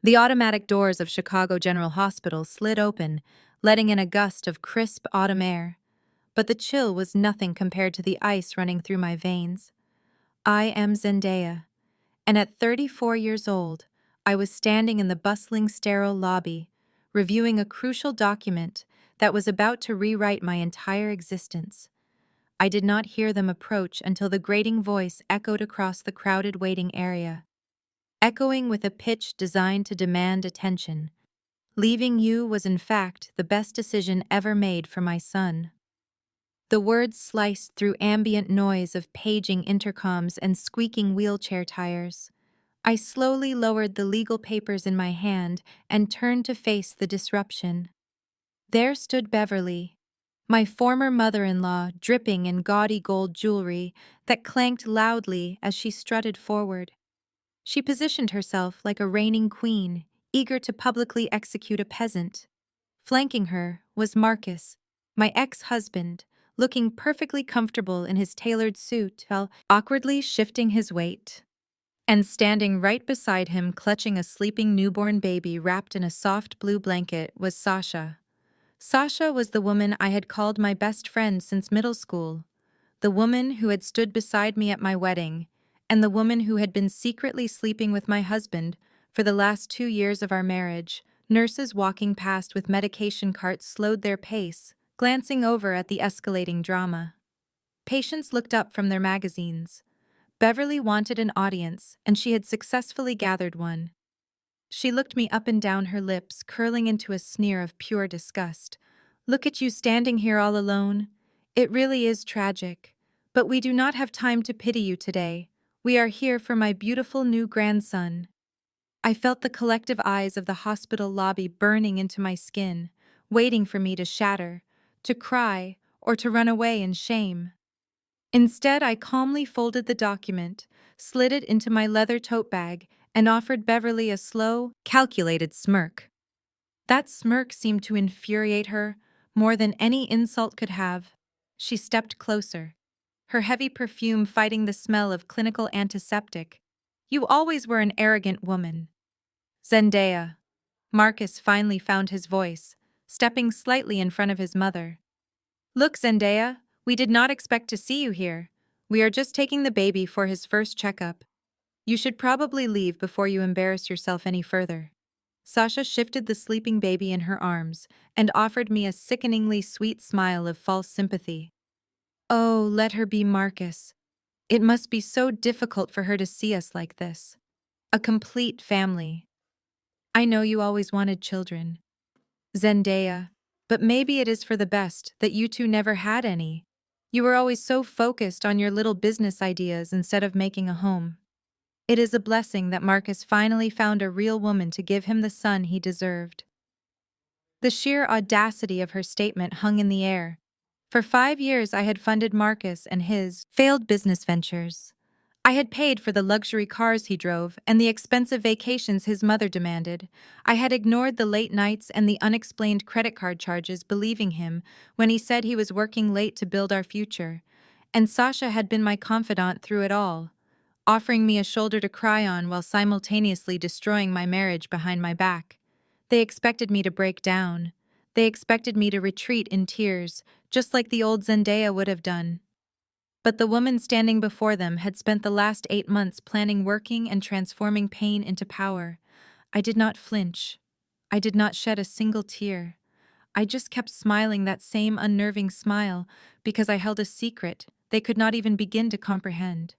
The automatic doors of Chicago General Hospital slid open, letting in a gust of crisp autumn air. But the chill was nothing compared to the ice running through my veins. I am Zendaya, and at 34 years old, I was standing in the bustling sterile lobby, reviewing a crucial document that was about to rewrite my entire existence. I did not hear them approach until the grating voice echoed across the crowded waiting area, echoing with a pitch designed to demand attention. Leaving you was in fact the best decision ever made for my son. The words sliced through ambient noise of paging intercoms and squeaking wheelchair tires. I slowly lowered the legal papers in my hand and turned to face the disruption. There stood Beverly, my former mother-in-law, dripping in gaudy gold jewelry that clanked loudly as she strutted forward. She positioned herself like a reigning queen, eager to publicly execute a peasant. Flanking her was Marcus, my ex-husband, looking perfectly comfortable in his tailored suit while awkwardly shifting his weight. And standing right beside him, clutching a sleeping newborn baby wrapped in a soft blue blanket, was Sasha. Sasha was the woman I had called my best friend since middle school, the woman who had stood beside me at my wedding, and the woman who had been secretly sleeping with my husband for the last 2 years of our marriage. Nurses walking past with medication carts slowed their pace, glancing over at the escalating drama. Patients looked up from their magazines. Beverly wanted an audience, and she had successfully gathered one. She looked me up and down, her lips curling into a sneer of pure disgust. "Look at you standing here all alone. It really is tragic. But we do not have time to pity you today. We are here for my beautiful new grandson." I felt the collective eyes of the hospital lobby burning into my skin, waiting for me to shatter, to cry, or to run away in shame. Instead, I calmly folded the document, slid it into my leather tote bag, and offered Beverly a slow, calculated smirk. That smirk seemed to infuriate her more than any insult could have. She stepped closer, her heavy perfume fighting the smell of clinical antiseptic. "You always were an arrogant woman." "Zendaya." Marcus finally found his voice, stepping slightly in front of his mother. "Look, Zendaya, we did not expect to see you here. We are just taking the baby for his first checkup. You should probably leave before you embarrass yourself any further." Sasha shifted the sleeping baby in her arms and offered me a sickeningly sweet smile of false sympathy. "Oh, let her be, Marcus. It must be so difficult for her to see us like this. A complete family. I know you always wanted children, Zendaya, but maybe it is for the best that you two never had any. You were always so focused on your little business ideas instead of making a home. It is a blessing that Marcus finally found a real woman to give him the son he deserved." The sheer audacity of her statement hung in the air. For 5 years I had funded Marcus and his failed business ventures. I had paid for the luxury cars he drove and the expensive vacations his mother demanded. I had ignored the late nights and the unexplained credit card charges, believing him when he said he was working late to build our future. And Sasha had been my confidant through it all, offering me a shoulder to cry on while simultaneously destroying my marriage behind my back. They expected me to break down. They expected me to retreat in tears, just like the old Zendaya would have done. But the woman standing before them had spent the last 8 months planning, working, and transforming pain into power. I did not flinch. I did not shed a single tear. I just kept smiling, that same unnerving smile, because I held a secret they could not even begin to comprehend.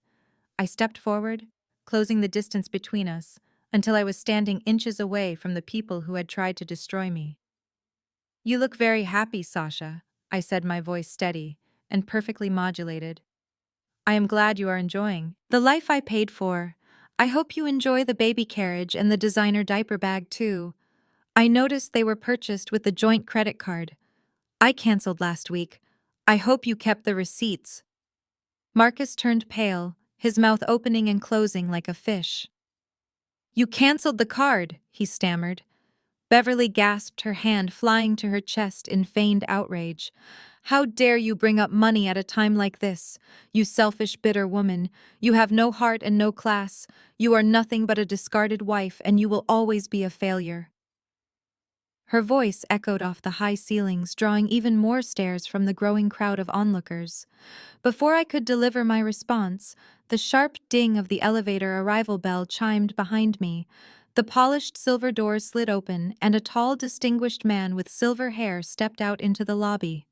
I stepped forward, closing the distance between us, until I was standing inches away from the people who had tried to destroy me. "You look very happy, Sasha," I said, my voice steady and perfectly modulated. "I am glad you are enjoying the life I paid for. I hope you enjoy the baby carriage and the designer diaper bag too. I noticed they were purchased with the joint credit card. I canceled last week. I hope you kept the receipts." Marcus turned pale, his mouth opening and closing like a fish. "You canceled the card," he stammered. Beverly gasped, her hand flying to her chest in feigned outrage. How dare you bring up money at a time like this? You selfish, bitter woman. You have no heart and no class. You are nothing but a discarded wife, and you will always be a failure." Her voice echoed off the high ceilings, drawing even more stares from the growing crowd of onlookers. Before I could deliver my response, the sharp ding of the elevator arrival bell chimed behind me. The polished silver doors slid open, and a tall, distinguished man with silver hair stepped out into the lobby.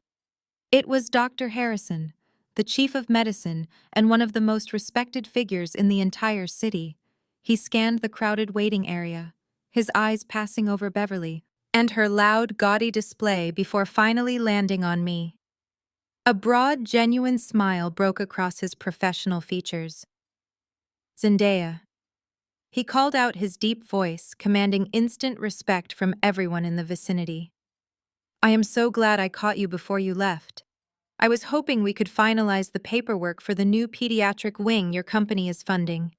It was Dr. Harrison, the chief of medicine and one of the most respected figures in the entire city. He scanned the crowded waiting area, his eyes passing over Beverly and her loud, gaudy display before finally landing on me. A broad, genuine smile broke across his professional features. "Zendaya." He called out, his deep voice commanding instant respect from everyone in the vicinity. "I am so glad I caught you before you left. I was hoping we could finalize the paperwork for the new pediatric wing your company is funding.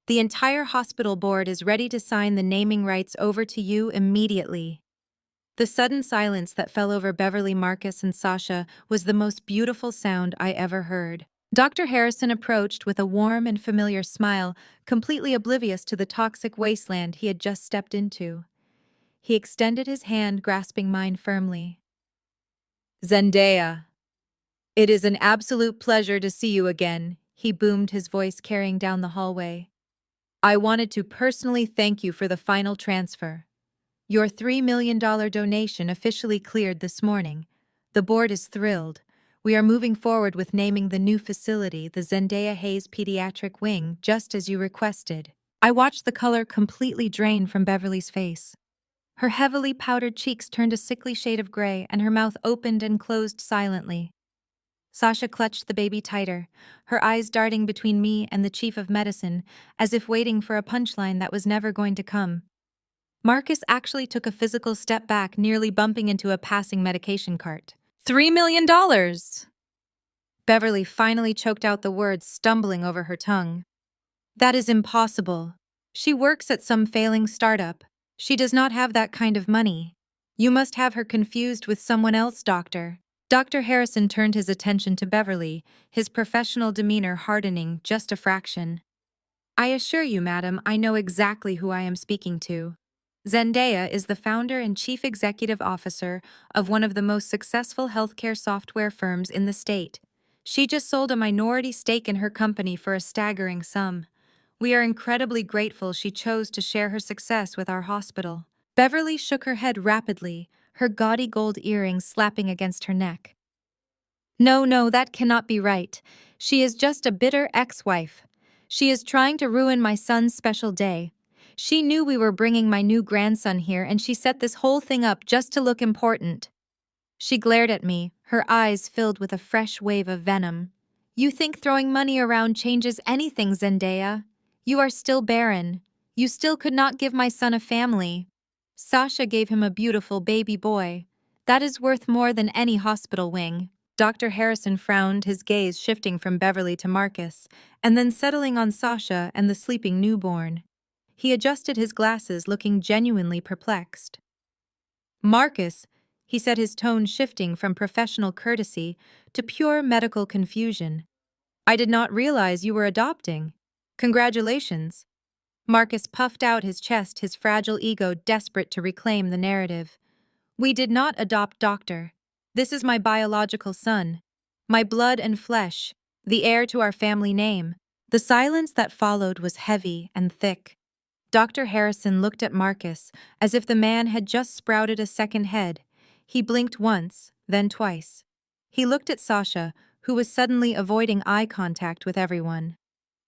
The entire hospital board is ready to sign the naming rights over to you immediately." The sudden silence that fell over Beverly, Marcus, and Sasha was the most beautiful sound I ever heard. Dr. Harrison approached with a warm and familiar smile, completely oblivious to the toxic wasteland he had just stepped into. He extended his hand, grasping mine firmly. "Zendaya, it is an absolute pleasure to see you again," he boomed, his voice carrying down the hallway. "I wanted to personally thank you for the final transfer. Your $3 million donation officially cleared this morning. The board is thrilled. We are moving forward with naming the new facility the Zendaya Hayes Pediatric Wing, just as you requested." I watched the color completely drain from Beverly's face. Her heavily powdered cheeks turned a sickly shade of gray, and her mouth opened and closed silently. Sasha clutched the baby tighter, her eyes darting between me and the chief of medicine, as if waiting for a punchline that was never going to come. Marcus actually took a physical step back, nearly bumping into a passing medication cart. $3 million! Beverly finally choked out the words, stumbling over her tongue. "That is impossible. She works at some failing startup. She does not have that kind of money. You must have her confused with someone else, doctor." Dr. Harrison turned his attention to Beverly, his professional demeanor hardening just a fraction. "I assure you, madam, I know exactly who I am speaking to. Zendaya is the founder and chief executive officer of one of the most successful healthcare software firms in the state. She just sold a minority stake in her company for a staggering sum. We are incredibly grateful she chose to share her success with our hospital." Beverly shook her head rapidly, her gaudy gold earrings slapping against her neck. "No, no, that cannot be right. She is just a bitter ex-wife. She is trying to ruin my son's special day. She knew we were bringing my new grandson here, and she set this whole thing up just to look important." She glared at me, her eyes filled with a fresh wave of venom. "You think throwing money around changes anything, Zendaya? You are still barren. You still could not give my son a family. Sasha gave him a beautiful baby boy. That is worth more than any hospital wing." Dr. Harrison frowned, his gaze shifting from Beverly to Marcus, and then settling on Sasha and the sleeping newborn. He adjusted his glasses, looking genuinely perplexed. "Marcus," he said, his tone shifting from professional courtesy to pure medical confusion. "I did not realize you were adopting. Congratulations." Marcus puffed out his chest, his fragile ego desperate to reclaim the narrative. "We did not adopt, doctor. This is my biological son. My blood and flesh, the heir to our family name." The silence that followed was heavy and thick. Dr. Harrison looked at Marcus as if the man had just sprouted a second head. He blinked once, then twice. He looked at Sasha, who was suddenly avoiding eye contact with everyone.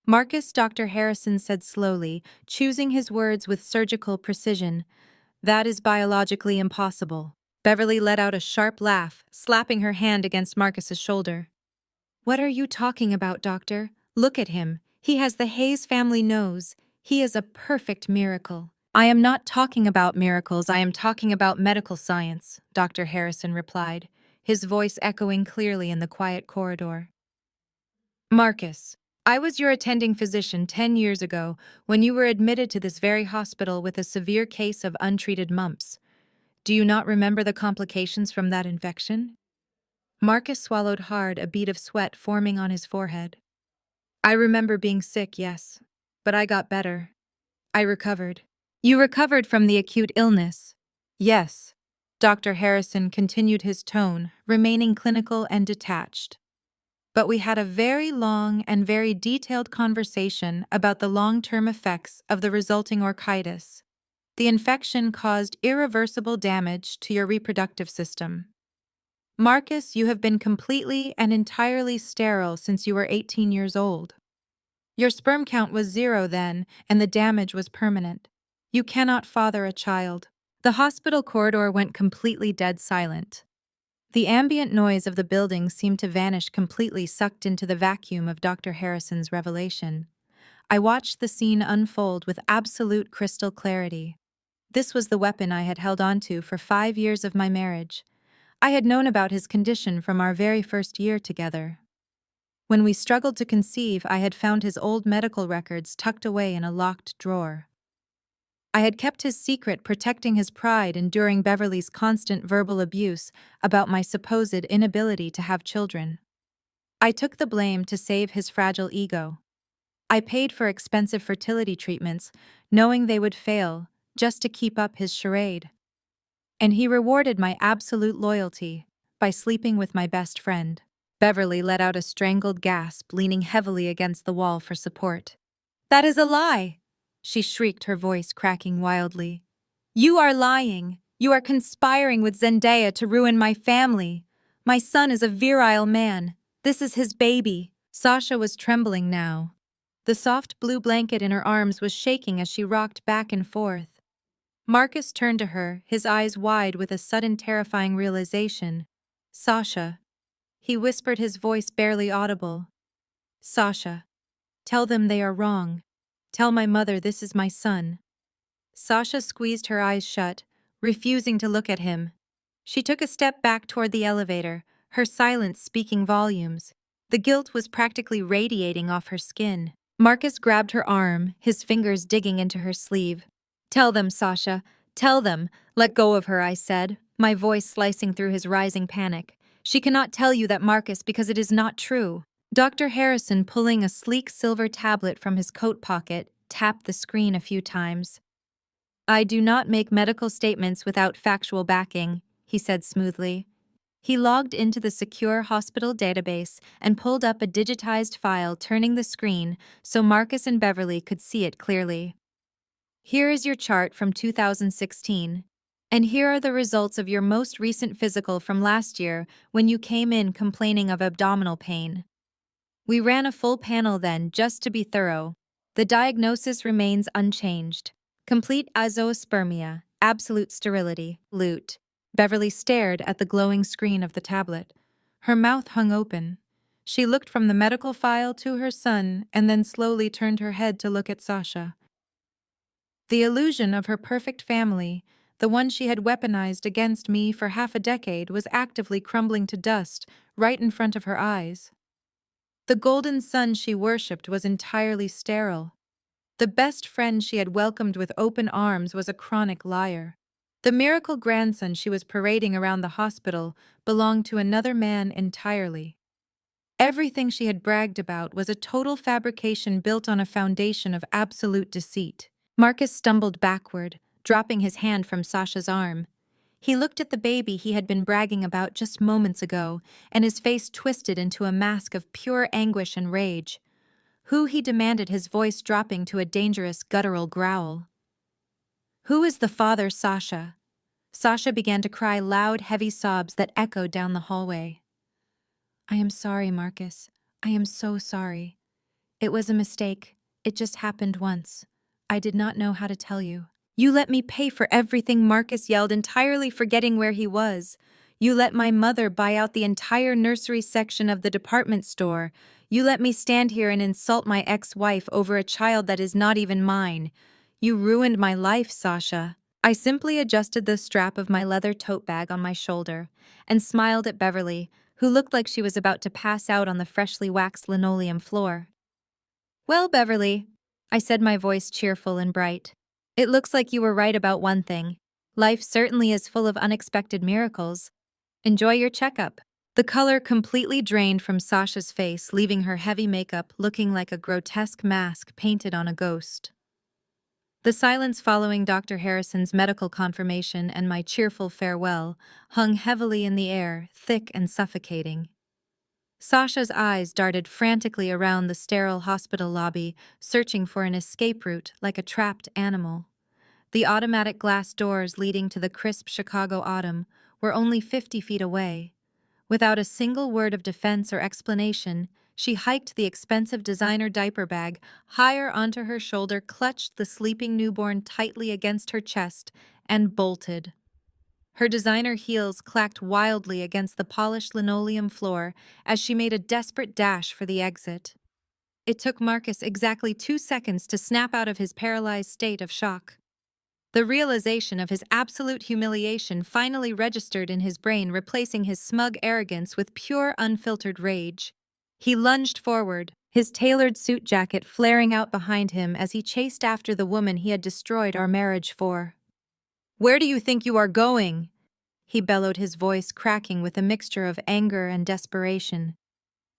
"Marcus," Dr. Harrison said slowly, choosing his words with surgical precision, "that is biologically impossible." Beverly let out a sharp laugh, slapping her hand against Marcus's shoulder. "What are you talking about, doctor? Look at him. He has the Hayes family nose. He is a perfect miracle." "I am not talking about miracles, I am talking about medical science," Dr. Harrison replied, his voice echoing clearly in the quiet corridor. "Marcus, I was your attending physician 10 years ago when you were admitted to this very hospital with a severe case of untreated mumps. Do you not remember the complications from that infection?" Marcus swallowed hard, a bead of sweat forming on his forehead. I remember being sick, yes. But I got better. I recovered. You recovered from the acute illness? Yes. Dr. Harrison continued his tone, remaining clinical and detached. But we had a very long and very detailed conversation about the long-term effects of the resulting orchitis. The infection caused irreversible damage to your reproductive system. Marcus, you have been completely and entirely sterile since you were 18 years old. Your sperm count was 0 then, and the damage was permanent. You cannot father a child. The hospital corridor went completely dead silent. The ambient noise of the building seemed to vanish completely, sucked into the vacuum of Dr. Harrison's revelation. I watched the scene unfold with absolute crystal clarity. This was the weapon I had held onto for 5 years of my marriage. I had known about his condition from our very first year together. When we struggled to conceive, I had found his old medical records tucked away in a locked drawer. I had kept his secret, protecting his pride, enduring Beverly's constant verbal abuse about my supposed inability to have children. I took the blame to save his fragile ego. I paid for expensive fertility treatments, knowing they would fail, just to keep up his charade. And he rewarded my absolute loyalty by sleeping with my best friend. Beverly let out a strangled gasp, leaning heavily against the wall for support. That is a lie, she shrieked, her voice cracking wildly. You are lying. You are conspiring with Zendaya to ruin my family. My son is a virile man. This is his baby. Sasha was trembling now. The soft blue blanket in her arms was shaking as she rocked back and forth. Marcus turned to her, his eyes wide with a sudden terrifying realization. Sasha. He whispered, his voice barely audible. Sasha. Tell them they are wrong. Tell my mother this is my son. Sasha squeezed her eyes shut, refusing to look at him. She took a step back toward the elevator, her silence speaking volumes. The guilt was practically radiating off her skin. Marcus grabbed her arm, his fingers digging into her sleeve. Tell them, Sasha. Tell them. Let go of her, I said, my voice slicing through his rising panic. She cannot tell you that, Marcus, because it is not true. Dr. Harrison, pulling a sleek silver tablet from his coat pocket, tapped the screen a few times. I do not make medical statements without factual backing, he said smoothly. He logged into the secure hospital database and pulled up a digitized file, turning the screen so Marcus and Beverly could see it clearly. Here is your chart from 2016. And here are the results of your most recent physical from last year when you came in complaining of abdominal pain. We ran a full panel then, just to be thorough. The diagnosis remains unchanged. Complete azoospermia, absolute sterility, LUT. Beverly stared at the glowing screen of the tablet. Her mouth hung open. She looked from the medical file to her son and then slowly turned her head to look at Sasha. The illusion of her perfect family, the one she had weaponized against me for half a decade, was actively crumbling to dust right in front of her eyes. The golden son she worshipped was entirely sterile. The best friend she had welcomed with open arms was a chronic liar. The miracle grandson she was parading around the hospital belonged to another man entirely. Everything she had bragged about was a total fabrication built on a foundation of absolute deceit. Marcus stumbled backward, dropping his hand from Sasha's arm. He looked at the baby he had been bragging about just moments ago, and his face twisted into a mask of pure anguish and rage. Who, he demanded, his voice dropping to a dangerous guttural growl. Who is the father, Sasha? Sasha began to cry loud, heavy sobs that echoed down the hallway. I am sorry, Marcus. I am so sorry. It was a mistake. It just happened once. I did not know how to tell you. You let me pay for everything, Marcus yelled, entirely forgetting where he was. You let my mother buy out the entire nursery section of the department store. You let me stand here and insult my ex-wife over a child that is not even mine. You ruined my life, Sasha. I simply adjusted the strap of my leather tote bag on my shoulder and smiled at Beverly, who looked like she was about to pass out on the freshly waxed linoleum floor. Well, Beverly, I said, my voice cheerful and bright. It looks like you were right about one thing. Life certainly is full of unexpected miracles. Enjoy your checkup. The color completely drained from Sasha's face, leaving her heavy makeup looking like a grotesque mask painted on a ghost. The silence following Dr. Harrison's medical confirmation and my cheerful farewell hung heavily in the air, thick and suffocating. Sasha's eyes darted frantically around the sterile hospital lobby, searching for an escape route like a trapped animal. The automatic glass doors leading to the crisp Chicago autumn were only 50 feet away. Without a single word of defense or explanation, she hiked the expensive designer diaper bag higher onto her shoulder, clutched the sleeping newborn tightly against her chest, and bolted. Her designer heels clacked wildly against the polished linoleum floor as she made a desperate dash for the exit. It took Marcus exactly 2 seconds to snap out of his paralyzed state of shock. The realization of his absolute humiliation finally registered in his brain, replacing his smug arrogance with pure, unfiltered rage. He lunged forward, his tailored suit jacket flaring out behind him as he chased after the woman he had destroyed our marriage for. "Where do you think you are going?" he bellowed, his voice cracking with a mixture of anger and desperation.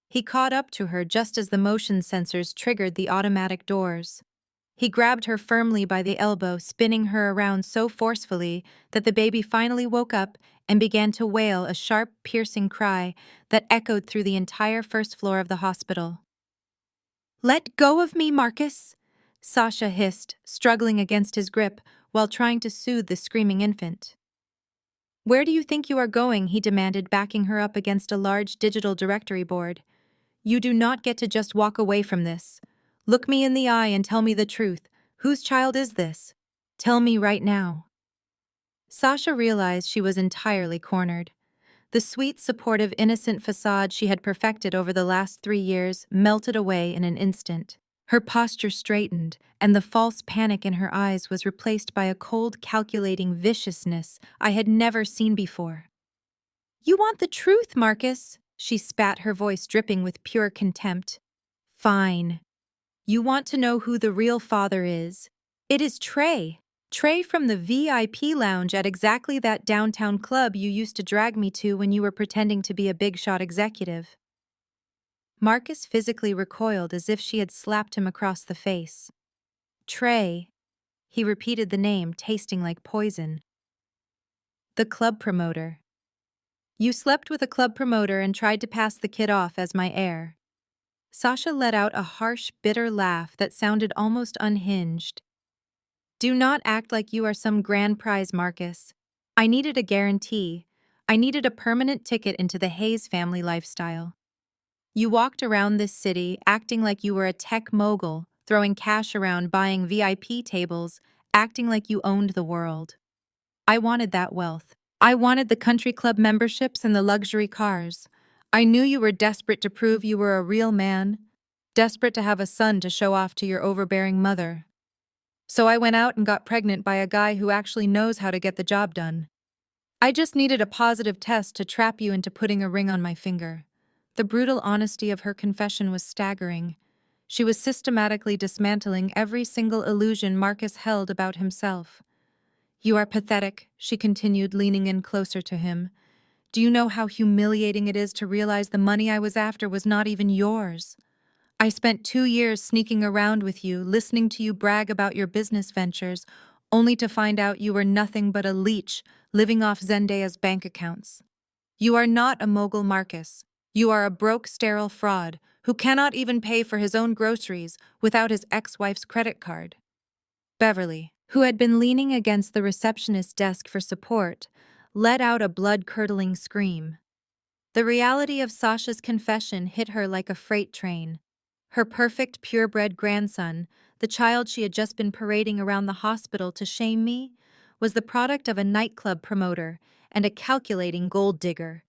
He caught up to her just as the motion sensors triggered the automatic doors. He grabbed her firmly by the elbow, spinning her around so forcefully that the baby finally woke up and began to wail a sharp, piercing cry that echoed through the entire first floor of the hospital. "Let go of me, Marcus!" Sasha hissed, struggling against his grip while trying to soothe the screaming infant. "Where do you think you are going?" he demanded, backing her up against a large digital directory board. "You do not get to just walk away from this. Look me in the eye and tell me the truth. Whose child is this? Tell me right now." Sasha realized she was entirely cornered. The sweet, supportive, innocent facade she had perfected over the last 3 years melted away in an instant. Her posture straightened, and the false panic in her eyes was replaced by a cold, calculating viciousness I had never seen before. "You want the truth, Marcus," she spat, her voice dripping with pure contempt. "Fine. You want to know who the real father is. It is Trey. Trey from the VIP lounge at exactly that downtown club you used to drag me to when you were pretending to be a big-shot executive." Marcus physically recoiled as if she had slapped him across the face. "Trey." He repeated the name, tasting like poison. "The club promoter. You slept with a club promoter and tried to pass the kid off as my heir." Sasha let out a harsh, bitter laugh that sounded almost unhinged. "Do not act like you are some grand prize, Marcus. I needed a guarantee. I needed a permanent ticket into the Hayes family lifestyle. You walked around this city acting like you were a tech mogul, throwing cash around, buying VIP tables, acting like you owned the world. I wanted that wealth. I wanted the country club memberships and the luxury cars. I knew you were desperate to prove you were a real man, desperate to have a son to show off to your overbearing mother. So I went out and got pregnant by a guy who actually knows how to get the job done. I just needed a positive test to trap you into putting a ring on my finger." The brutal honesty of her confession was staggering. She was systematically dismantling every single illusion Marcus held about himself. "You are pathetic," she continued, leaning in closer to him. "Do you know how humiliating it is to realize the money I was after was not even yours? I spent 2 years sneaking around with you, listening to you brag about your business ventures, only to find out you were nothing but a leech living off Zendaya's bank accounts. You are not a mogul, Marcus. You are a broke, sterile fraud who cannot even pay for his own groceries without his ex-wife's credit card." Beverly, who had been leaning against the receptionist's desk for support, let out a blood-curdling scream. The reality of Sasha's confession hit her like a freight train. Her perfect, purebred grandson, the child she had just been parading around the hospital to shame me, was the product of a nightclub promoter and a calculating gold digger.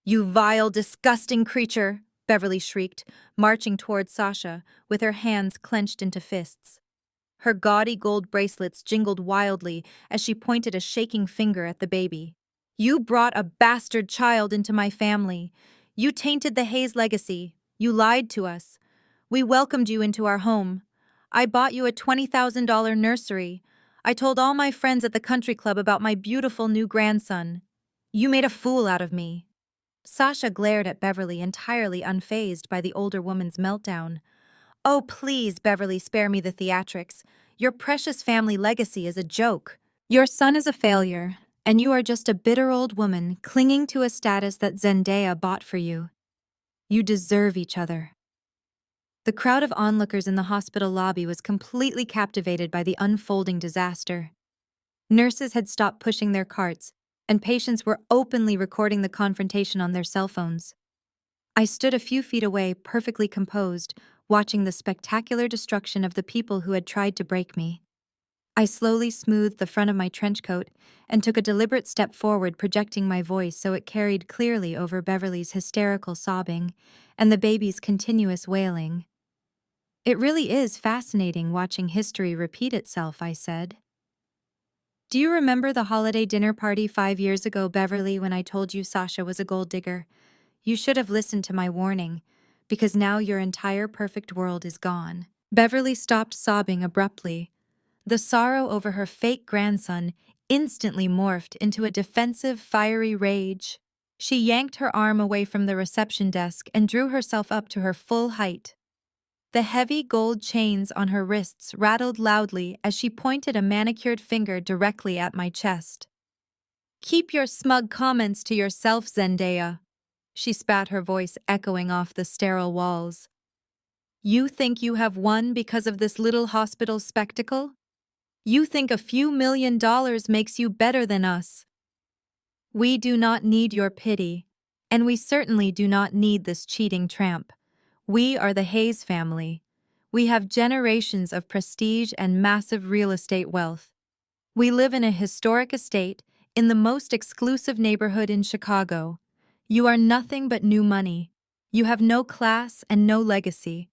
"You vile, disgusting creature!" Beverly shrieked, marching toward Sasha with her hands clenched into fists. Her gaudy gold bracelets jingled wildly as she pointed a shaking finger at the baby. "You brought a bastard child into my family. You tainted the Hayes legacy. You lied to us. We welcomed you into our home. I bought you a $20,000 nursery. I told all my friends at the country club about my beautiful new grandson. You made a fool out of me." Sasha glared at Beverly, entirely unfazed by the older woman's meltdown. Oh, please, Beverly, spare me the theatrics. Your precious family legacy is a joke. Your son is a failure, and you are just a bitter old woman clinging to a status that Zendaya bought for you. You deserve each other. The crowd of onlookers in the hospital lobby was completely captivated by the unfolding disaster. Nurses had stopped pushing their carts, and patients were openly recording the confrontation on their cell phones. I stood a few feet away, perfectly composed, watching the spectacular destruction of the people who had tried to break me. I slowly smoothed the front of my trench coat and took a deliberate step forward, projecting my voice so it carried clearly over Beverly's hysterical sobbing and the baby's continuous wailing. It really is fascinating watching history repeat itself, I said. Do you remember the holiday dinner party 5 years ago, Beverly, when I told you Sasha was a gold digger? You should have listened to my warning, because now your entire perfect world is gone. Beverly stopped sobbing abruptly. The sorrow over her fake grandson instantly morphed into a defensive, fiery rage. She yanked her arm away from the reception desk and drew herself up to her full height. The heavy gold chains on her wrists rattled loudly as she pointed a manicured finger directly at my chest. Keep your smug comments to yourself, Zendaya. She spat, her voice echoing off the sterile walls. You think you have won because of this little hospital spectacle? You think a few $1 million makes you better than us. We do not need your pity, and we certainly do not need this cheating tramp. We are the Hayes family. We have generations of prestige and massive real estate wealth. We live in a historic estate in the most exclusive neighborhood in Chicago. You are nothing but new money. You have no class and no legacy.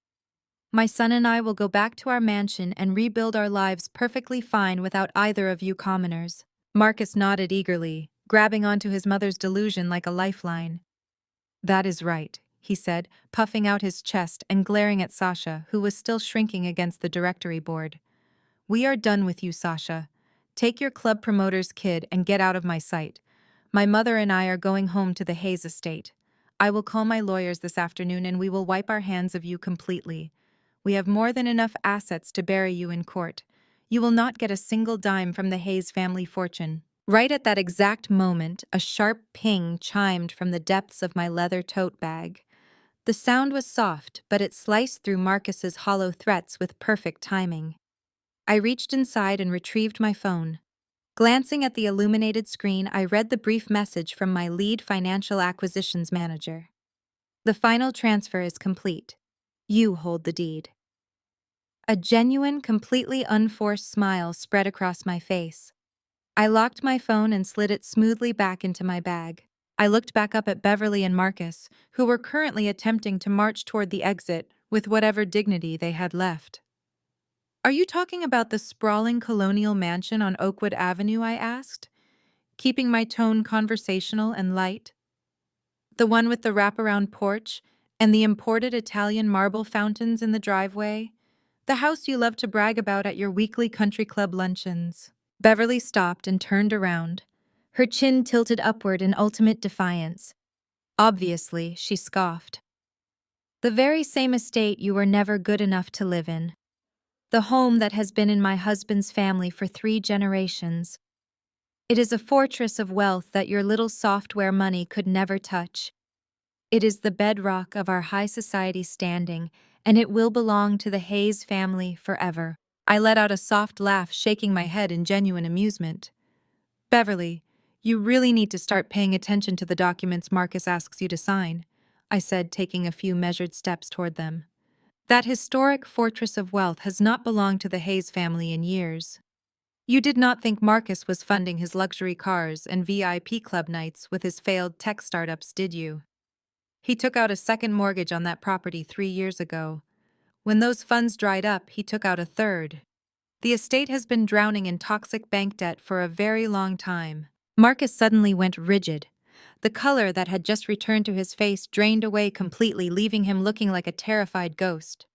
My son and I will go back to our mansion and rebuild our lives perfectly fine without either of you commoners. Marcus nodded eagerly, grabbing onto his mother's delusion like a lifeline. That is right, he said, puffing out his chest and glaring at Sasha, who was still shrinking against the directory board. We are done with you, Sasha. Take your club promoter's kid and get out of my sight. My mother and I are going home to the Hayes estate. I will call my lawyers this afternoon and we will wipe our hands of you completely. We have more than enough assets to bury you in court. You will not get a single dime from the Hayes family fortune. Right at that exact moment, a sharp ping chimed from the depths of my leather tote bag. The sound was soft, but it sliced through Marcus's hollow threats with perfect timing. I reached inside and retrieved my phone. Glancing at the illuminated screen, I read the brief message from my lead financial acquisitions manager. The final transfer is complete. You hold the deed. A genuine, completely unforced smile spread across my face. I locked my phone and slid it smoothly back into my bag. I looked back up at Beverly and Marcus, who were currently attempting to march toward the exit with whatever dignity they had left. Are you talking about the sprawling colonial mansion on Oakwood Avenue? I asked, keeping my tone conversational and light. The one with the wraparound porch and the imported Italian marble fountains in the driveway? The house you love to brag about at your weekly country club luncheons. Beverly stopped and turned around, her chin tilted upward in ultimate defiance. Obviously, she scoffed. The very same estate you were never good enough to live in. The home that has been in my husband's family for 3 generations. It is a fortress of wealth that your little software money could never touch. It is the bedrock of our high society standing, and it will belong to the Hayes family forever. I let out a soft laugh, shaking my head in genuine amusement. Beverly, you really need to start paying attention to the documents Marcus asks you to sign, I said, taking a few measured steps toward them. That historic fortress of wealth has not belonged to the Hayes family in years. You did not think Marcus was funding his luxury cars and VIP club nights with his failed tech startups, did you? He took out a second mortgage on that property 3 years ago. When those funds dried up, he took out a third. The estate has been drowning in toxic bank debt for a very long time. Marcus suddenly went rigid. The color that had just returned to his face drained away completely, leaving him looking like a terrified ghost.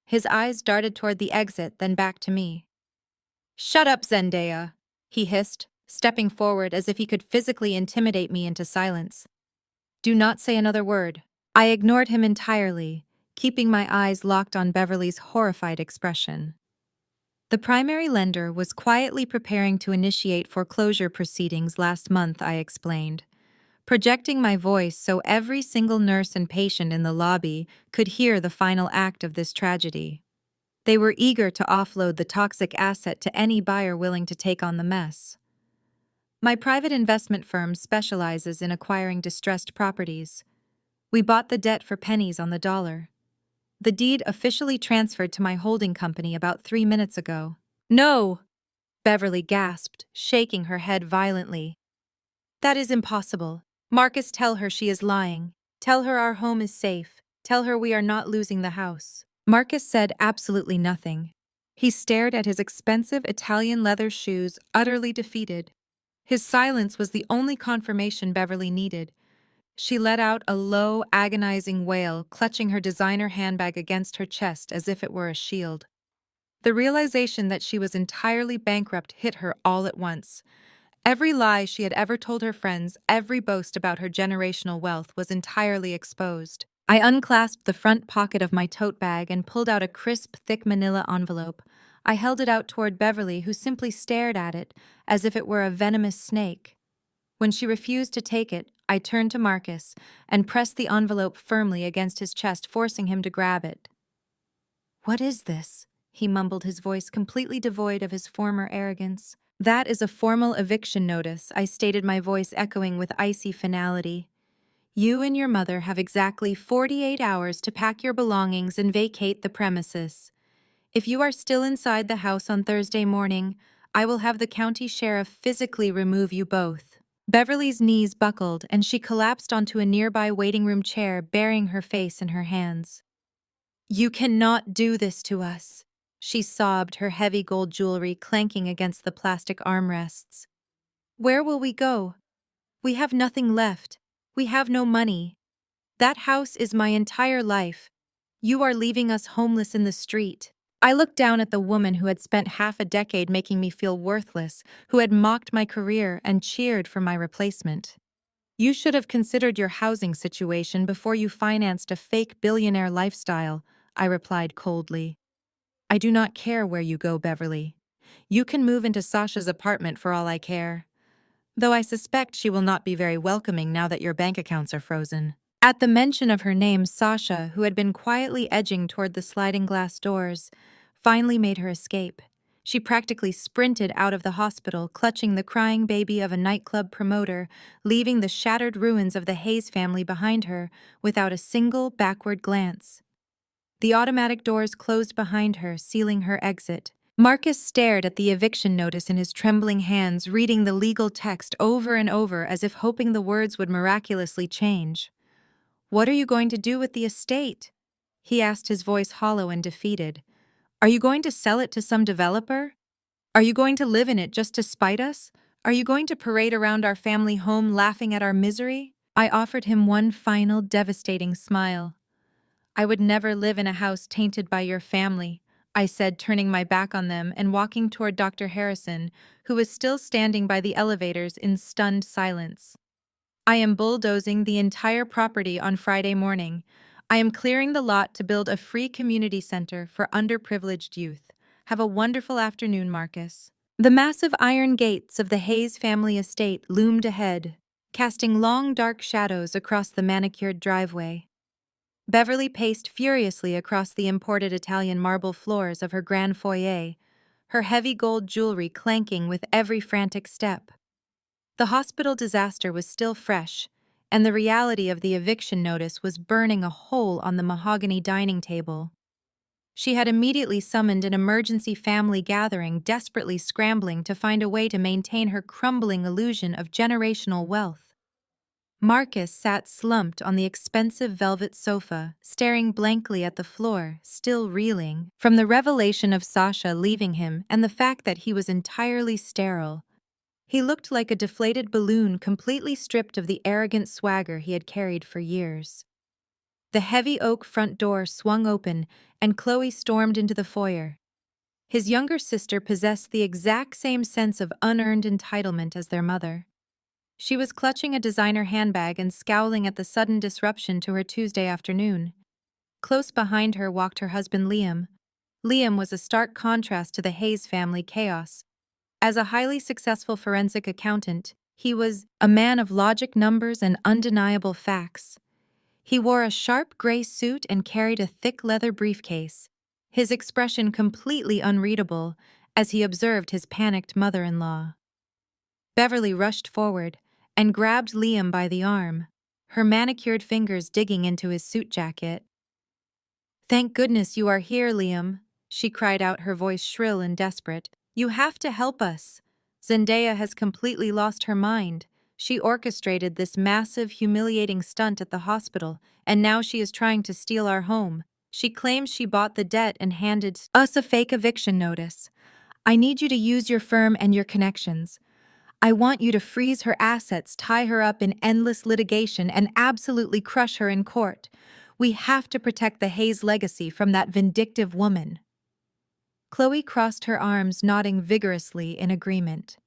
His eyes darted toward the exit, then back to me. Shut up, Zendaya, he hissed, stepping forward as if he could physically intimidate me into silence. Do not say another word. I ignored him entirely, keeping my eyes locked on Beverly's horrified expression. The primary lender was quietly preparing to initiate foreclosure proceedings last month, I explained, projecting my voice so every single nurse and patient in the lobby could hear the final act of this tragedy. They were eager to offload the toxic asset to any buyer willing to take on the mess. My private investment firm specializes in acquiring distressed properties. We bought the debt for pennies on the dollar. The deed officially transferred to my holding company about 3 minutes ago. No! Beverly gasped, shaking her head violently. That is impossible. Marcus, tell her she is lying. Tell her our home is safe. Tell her we are not losing the house. Marcus said absolutely nothing. He stared at his expensive Italian leather shoes, utterly defeated. His silence was the only confirmation Beverly needed. She let out a low, agonizing wail, clutching her designer handbag against her chest as if it were a shield. The realization that she was entirely bankrupt hit her all at once. Every lie she had ever told her friends, every boast about her generational wealth was entirely exposed. I unclasped the front pocket of my tote bag and pulled out a crisp, thick manila envelope. I held it out toward Beverly, who simply stared at it, as if it were a venomous snake. When she refused to take it, I turned to Marcus and pressed the envelope firmly against his chest, forcing him to grab it. "What is this?" he mumbled, his voice completely devoid of his former arrogance. "That is a formal eviction notice," I stated, my voice echoing with icy finality. "You and your mother have exactly 48 hours to pack your belongings and vacate the premises. If you are still inside the house on Thursday morning, I will have the county sheriff physically remove you both." Beverly's knees buckled and she collapsed onto a nearby waiting room chair, burying her face in her hands. "You cannot do this to us," she sobbed, her heavy gold jewelry clanking against the plastic armrests. "Where will we go? We have nothing left. We have no money. That house is my entire life. You are leaving us homeless in the street." I looked down at the woman who had spent half a decade making me feel worthless, who had mocked my career and cheered for my replacement. "You should have considered your housing situation before you financed a fake billionaire lifestyle," I replied coldly. "I do not care where you go, Beverly. You can move into Sasha's apartment for all I care. Though I suspect she will not be very welcoming now that your bank accounts are frozen." At the mention of her name, Sasha, who had been quietly edging toward the sliding glass doors, finally made her escape. She practically sprinted out of the hospital, clutching the crying baby of a nightclub promoter, leaving the shattered ruins of the Hayes family behind her without a single backward glance. The automatic doors closed behind her, sealing her exit. Marcus stared at the eviction notice in his trembling hands, reading the legal text over and over as if hoping the words would miraculously change. "What are you going to do with the estate?" he asked, his voice hollow and defeated. "Are you going to sell it to some developer? Are you going to live in it just to spite us? Are you going to parade around our family home laughing at our misery?" I offered him one final devastating smile. "I would never live in a house tainted by your family," I said, turning my back on them and walking toward Dr. Harrison, who was still standing by the elevators in stunned silence. "I am bulldozing the entire property on Friday morning. I am clearing the lot to build a free community center for underprivileged youth. Have a wonderful afternoon, Marcus." The massive iron gates of the Hayes family estate loomed ahead, casting long dark shadows across the manicured driveway. Beverly paced furiously across the imported Italian marble floors of her grand foyer, her heavy gold jewelry clanking with every frantic step. The hospital disaster was still fresh, and the reality of the eviction notice was burning a hole on the mahogany dining table. She had immediately summoned an emergency family gathering, desperately scrambling to find a way to maintain her crumbling illusion of generational wealth. Marcus sat slumped on the expensive velvet sofa, staring blankly at the floor, still reeling from the revelation of Sasha leaving him and the fact that he was entirely sterile. He looked like a deflated balloon, completely stripped of the arrogant swagger he had carried for years. The heavy oak front door swung open, and Chloe stormed into the foyer. His younger sister possessed the exact same sense of unearned entitlement as their mother. She was clutching a designer handbag and scowling at the sudden disruption to her Tuesday afternoon. Close behind her walked her husband Liam. Liam was a stark contrast to the Hayes family chaos. As a highly successful forensic accountant, he was a man of logic, numbers, and undeniable facts. He wore a sharp gray suit and carried a thick leather briefcase, his expression completely unreadable as he observed his panicked mother-in-law. Beverly rushed forward and grabbed Liam by the arm, her manicured fingers digging into his suit jacket. "Thank goodness you are here, Liam," she cried out, her voice shrill and desperate. "You have to help us. Zendaya has completely lost her mind. She orchestrated this massive, humiliating stunt at the hospital, and now she is trying to steal our home. She claims she bought the debt and handed us a fake eviction notice. I need you to use your firm and your connections. I want you to freeze her assets, tie her up in endless litigation, and absolutely crush her in court. We have to protect the Hayes legacy from that vindictive woman." Chloe crossed her arms, nodding vigorously in agreement.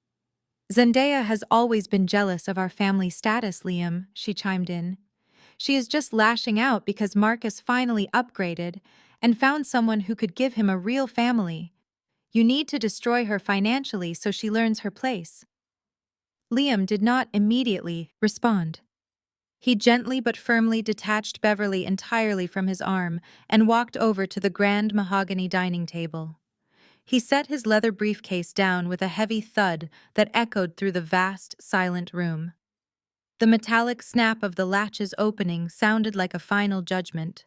"Zendaya has always been jealous of our family status, Liam," she chimed in. "She is just lashing out because Marcus finally upgraded and found someone who could give him a real family. You need to destroy her financially so she learns her place." Liam did not immediately respond. He gently but firmly detached Beverly entirely from his arm and walked over to the grand mahogany dining table. He set his leather briefcase down with a heavy thud that echoed through the vast, silent room. The metallic snap of the latch's opening sounded like a final judgment.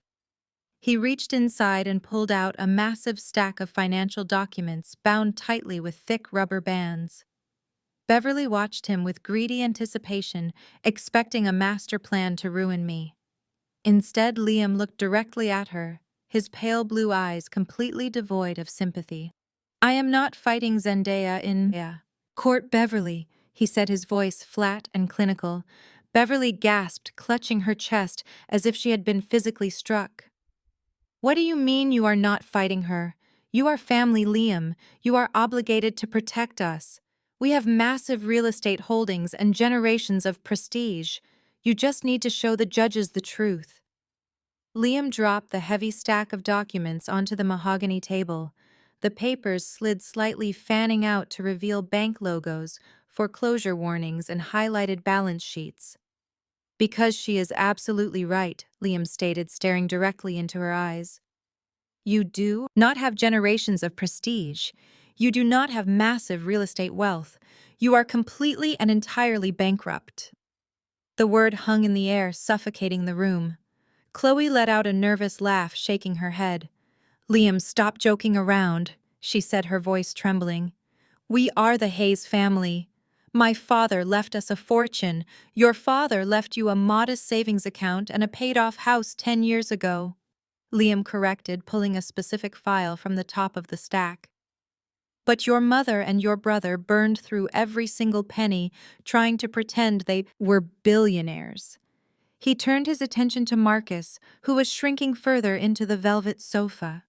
He reached inside and pulled out a massive stack of financial documents bound tightly with thick rubber bands. Beverly watched him with greedy anticipation, expecting a master plan to ruin me. Instead, Liam looked directly at her, his pale blue eyes completely devoid of sympathy. "I am not fighting Zendaya in court, Beverly," he said, his voice flat and clinical. Beverly gasped, clutching her chest as if she had been physically struck. "What do you mean you are not fighting her? You are family, Liam. You are obligated to protect us. We have massive real estate holdings and generations of prestige. You just need to show the judges the truth." Liam dropped the heavy stack of documents onto the mahogany table. The papers slid slightly, fanning out to reveal bank logos, foreclosure warnings, and highlighted balance sheets. "Because she is absolutely right," Liam stated, staring directly into her eyes. "You do not have generations of prestige. You do not have massive real estate wealth. You are completely and entirely bankrupt." The word hung in the air, suffocating the room. Chloe let out a nervous laugh, shaking her head. "Liam, stop joking around," she said, her voice trembling. "We are the Hayes family. My father left us a fortune. Your father left you a modest savings account and a paid-off house 10 years ago." Liam corrected, pulling a specific file from the top of the stack. "But your mother and your brother burned through every single penny, trying to pretend they were billionaires." He turned his attention to Marcus, who was shrinking further into the velvet sofa.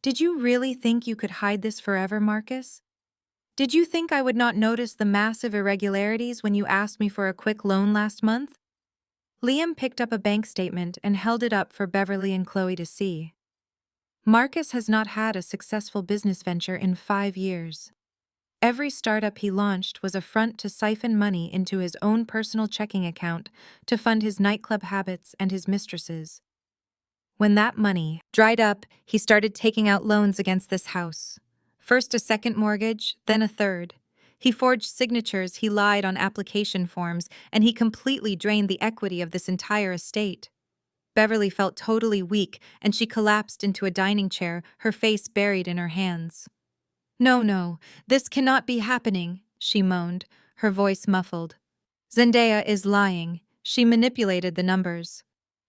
"Did you really think you could hide this forever, Marcus? Did you think I would not notice the massive irregularities when you asked me for a quick loan last month?" Liam picked up a bank statement and held it up for Beverly and Chloe to see. Marcus has not had a successful business venture in 5 years. Every startup he launched was a front to siphon money into his own personal checking account to fund his nightclub habits and his mistresses. When that money dried up, he started taking out loans against this house. First a second mortgage, then a third. He forged signatures, he lied on application forms, and he completely drained the equity of this entire estate. Beverly felt totally weak, and she collapsed into a dining chair, her face buried in her hands. "No, no, this cannot be happening," she moaned, her voice muffled. "Zendaya is lying. She manipulated the numbers."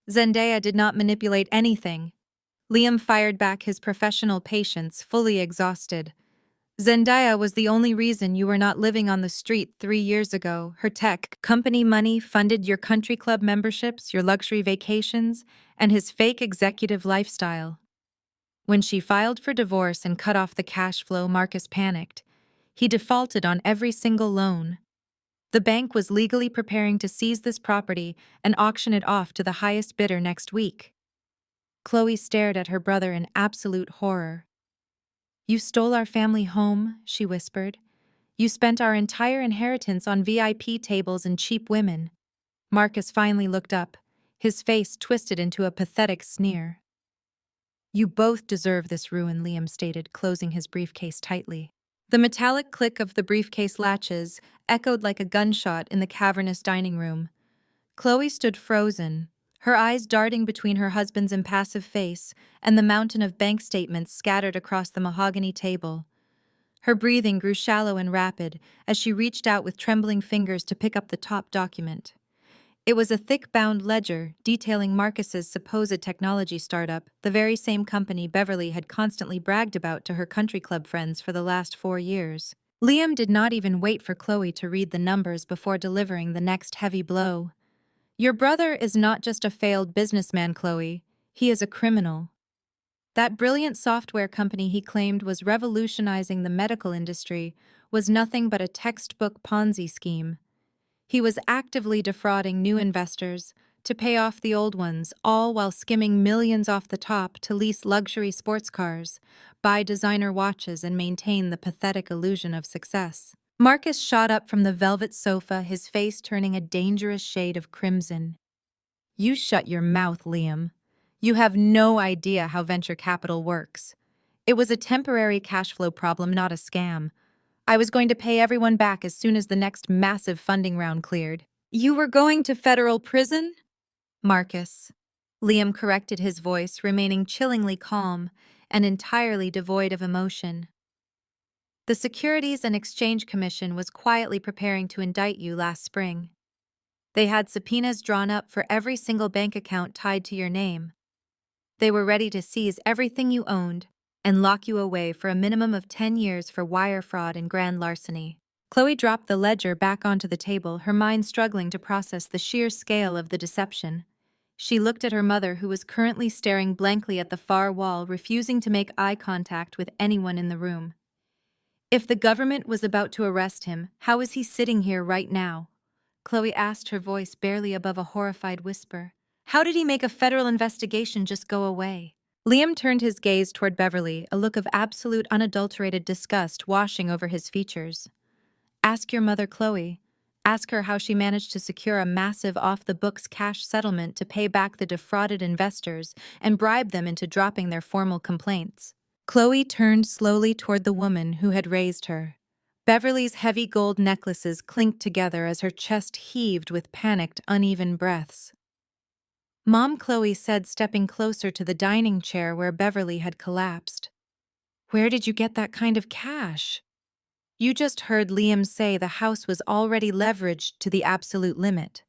"Zendaya did not manipulate anything." Liam fired back, his professional patience fully exhausted. "Zendaya was the only reason you were not living on the street 3 years ago. Her tech company money funded your country club memberships, your luxury vacations, and his fake executive lifestyle." When she filed for divorce and cut off the cash flow, Marcus panicked. He defaulted on every single loan. The bank was legally preparing to seize this property and auction it off to the highest bidder next week. Chloe stared at her brother in absolute horror. "You stole our family home," she whispered. "You spent our entire inheritance on VIP tables and cheap women." Marcus finally looked up, his face twisted into a pathetic sneer. "You both deserve this ruin," Liam stated, closing his briefcase tightly. The metallic click of the briefcase latches echoed like a gunshot in the cavernous dining room. Chloe stood frozen, her eyes darting between her husband's impassive face and the mountain of bank statements scattered across the mahogany table. Her breathing grew shallow and rapid as she reached out with trembling fingers to pick up the top document. It was a thick-bound ledger detailing Marcus's supposed technology startup, the very same company Beverly had constantly bragged about to her country club friends for the last 4 years. Liam did not even wait for Chloe to read the numbers before delivering the next heavy blow. "Your brother is not just a failed businessman, Chloe. He is a criminal. That brilliant software company he claimed was revolutionizing the medical industry was nothing but a textbook Ponzi scheme. He was actively defrauding new investors to pay off the old ones, all while skimming millions off the top to lease luxury sports cars, buy designer watches, and maintain the pathetic illusion of success." Marcus shot up from the velvet sofa, his face turning a dangerous shade of crimson. "You shut your mouth, Liam. You have no idea how venture capital works. It was a temporary cash flow problem, not a scam. I was going to pay everyone back as soon as the next massive funding round cleared." "You were going to federal prison?" "Marcus." Liam corrected his voice, remaining chillingly calm and entirely devoid of emotion. "The Securities and Exchange Commission was quietly preparing to indict you last spring. They had subpoenas drawn up for every single bank account tied to your name. They were ready to seize everything you owned and lock you away for a minimum of 10 years for wire fraud and grand larceny." Chloe dropped the ledger back onto the table, her mind struggling to process the sheer scale of the deception. She looked at her mother, who was currently staring blankly at the far wall, refusing to make eye contact with anyone in the room. If the government was about to arrest him, how is he sitting here right now? Chloe asked, her voice barely above a horrified whisper. How did he make a federal investigation just go away? Liam turned his gaze toward Beverly, a look of absolute unadulterated disgust washing over his features. "Ask your mother, Chloe. Ask her how she managed to secure a massive off-the-books cash settlement to pay back the defrauded investors and bribe them into dropping their formal complaints." Chloe turned slowly toward the woman who had raised her. Beverly's heavy gold necklaces clinked together as her chest heaved with panicked, uneven breaths. "Mom," Chloe said, stepping closer to the dining chair where Beverly had collapsed. "Where did you get that kind of cash?" "You just heard Liam say the house was already leveraged to the absolute limit.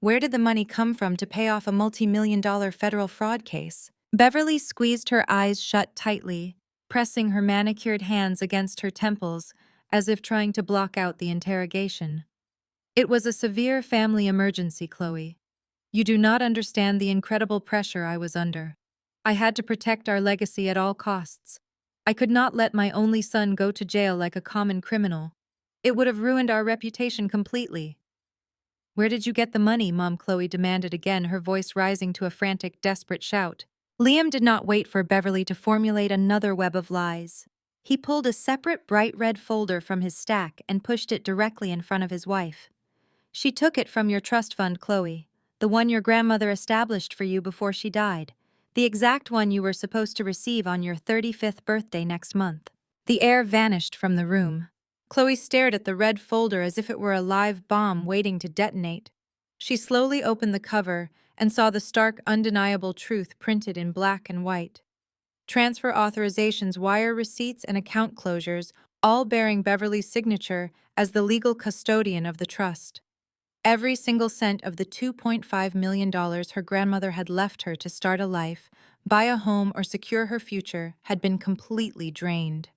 Where did the money come from to pay off a multi-million-dollar federal fraud case?" Beverly squeezed her eyes shut tightly, pressing her manicured hands against her temples as if trying to block out the interrogation. "It was a severe family emergency, Chloe. You do not understand the incredible pressure I was under. I had to protect our legacy at all costs. I could not let my only son go to jail like a common criminal. It would have ruined our reputation completely." "Where did you get the money?" Mom Chloe demanded again, her voice rising to a frantic, desperate shout. Liam did not wait for Beverly to formulate another web of lies. He pulled a separate bright red folder from his stack and pushed it directly in front of his wife. "She took it from your trust fund, Chloe, the one your grandmother established for you before she died, the exact one you were supposed to receive on your 35th birthday next month." The air vanished from the room. Chloe stared at the red folder as if it were a live bomb waiting to detonate. She slowly opened the cover and saw the stark, undeniable truth printed in black and white. Transfer authorizations, wire receipts, and account closures, all bearing Beverly's signature as the legal custodian of the trust. Every single cent of the $2.5 million her grandmother had left her to start a life, buy a home, or secure her future had been completely drained.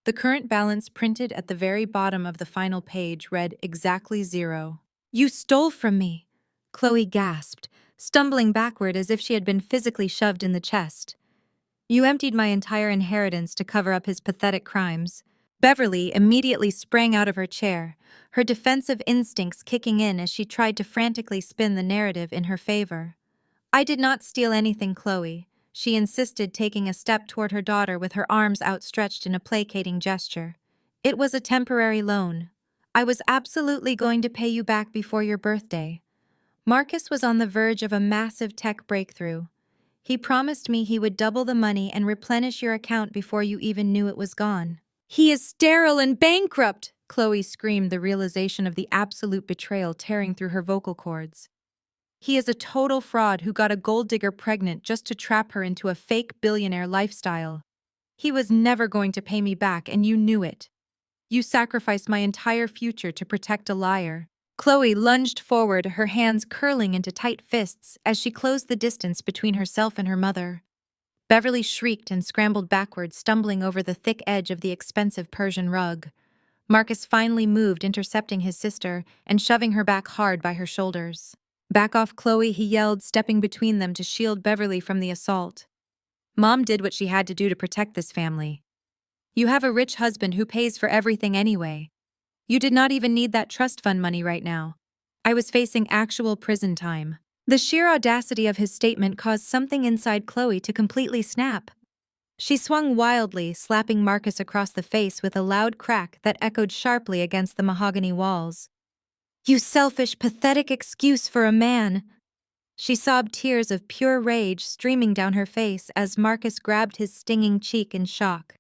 The current balance printed at the very bottom of the final page read exactly 0. "You stole from me," Chloe gasped, stumbling backward as if she had been physically shoved in the chest. "You emptied my entire inheritance to cover up his pathetic crimes. Beverly immediately sprang out of her chair, her defensive instincts kicking in as she tried to frantically spin the narrative in her favor. "I did not steal anything, Chloe," she insisted, taking a step toward her daughter with her arms outstretched in a placating gesture. "It was a temporary loan. I was absolutely going to pay you back before your birthday." Marcus was on the verge of a massive tech breakthrough. "He promised me he would double the money and replenish your account before you even knew it was gone." "He is sterile and bankrupt!" Chloe screamed, the realization of the absolute betrayal tearing through her vocal cords. "He is a total fraud who got a gold digger pregnant just to trap her into a fake billionaire lifestyle. He was never going to pay me back, and you knew it. You sacrificed my entire future to protect a liar." Chloe lunged forward, her hands curling into tight fists as she closed the distance between herself and her mother. Beverly shrieked and scrambled backward, stumbling over the thick edge of the expensive Persian rug. Marcus finally moved, intercepting his sister and shoving her back hard by her shoulders. "Back off, Chloe," he yelled, stepping between them to shield Beverly from the assault. "Mom did what she had to do to protect this family. You have a rich husband who pays for everything anyway. You did not even need that trust fund money right now. I was facing actual prison time." The sheer audacity of his statement caused something inside Chloe to completely snap. She swung wildly, slapping Marcus across the face with a loud crack that echoed sharply against the mahogany walls. "You selfish, pathetic excuse for a man!" She sobbed, tears of pure rage streaming down her face as Marcus grabbed his stinging cheek in shock.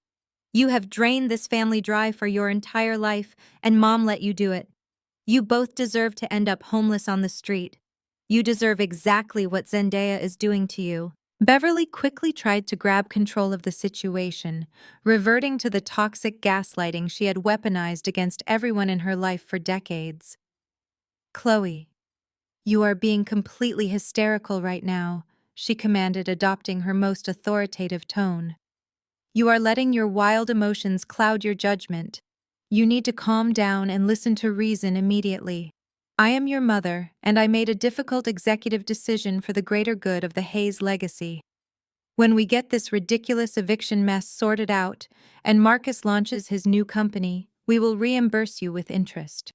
"You have drained this family dry for your entire life, and Mom let you do it. You both deserve to end up homeless on the street. You deserve exactly what Zendaya is doing to you." Beverly quickly tried to grab control of the situation, reverting to the toxic gaslighting she had weaponized against everyone in her life for decades. "Chloe, you are being completely hysterical right now," she commanded, adopting her most authoritative tone. "You are letting your wild emotions cloud your judgment. You need to calm down and listen to reason immediately. I am your mother, and I made a difficult executive decision for the greater good of the Hayes legacy. When we get this ridiculous eviction mess sorted out, and Marcus launches his new company, we will reimburse you with interest.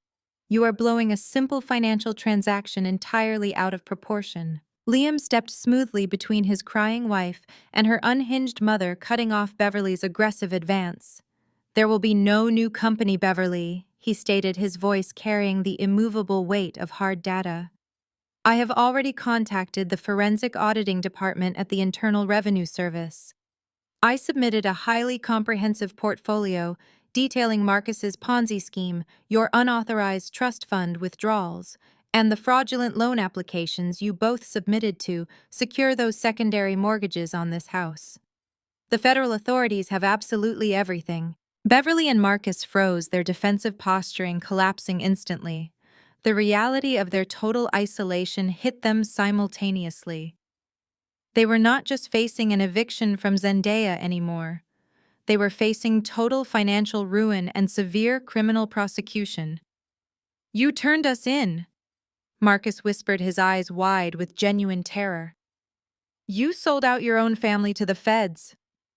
You are blowing a simple financial transaction entirely out of proportion." Liam stepped smoothly between his crying wife and her unhinged mother, cutting off Beverly's aggressive advance. "There will be no new company, Beverly," he stated, his voice carrying the immovable weight of hard data. "I have already contacted the Forensic Auditing Department at the Internal Revenue Service. I submitted a highly comprehensive portfolio detailing Marcus's Ponzi scheme, your unauthorized trust fund withdrawals, and the fraudulent loan applications you both submitted to secure those secondary mortgages on this house. The federal authorities have absolutely everything." Beverly and Marcus froze, their defensive posturing collapsing instantly. The reality of their total isolation hit them simultaneously. They were not just facing an eviction from Zendaya anymore. They were facing total financial ruin and severe criminal prosecution. "You turned us in," Marcus whispered, his eyes wide with genuine terror. "You sold out your own family to the feds.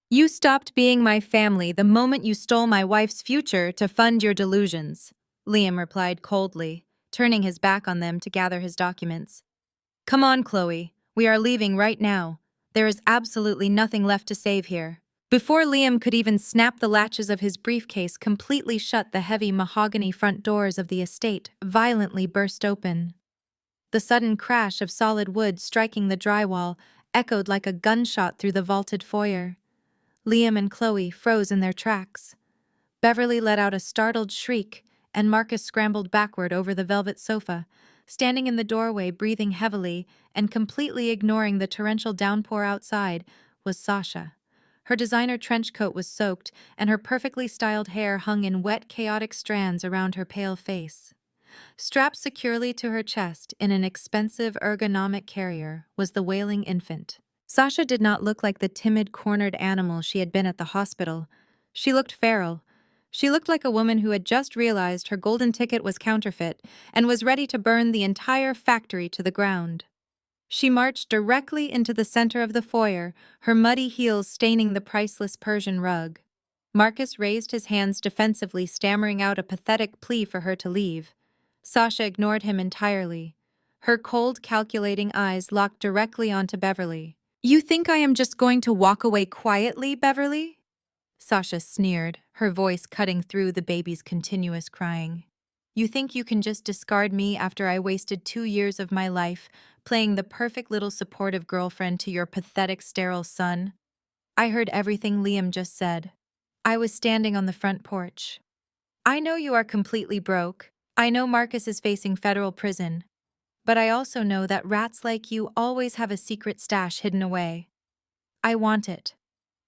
You stopped being my family the moment you stole my wife's future to fund your delusions," Liam replied coldly, turning his back on them to gather his documents. "Come on, Chloe. We are leaving right now. There is absolutely nothing left to save here." Before Liam could even snap, the latches of his briefcase completely shut. The heavy mahogany front doors of the estate violently burst open. The sudden crash of solid wood striking the drywall echoed like a gunshot through the vaulted foyer. Liam and Chloe froze in their tracks. Beverly let out a startled shriek, and Marcus scrambled backward over the velvet sofa, standing in the doorway, breathing heavily and completely ignoring the torrential downpour outside, was Sasha. Her designer trench coat was soaked, and her perfectly styled hair hung in wet, chaotic strands around her pale face. Strapped securely to her chest in an expensive ergonomic carrier was the wailing infant. Sasha did not look like the timid, cornered animal she had been at the hospital. She looked feral. She looked like a woman who had just realized her golden ticket was counterfeit and was ready to burn the entire factory to the ground. She marched directly into the center of the foyer, her muddy heels staining the priceless Persian rug. Marcus raised his hands defensively, stammering out a pathetic plea for her to leave. Sasha ignored him entirely. Her cold, calculating eyes locked directly onto Beverly. "You think I am just going to walk away quietly, Beverly?" Sasha sneered, her voice cutting through the baby's continuous crying. "You think you can just discard me after I wasted 2 years of my life playing the perfect little supportive girlfriend to your pathetic sterile son?" I heard everything Liam just said. I was standing on the front porch. "I know you are completely broke. I know Marcus is facing federal prison. But I also know that rats like you always have a secret stash hidden away. I want it.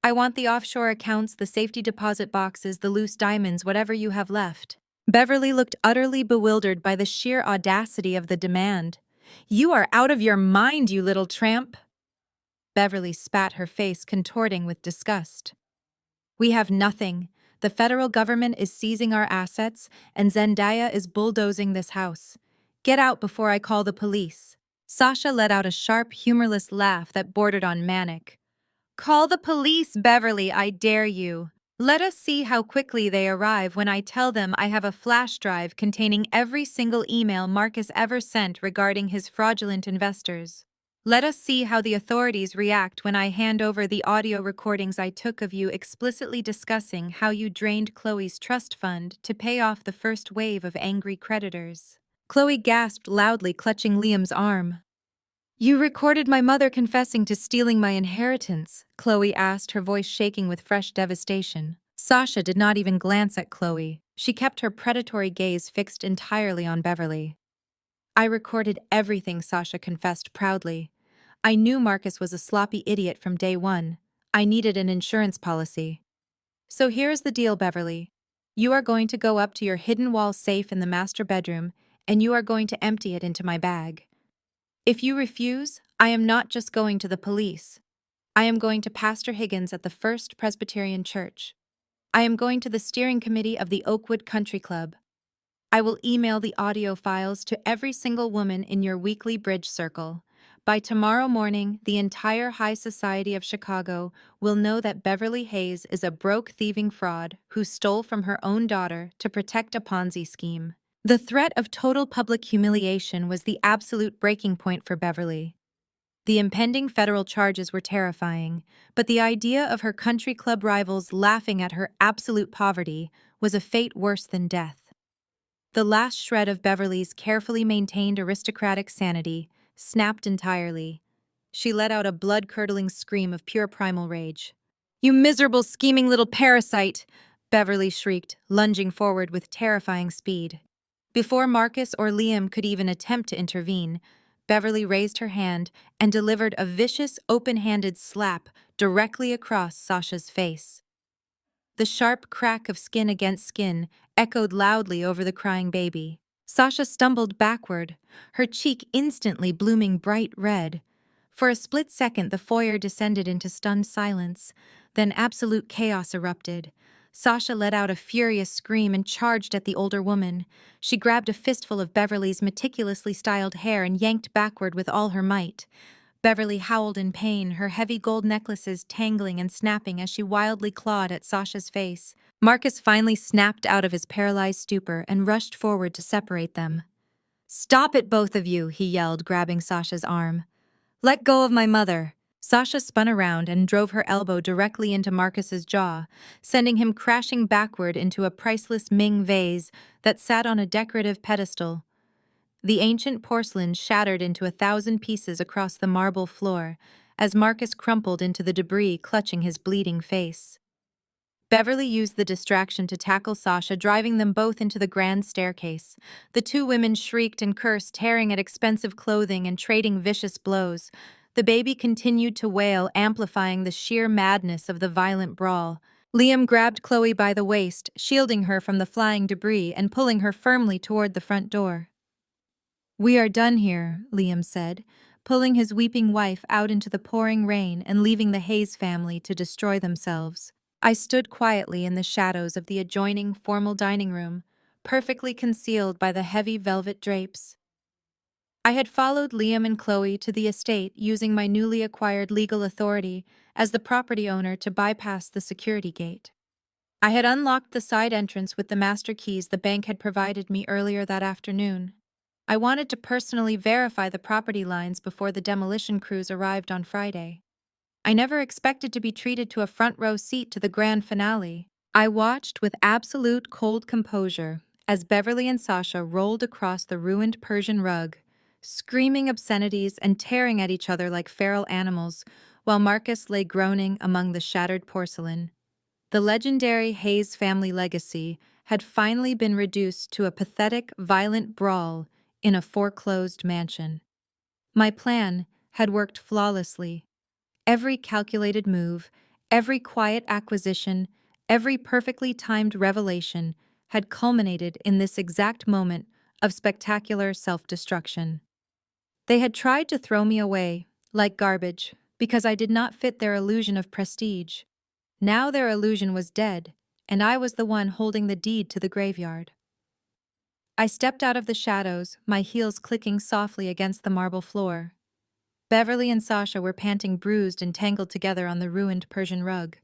I want the offshore accounts, the safety deposit boxes, the loose diamonds, whatever you have left." Beverly looked utterly bewildered by the sheer audacity of the demand. "You are out of your mind, you little tramp!" Beverly spat, her face contorting with disgust. "We have nothing. The federal government is seizing our assets, and Zendaya is bulldozing this house. Get out before I call the police." Sasha let out a sharp, humorless laugh that bordered on manic. "Call the police, Beverly, I dare you. Let us see how quickly they arrive when I tell them I have a flash drive containing every single email Marcus ever sent regarding his fraudulent investors. Let us see how the authorities react when I hand over the audio recordings I took of you explicitly discussing how you drained Chloe's trust fund to pay off the first wave of angry creditors." Chloe gasped loudly, clutching Liam's arm. "You recorded my mother confessing to stealing my inheritance?" Chloe asked, her voice shaking with fresh devastation. Sasha did not even glance at Chloe. She kept her predatory gaze fixed entirely on Beverly. "I recorded everything," Sasha confessed proudly. "I knew Marcus was a sloppy idiot from day one. I needed an insurance policy. So here's the deal, Beverly. You are going to go up to your hidden wall safe in the master bedroom, and you are going to empty it into my bag. If you refuse, I am not just going to the police. I am going to Pastor Higgins at the First Presbyterian Church. I am going to the steering committee of the Oakwood Country Club. I will email the audio files to every single woman in your weekly bridge circle. By tomorrow morning, the entire high society of Chicago will know that Beverly Hayes is a broke, thieving fraud who stole from her own daughter to protect a Ponzi scheme." The threat of total public humiliation was the absolute breaking point for Beverly. The impending federal charges were terrifying, but the idea of her country club rivals laughing at her absolute poverty was a fate worse than death. The last shred of Beverly's carefully maintained aristocratic sanity snapped entirely. She let out a blood-curdling scream of pure primal rage. "You miserable, scheming little parasite!" Beverly shrieked, lunging forward with terrifying speed. Before Marcus or Liam could even attempt to intervene, Beverly raised her hand and delivered a vicious, open-handed slap directly across Sasha's face. The sharp crack of skin against skin echoed loudly over the crying baby. Sasha stumbled backward, her cheek instantly blooming bright red. For a split second, the foyer descended into stunned silence. Then absolute chaos erupted. Sasha let out a furious scream and charged at the older woman. She grabbed a fistful of Beverly's meticulously styled hair and yanked backward with all her might. Beverly howled in pain, her heavy gold necklaces tangling and snapping as she wildly clawed at Sasha's face. Marcus finally snapped out of his paralyzed stupor and rushed forward to separate them. "Stop it, both of you," he yelled, grabbing Sasha's arm. "Let go of my mother." Sasha spun around and drove her elbow directly into Marcus's jaw, sending him crashing backward into a priceless Ming vase that sat on a decorative pedestal. The ancient porcelain shattered into 1,000 pieces across the marble floor as Marcus crumpled into the debris, clutching his bleeding face. Beverly used the distraction to tackle Sasha, driving them both into the grand staircase. The two women shrieked and cursed, tearing at expensive clothing and trading vicious blows. The baby continued to wail, amplifying the sheer madness of the violent brawl. Liam grabbed Chloe by the waist, shielding her from the flying debris and pulling her firmly toward the front door. "We are done here," Liam said, pulling his weeping wife out into the pouring rain and leaving the Hayes family to destroy themselves. I stood quietly in the shadows of the adjoining formal dining room, perfectly concealed by the heavy velvet drapes. I had followed Liam and Chloe to the estate using my newly acquired legal authority as the property owner to bypass the security gate. I had unlocked the side entrance with the master keys the bank had provided me earlier that afternoon. I wanted to personally verify the property lines before the demolition crews arrived on Friday. I never expected to be treated to a front row seat to the grand finale. I watched with absolute cold composure as Beverly and Sasha rolled across the ruined Persian rug, screaming obscenities and tearing at each other like feral animals, while Marcus lay groaning among the shattered porcelain. The legendary Hayes family legacy had finally been reduced to a pathetic, violent brawl in a foreclosed mansion. My plan had worked flawlessly. Every calculated move, every quiet acquisition, every perfectly timed revelation had culminated in this exact moment of spectacular self-destruction. They had tried to throw me away, like garbage, because I did not fit their illusion of prestige. Now their illusion was dead, and I was the one holding the deed to the graveyard. I stepped out of the shadows, my heels clicking softly against the marble floor. Beverly and Sasha were panting bruised and tangled together on the ruined Persian rug.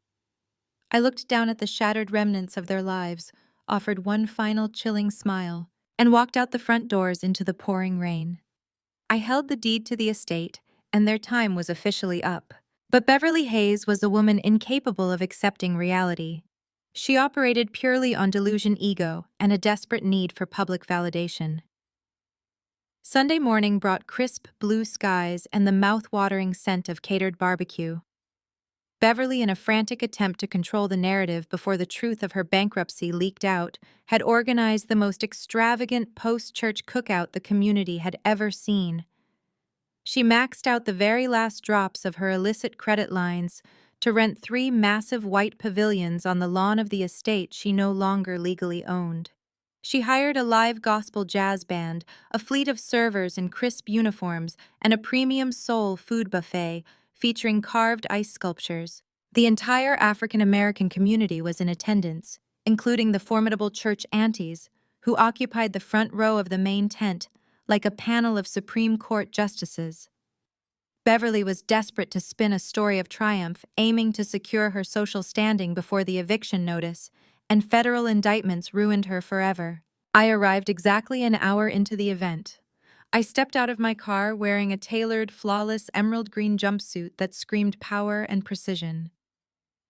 I looked down at the shattered remnants of their lives, offered one final chilling smile, and walked out the front doors into the pouring rain. I held the deed to the estate, and their time was officially up. But Beverly Hayes was a woman incapable of accepting reality. She operated purely on delusion ego and a desperate need for public validation. Sunday morning brought crisp blue skies and the mouth-watering scent of catered barbecue. Beverly, in a frantic attempt to control the narrative before the truth of her bankruptcy leaked out, had organized the most extravagant post-church cookout the community had ever seen. She maxed out the very last drops of her illicit credit lines to rent 3 massive white pavilions on the lawn of the estate she no longer legally owned. She hired a live gospel jazz band, a fleet of servers in crisp uniforms, and a premium soul food buffet featuring carved ice sculptures. The entire African-American community was in attendance, including the formidable church aunties, who occupied the front row of the main tent like a panel of Supreme Court justices. Beverly was desperate to spin a story of triumph, aiming to secure her social standing before the eviction notice, and federal indictments ruined her forever. I arrived exactly an hour into the event. I stepped out of my car wearing a tailored, flawless emerald green jumpsuit that screamed power and precision.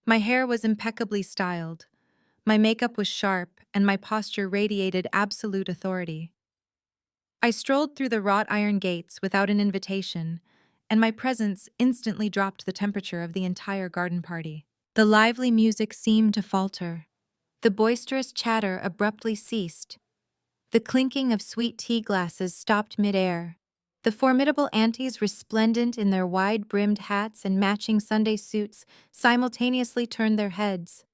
My hair was impeccably styled. My makeup was sharp, and my posture radiated absolute authority. I strolled through the wrought iron gates without an invitation, and my presence instantly dropped the temperature of the entire garden party. The lively music seemed to falter. The boisterous chatter abruptly ceased. The clinking of sweet tea glasses stopped mid-air. The formidable aunties, resplendent in their wide-brimmed hats and matching Sunday suits, simultaneously turned their heads.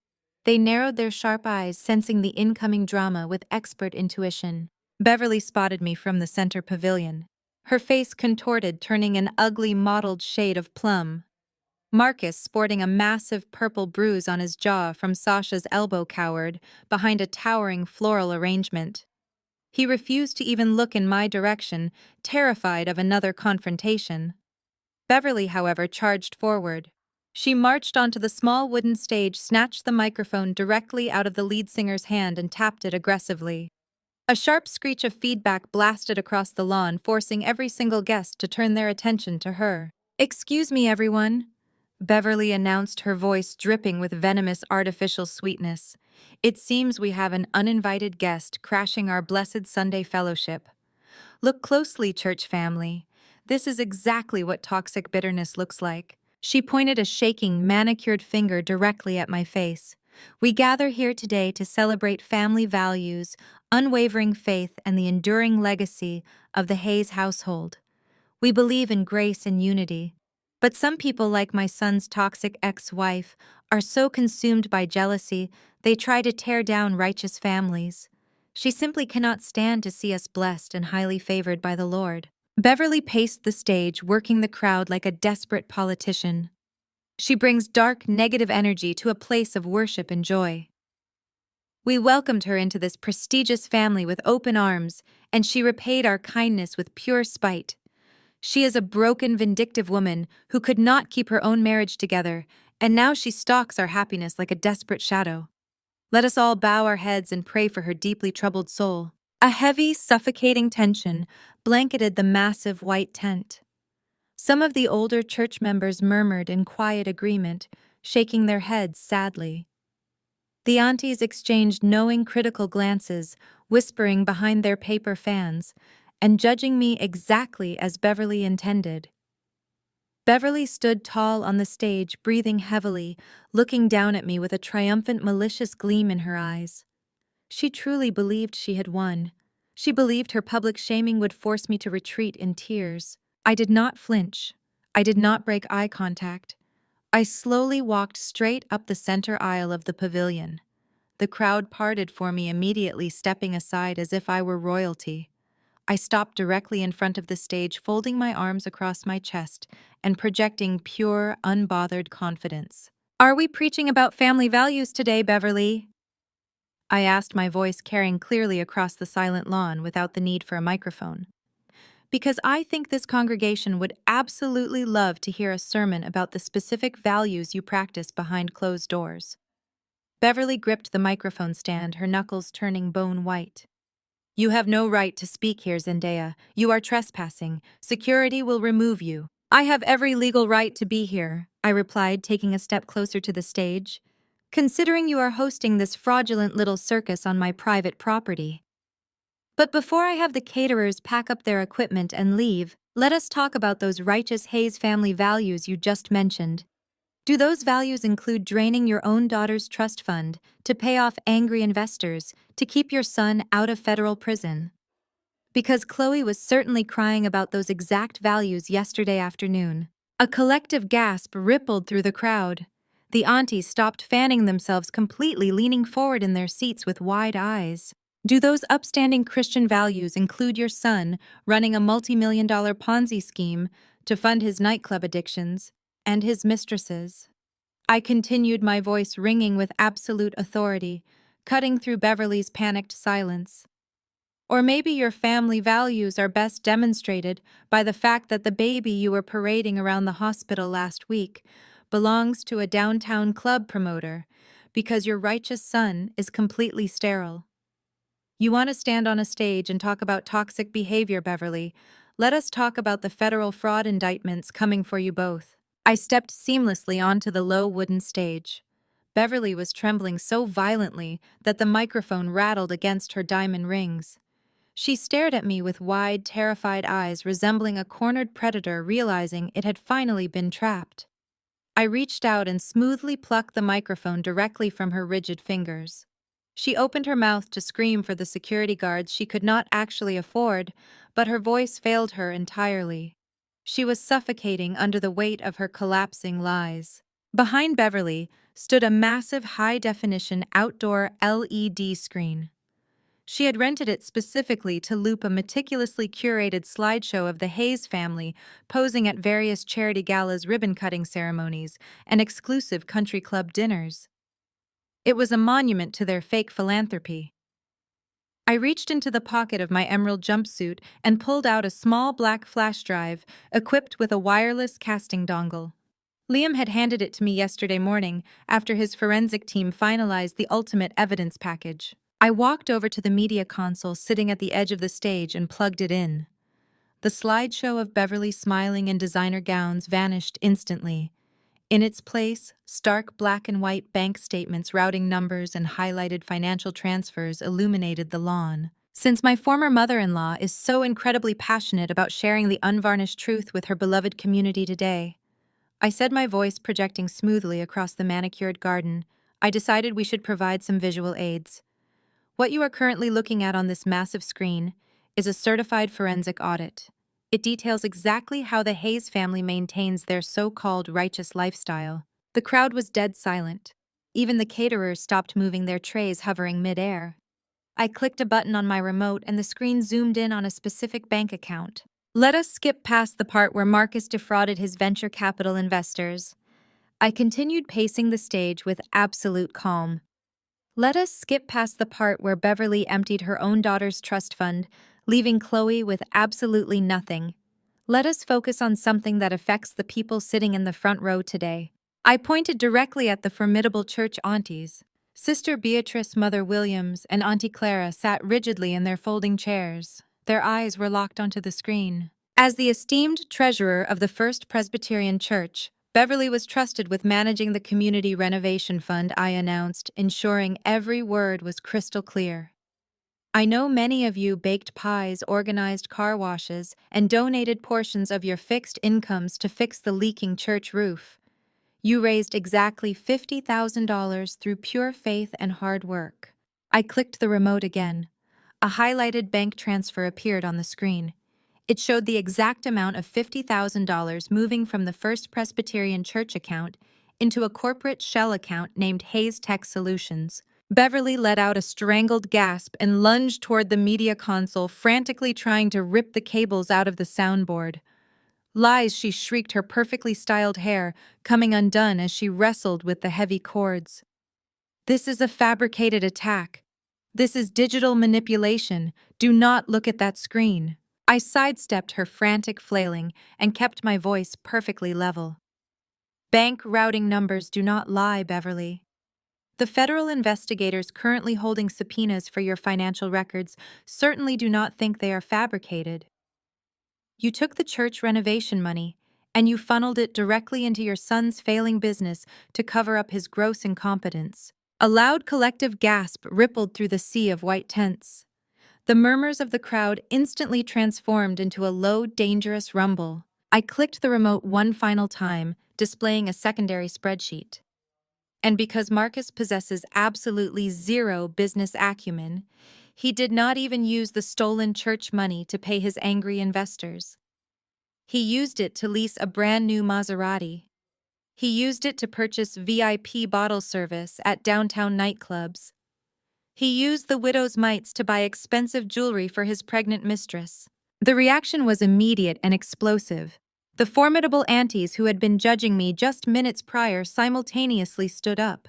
They narrowed their sharp eyes, sensing the incoming drama with expert intuition. Beverly spotted me from the center pavilion. Her face contorted, turning an ugly mottled shade of plum. Marcus, sporting a massive purple bruise on his jaw from Sasha's elbow, cowered behind a towering floral arrangement. He refused to even look in my direction, terrified of another confrontation. Beverly, however, charged forward. She marched onto the small wooden stage, snatched the microphone directly out of the lead singer's hand, and tapped it aggressively. A sharp screech of feedback blasted across the lawn, forcing every single guest to turn their attention to her. "Excuse me, everyone," Beverly announced, her voice dripping with venomous artificial sweetness. "It seems we have an uninvited guest crashing our blessed Sunday fellowship. Look closely, church family. This is exactly what toxic bitterness looks like." She pointed a shaking, manicured finger directly at my face. "We gather here today to celebrate family values, unwavering faith, and the enduring legacy of the Hayes household. We believe in grace and unity. But some people, like my son's toxic ex-wife, are so consumed by jealousy, they try to tear down righteous families. She simply cannot stand to see us blessed and highly favored by the Lord." Beverly paced the stage, working the crowd like a desperate politician. "She brings dark, negative energy to a place of worship and joy. We welcomed her into this prestigious family with open arms, and she repaid our kindness with pure spite. She is a broken, vindictive woman who could not keep her own marriage together, and now she stalks our happiness like a desperate shadow." Let us all bow our heads and pray for her deeply troubled soul. A heavy, suffocating tension blanketed the massive white tent. Some of the older church members murmured in quiet agreement, shaking their heads sadly. The aunties exchanged knowing, critical glances, whispering behind their paper fans, and judging me exactly as Beverly intended. Beverly stood tall on the stage, breathing heavily, looking down at me with a triumphant, malicious gleam in her eyes. She truly believed she had won. She believed her public shaming would force me to retreat in tears. I did not flinch. I did not break eye contact. I slowly walked straight up the center aisle of the pavilion. The crowd parted for me immediately, stepping aside as if I were royalty. I stopped directly in front of the stage, folding my arms across my chest and projecting pure, unbothered confidence. "Are we preaching about family values today, Beverly?" I asked, my voice carrying clearly across the silent lawn without the need for a microphone. Because I think this congregation would absolutely love to hear a sermon about the specific values you practice behind closed doors. Beverly gripped the microphone stand, her knuckles turning bone white. "You have no right to speak here, Zendaya. You are trespassing. Security will remove you." "I have every legal right to be here," I replied, taking a step closer to the stage. "Considering you are hosting this fraudulent little circus on my private property. But before I have the caterers pack up their equipment and leave, let us talk about those righteous Hayes family values you just mentioned. Do those values include draining your own daughter's trust fund to pay off angry investors to keep your son out of federal prison?" Because Chloe was certainly crying about those exact values yesterday afternoon. A collective gasp rippled through the crowd. The aunties stopped fanning themselves completely, leaning forward in their seats with wide eyes. "Do those upstanding Christian values include your son running a multi-million-dollar Ponzi scheme to fund his nightclub addictions and his mistresses?" I continued, my voice ringing with absolute authority, cutting through Beverly's panicked silence. "Or maybe your family values are best demonstrated by the fact that the baby you were parading around the hospital last week belongs to a downtown club promoter because your righteous son is completely sterile. You want to stand on a stage and talk about toxic behavior, Beverly? Let us talk about the federal fraud indictments coming for you both." I stepped seamlessly onto the low wooden stage. Beverly was trembling so violently that the microphone rattled against her diamond rings. She stared at me with wide, terrified eyes, resembling a cornered predator realizing it had finally been trapped. I reached out and smoothly plucked the microphone directly from her rigid fingers. She opened her mouth to scream for the security guards she could not actually afford, but her voice failed her entirely. She was suffocating under the weight of her collapsing lies. Behind Beverly stood a massive high-definition outdoor LED screen. She had rented it specifically to loop a meticulously curated slideshow of the Hayes family posing at various charity galas, ribbon-cutting ceremonies, and exclusive country club dinners. It was a monument to their fake philanthropy. I reached into the pocket of my emerald jumpsuit and pulled out a small black flash drive equipped with a wireless casting dongle. Liam had handed it to me yesterday morning after his forensic team finalized the ultimate evidence package. I walked over to the media console sitting at the edge of the stage and plugged it in. The slideshow of Beverly smiling in designer gowns vanished instantly. In its place, stark black and white bank statements, routing numbers, and highlighted financial transfers illuminated the lawn. Since my former mother-in-law is so incredibly passionate about sharing the unvarnished truth with her beloved community today, I said, my voice projecting smoothly across the manicured garden, I decided we should provide some visual aids. What you are currently looking at on this massive screen is a certified forensic audit. It details exactly how the Hayes family maintains their so-called righteous lifestyle. The crowd was dead silent. Even the caterers stopped moving their trays, hovering mid-air. I clicked a button on my remote and the screen zoomed in on a specific bank account. Let us skip past the part where Marcus defrauded his venture capital investors. I continued, pacing the stage with absolute calm. Let us skip past the part where Beverly emptied her own daughter's trust fund, leaving Chloe with absolutely nothing. Let us focus on something that affects the people sitting in the front row today. I pointed directly at the formidable church aunties, Sister Beatrice, Mother Williams, and Auntie Clara sat rigidly in their folding chairs. Their eyes were locked onto the screen. As the esteemed treasurer of the First Presbyterian Church, Beverly was trusted with managing the community renovation fund, I announced, ensuring every word was crystal clear. I know many of you baked pies, organized car washes, and donated portions of your fixed incomes to fix the leaking church roof. You raised exactly $50,000 through pure faith and hard work. I clicked the remote again. A highlighted bank transfer appeared on the screen. It showed the exact amount of $50,000 moving from the First Presbyterian Church account into a corporate shell account named Hayes Tech Solutions. Beverly let out a strangled gasp and lunged toward the media console, frantically trying to rip the cables out of the soundboard. Lies, she shrieked, her perfectly styled hair coming undone as she wrestled with the heavy cords. This is a fabricated attack. This is digital manipulation. Do not look at that screen. I sidestepped her frantic flailing and kept my voice perfectly level. Bank routing numbers do not lie, Beverly. The federal investigators currently holding subpoenas for your financial records certainly do not think they are fabricated. You took the church renovation money, and you funneled it directly into your son's failing business to cover up his gross incompetence. A loud collective gasp rippled through the sea of white tents. The murmurs of the crowd instantly transformed into a low, dangerous rumble. I clicked the remote one final time, displaying a secondary spreadsheet. And because Marcus possesses absolutely zero business acumen, he did not even use the stolen church money to pay his angry investors. He used it to lease a brand new Maserati. He used it to purchase VIP bottle service at downtown nightclubs. He used the widow's mites to buy expensive jewelry for his pregnant mistress. The reaction was immediate and explosive. The formidable aunties who had been judging me just minutes prior simultaneously stood up.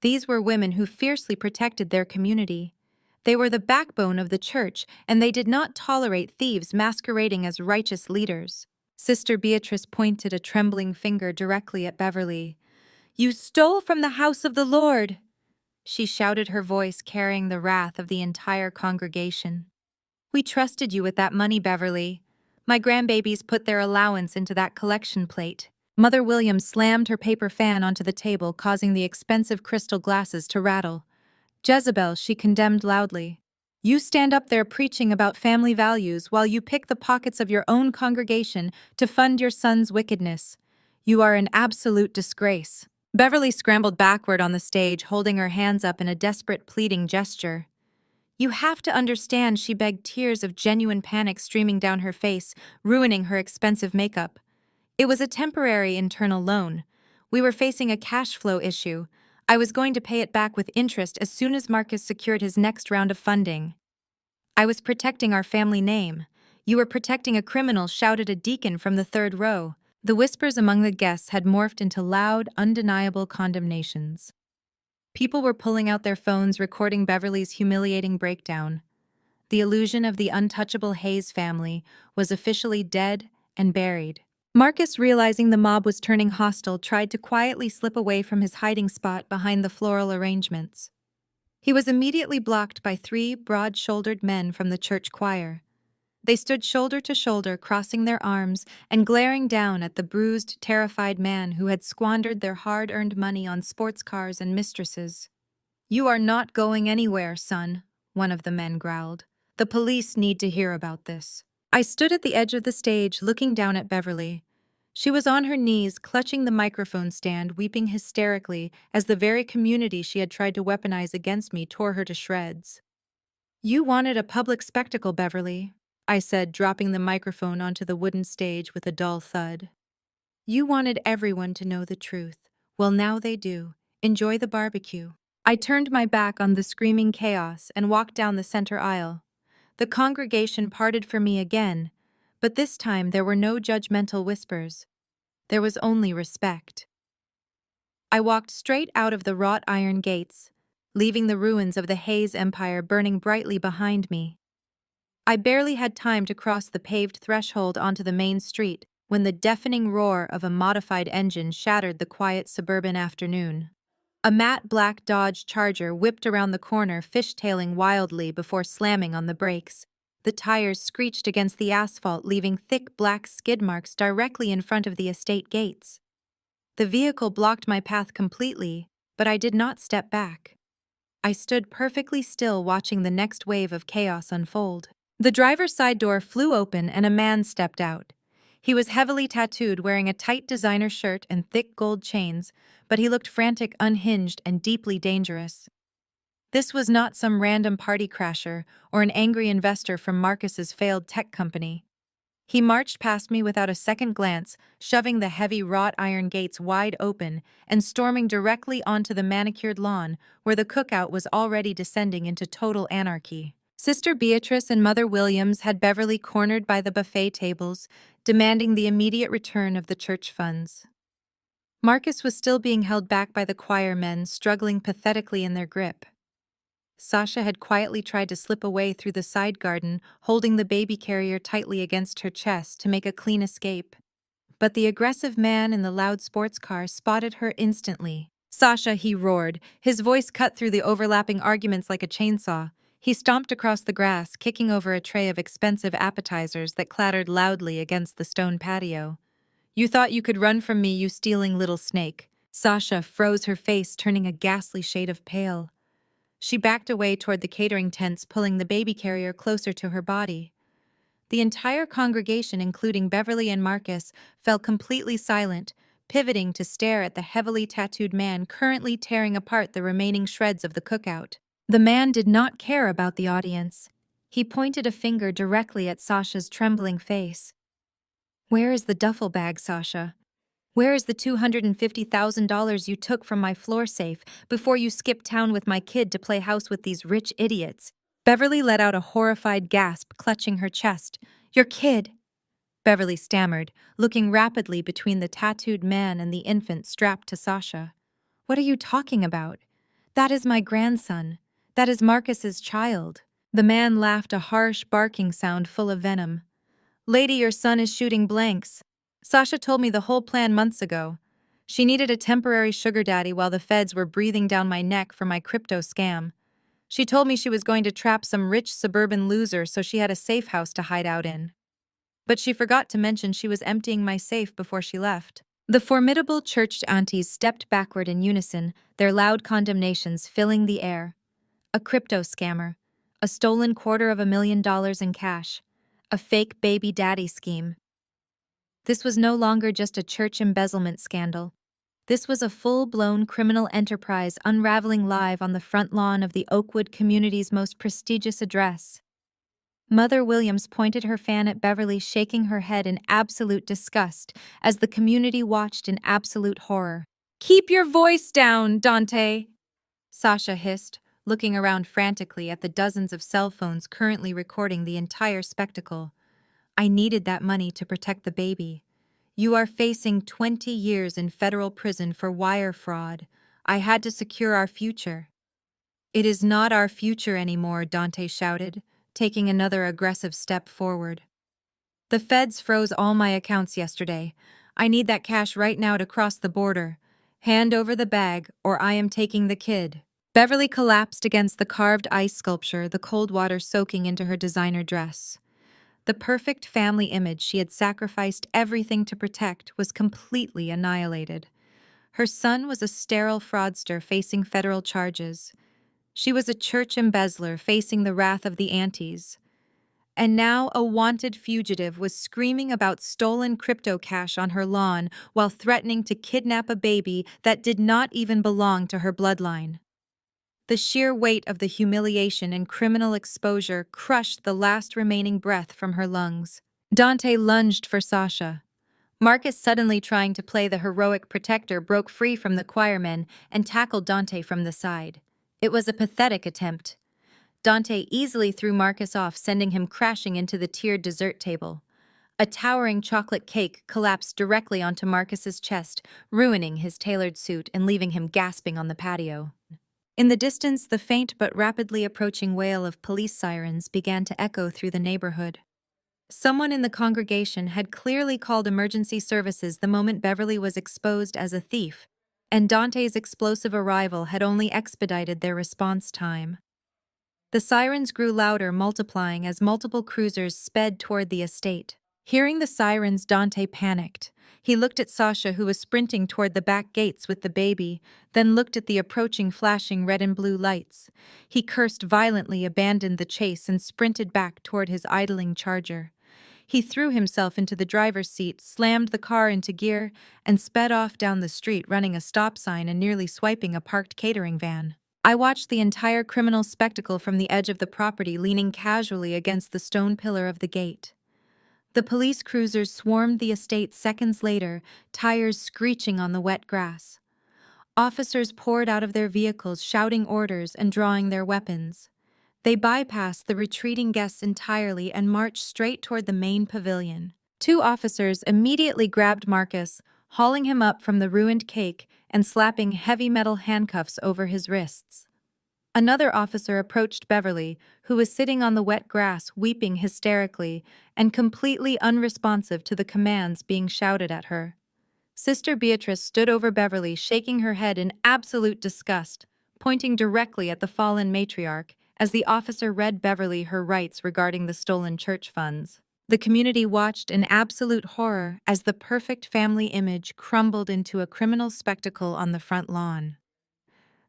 These were women who fiercely protected their community. They were the backbone of the church, and they did not tolerate thieves masquerading as righteous leaders. Sister Beatrice pointed a trembling finger directly at Beverly. "You stole from the house of the Lord!" She shouted, her voice carrying the wrath of the entire congregation. "We trusted you with that money, Beverly. My grandbabies put their allowance into that collection plate." Mother Williams slammed her paper fan onto the table, causing the expensive crystal glasses to rattle. "Jezebel," she condemned loudly. "You stand up there preaching about family values while you pick the pockets of your own congregation to fund your son's wickedness. You are an absolute disgrace." Beverly scrambled backward on the stage, holding her hands up in a desperate, pleading gesture. "You have to understand," she begged, tears of genuine panic streaming down her face, ruining her expensive makeup. "It was a temporary internal loan. We were facing a cash flow issue. I was going to pay it back with interest as soon as Marcus secured his next round of funding. I was protecting our family name. You were protecting a criminal," shouted a deacon from the third row. The whispers among the guests had morphed into loud, undeniable condemnations. People were pulling out their phones, recording Beverly's humiliating breakdown. The illusion of the untouchable Hayes family was officially dead and buried. Marcus, realizing the mob was turning hostile, tried to quietly slip away from his hiding spot behind the floral arrangements. He was immediately blocked by three broad-shouldered men from the church choir. They stood shoulder to shoulder, crossing their arms and glaring down at the bruised, terrified man who had squandered their hard-earned money on sports cars and mistresses. "You are not going anywhere, son," one of the men growled. "The police need to hear about this." I stood at the edge of the stage, looking down at Beverly. She was on her knees, clutching the microphone stand, weeping hysterically as the very community she had tried to weaponize against me tore her to shreds. "You wanted a public spectacle, Beverly," I said, dropping the microphone onto the wooden stage with a dull thud. "You wanted everyone to know the truth. Well, now they do. Enjoy the barbecue." I turned my back on the screaming chaos and walked down the center aisle. The congregation parted for me again, but this time there were no judgmental whispers. There was only respect. I walked straight out of the wrought iron gates, leaving the ruins of the Hayes Empire burning brightly behind me. I barely had time to cross the paved threshold onto the main street when the deafening roar of a modified engine shattered the quiet suburban afternoon. A matte black Dodge Charger whipped around the corner, fishtailing wildly before slamming on the brakes. The tires screeched against the asphalt, leaving thick black skid marks directly in front of the estate gates. The vehicle blocked my path completely, but I did not step back. I stood perfectly still, watching the next wave of chaos unfold. The driver's side door flew open and a man stepped out. He was heavily tattooed, wearing a tight designer shirt and thick gold chains, but he looked frantic, unhinged, and deeply dangerous. This was not some random party crasher or an angry investor from Marcus's failed tech company. He marched past me without a second glance, shoving the heavy wrought iron gates wide open and storming directly onto the manicured lawn where the cookout was already descending into total anarchy. Sister Beatrice and Mother Williams had Beverly cornered by the buffet tables, demanding the immediate return of the church funds. Marcus was still being held back by the choir men, struggling pathetically in their grip. Sasha had quietly tried to slip away through the side garden, holding the baby carrier tightly against her chest to make a clean escape. But the aggressive man in the loud sports car spotted her instantly. "Sasha," he roared, his voice cut through the overlapping arguments like a chainsaw. He stomped across the grass, kicking over a tray of expensive appetizers that clattered loudly against the stone patio. "You thought you could run from me, you stealing little snake." Sasha froze, her face turning a ghastly shade of pale. She backed away toward the catering tents, pulling the baby carrier closer to her body. The entire congregation, including Beverly and Marcus, fell completely silent, pivoting to stare at the heavily tattooed man currently tearing apart the remaining shreds of the cookout. The man did not care about the audience. He pointed a finger directly at Sasha's trembling face. "Where is the duffel bag, Sasha? Where is the $250,000 you took from my floor safe before you skipped town with my kid to play house with these rich idiots?" Beverly let out a horrified gasp, clutching her chest. "Your kid?" Beverly stammered, looking rapidly between the tattooed man and the infant strapped to Sasha. "What are you talking about? That is my grandson. That is Marcus's child." The man laughed, a harsh, barking sound full of venom. "Lady, your son is shooting blanks. Sasha told me the whole plan months ago. She needed a temporary sugar daddy while the feds were breathing down my neck for my crypto scam. She told me she was going to trap some rich suburban loser so she had a safe house to hide out in. But she forgot to mention she was emptying my safe before she left." The formidable church aunties stepped backward in unison, their loud condemnations filling the air. A crypto scammer, a stolen $250,000 in cash, a fake baby daddy scheme. This was no longer just a church embezzlement scandal. This was a full-blown criminal enterprise unraveling live on the front lawn of the Oakwood community's most prestigious address. Mother Williams pointed her fan at Beverly, shaking her head in absolute disgust as the community watched in absolute horror. "Keep your voice down, Dante," Sasha hissed, looking around frantically at the dozens of cell phones currently recording the entire spectacle. "I needed that money to protect the baby. You are facing 20 years in federal prison for wire fraud. I had to secure our future." "It is not our future anymore," Dante shouted, taking another aggressive step forward. "The feds froze all my accounts yesterday. I need that cash right now to cross the border. Hand over the bag, or I am taking the kid." Beverly collapsed against the carved ice sculpture, the cold water soaking into her designer dress. The perfect family image she had sacrificed everything to protect was completely annihilated. Her son was a sterile fraudster facing federal charges. She was a church embezzler facing the wrath of the aunties. And now a wanted fugitive was screaming about stolen crypto cash on her lawn while threatening to kidnap a baby that did not even belong to her bloodline. The sheer weight of the humiliation and criminal exposure crushed the last remaining breath from her lungs. Dante lunged for Sasha. Marcus, suddenly trying to play the heroic protector, broke free from the choirmen and tackled Dante from the side. It was a pathetic attempt. Dante easily threw Marcus off, sending him crashing into the tiered dessert table. A towering chocolate cake collapsed directly onto Marcus's chest, ruining his tailored suit and leaving him gasping on the patio. In the distance, the faint but rapidly approaching wail of police sirens began to echo through the neighborhood. Someone in the congregation had clearly called emergency services the moment Beverly was exposed as a thief. and Dante's explosive arrival had only expedited their response time. The sirens grew louder, multiplying as multiple cruisers sped toward the estate. Hearing the sirens, Dante panicked. He looked at Sasha, who was sprinting toward the back gates with the baby, then looked at the approaching flashing red and blue lights. He cursed violently, abandoned the chase, and sprinted back toward his idling charger. He threw himself into the driver's seat, slammed the car into gear, and sped off down the street, running a stop sign and nearly swiping a parked catering van. I watched the entire criminal spectacle from the edge of the property, leaning casually against the stone pillar of the gate. The police cruisers swarmed the estate seconds later, tires screeching on the wet grass. Officers poured out of their vehicles, shouting orders and drawing their weapons. They bypassed the retreating guests entirely and marched straight toward the main pavilion. Two officers immediately grabbed Marcus, hauling him up from the ruined cake and slapping heavy metal handcuffs over his wrists. Another officer approached Beverly, who was sitting on the wet grass, weeping hysterically and completely unresponsive to the commands being shouted at her. Sister Beatrice stood over Beverly, shaking her head in absolute disgust, pointing directly at the fallen matriarch as the officer read Beverly her rights regarding the stolen church funds. The community watched in absolute horror as the perfect family image crumbled into a criminal spectacle on the front lawn.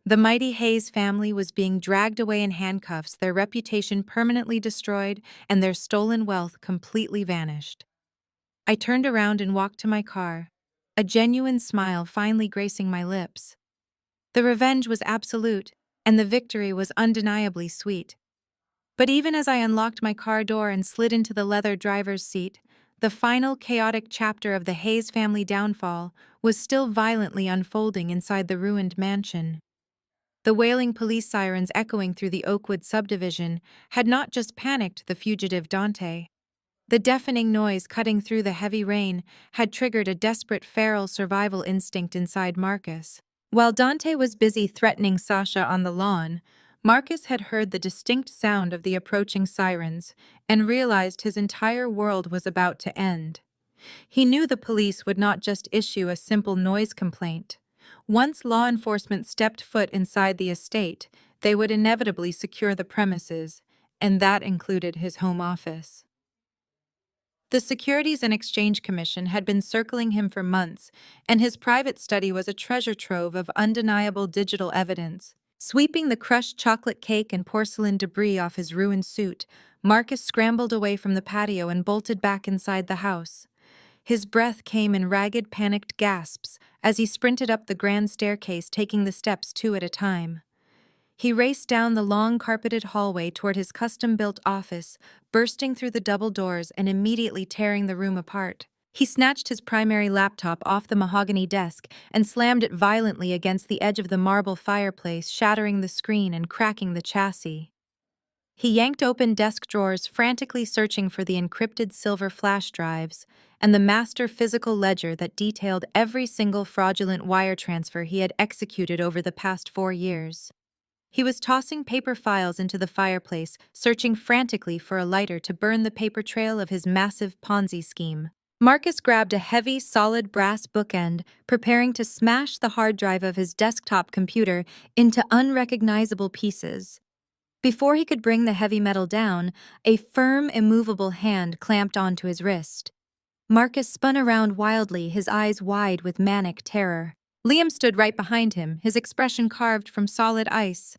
The mighty Hayes family was being dragged away in handcuffs, their reputation permanently destroyed, and their stolen wealth completely vanished. I turned around and walked to my car, a genuine smile finally gracing my lips. The revenge was absolute, and the victory was undeniably sweet. But even as I unlocked my car door and slid into the leather driver's seat, the final chaotic chapter of the Hayes family downfall was still violently unfolding inside the ruined mansion. The wailing police sirens echoing through the Oakwood subdivision had not just panicked the fugitive Dante. The deafening noise cutting through the heavy rain had triggered a desperate feral survival instinct inside Marcus. While Dante was busy threatening Sasha on the lawn, Marcus had heard the distinct sound of the approaching sirens and realized his entire world was about to end. He knew the police would not just issue a simple noise complaint. Once law enforcement stepped foot inside the estate, they would inevitably secure the premises, and that included his home office. The Securities and Exchange Commission had been circling him for months, and his private study was a treasure trove of undeniable digital evidence. Sweeping the crushed chocolate cake and porcelain debris off his ruined suit, Marcus scrambled away from the patio and bolted back inside the house. His breath came in ragged, panicked gasps as he sprinted up the grand staircase, taking the steps two at a time. He raced down the long carpeted hallway toward his custom-built office, bursting through the double doors and immediately tearing the room apart. He snatched his primary laptop off the mahogany desk and slammed it violently against the edge of the marble fireplace, shattering the screen and cracking the chassis. He yanked open desk drawers, frantically searching for the encrypted silver flash drives and the master physical ledger that detailed every single fraudulent wire transfer he had executed over the past 4 years. He was tossing paper files into the fireplace, searching frantically for a lighter to burn the paper trail of his massive Ponzi scheme. Marcus grabbed a heavy, solid brass bookend, preparing to smash the hard drive of his desktop computer into unrecognizable pieces. Before he could bring the heavy metal down, a firm, immovable hand clamped onto his wrist. Marcus spun around wildly, his eyes wide with manic terror. Liam stood right behind him, his expression carved from solid ice.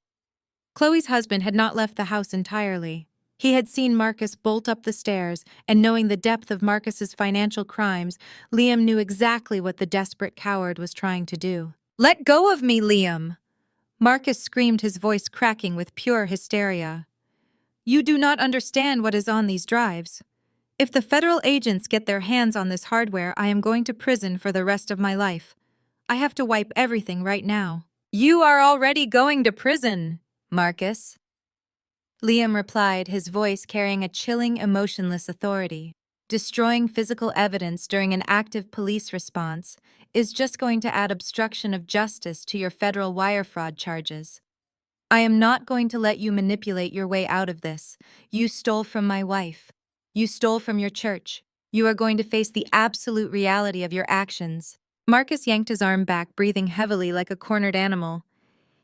Chloe's husband had not left the house entirely. He had seen Marcus bolt up the stairs, and knowing the depth of Marcus's financial crimes, Liam knew exactly what the desperate coward was trying to do. "Let go of me, Liam!" Marcus screamed, his voice cracking with pure hysteria. "You do not understand what is on these drives. If the federal agents get their hands on this hardware, I am going to prison for the rest of my life. I have to wipe everything right now." "You are already going to prison, Marcus," Liam replied, his voice carrying a chilling, emotionless authority. "Destroying physical evidence during an active police response is just going to add obstruction of justice to your federal wire fraud charges. I am not going to let you manipulate your way out of this. You stole from my wife. You stole from your church. You are going to face the absolute reality of your actions." Marcus yanked his arm back, breathing heavily like a cornered animal.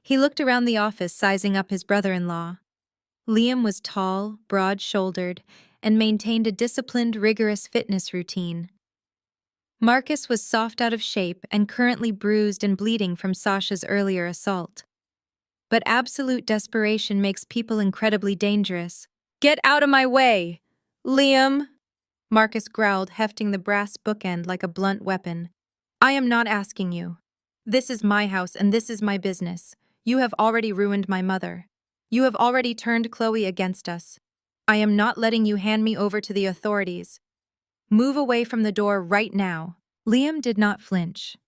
He looked around the office, sizing up his brother-in-law. Liam was tall, broad-shouldered, and maintained a disciplined, rigorous fitness routine. Marcus was soft out of shape and currently bruised and bleeding from Sasha's earlier assault. But absolute desperation makes people incredibly dangerous. "Get out of my way! Liam!" Marcus growled, hefting the brass bookend like a blunt weapon. "I am not asking you. This is my house and this is my business. You have already ruined my mother. You have already turned Chloe against us. I am not letting you hand me over to the authorities. Move away from the door right now." Liam did not flinch.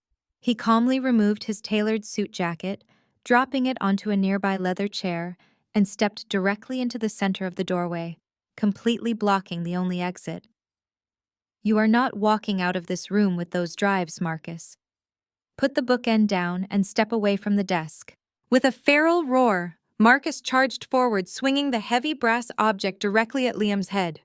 He calmly removed his tailored suit jacket, dropping it onto a nearby leather chair, and stepped directly into the center of the doorway, completely blocking the only exit. "You are not walking out of this room with those drives, Marcus. Put the bookend down and step away from the desk." With a feral roar, Marcus charged forward, swinging the heavy brass object directly at Liam's head.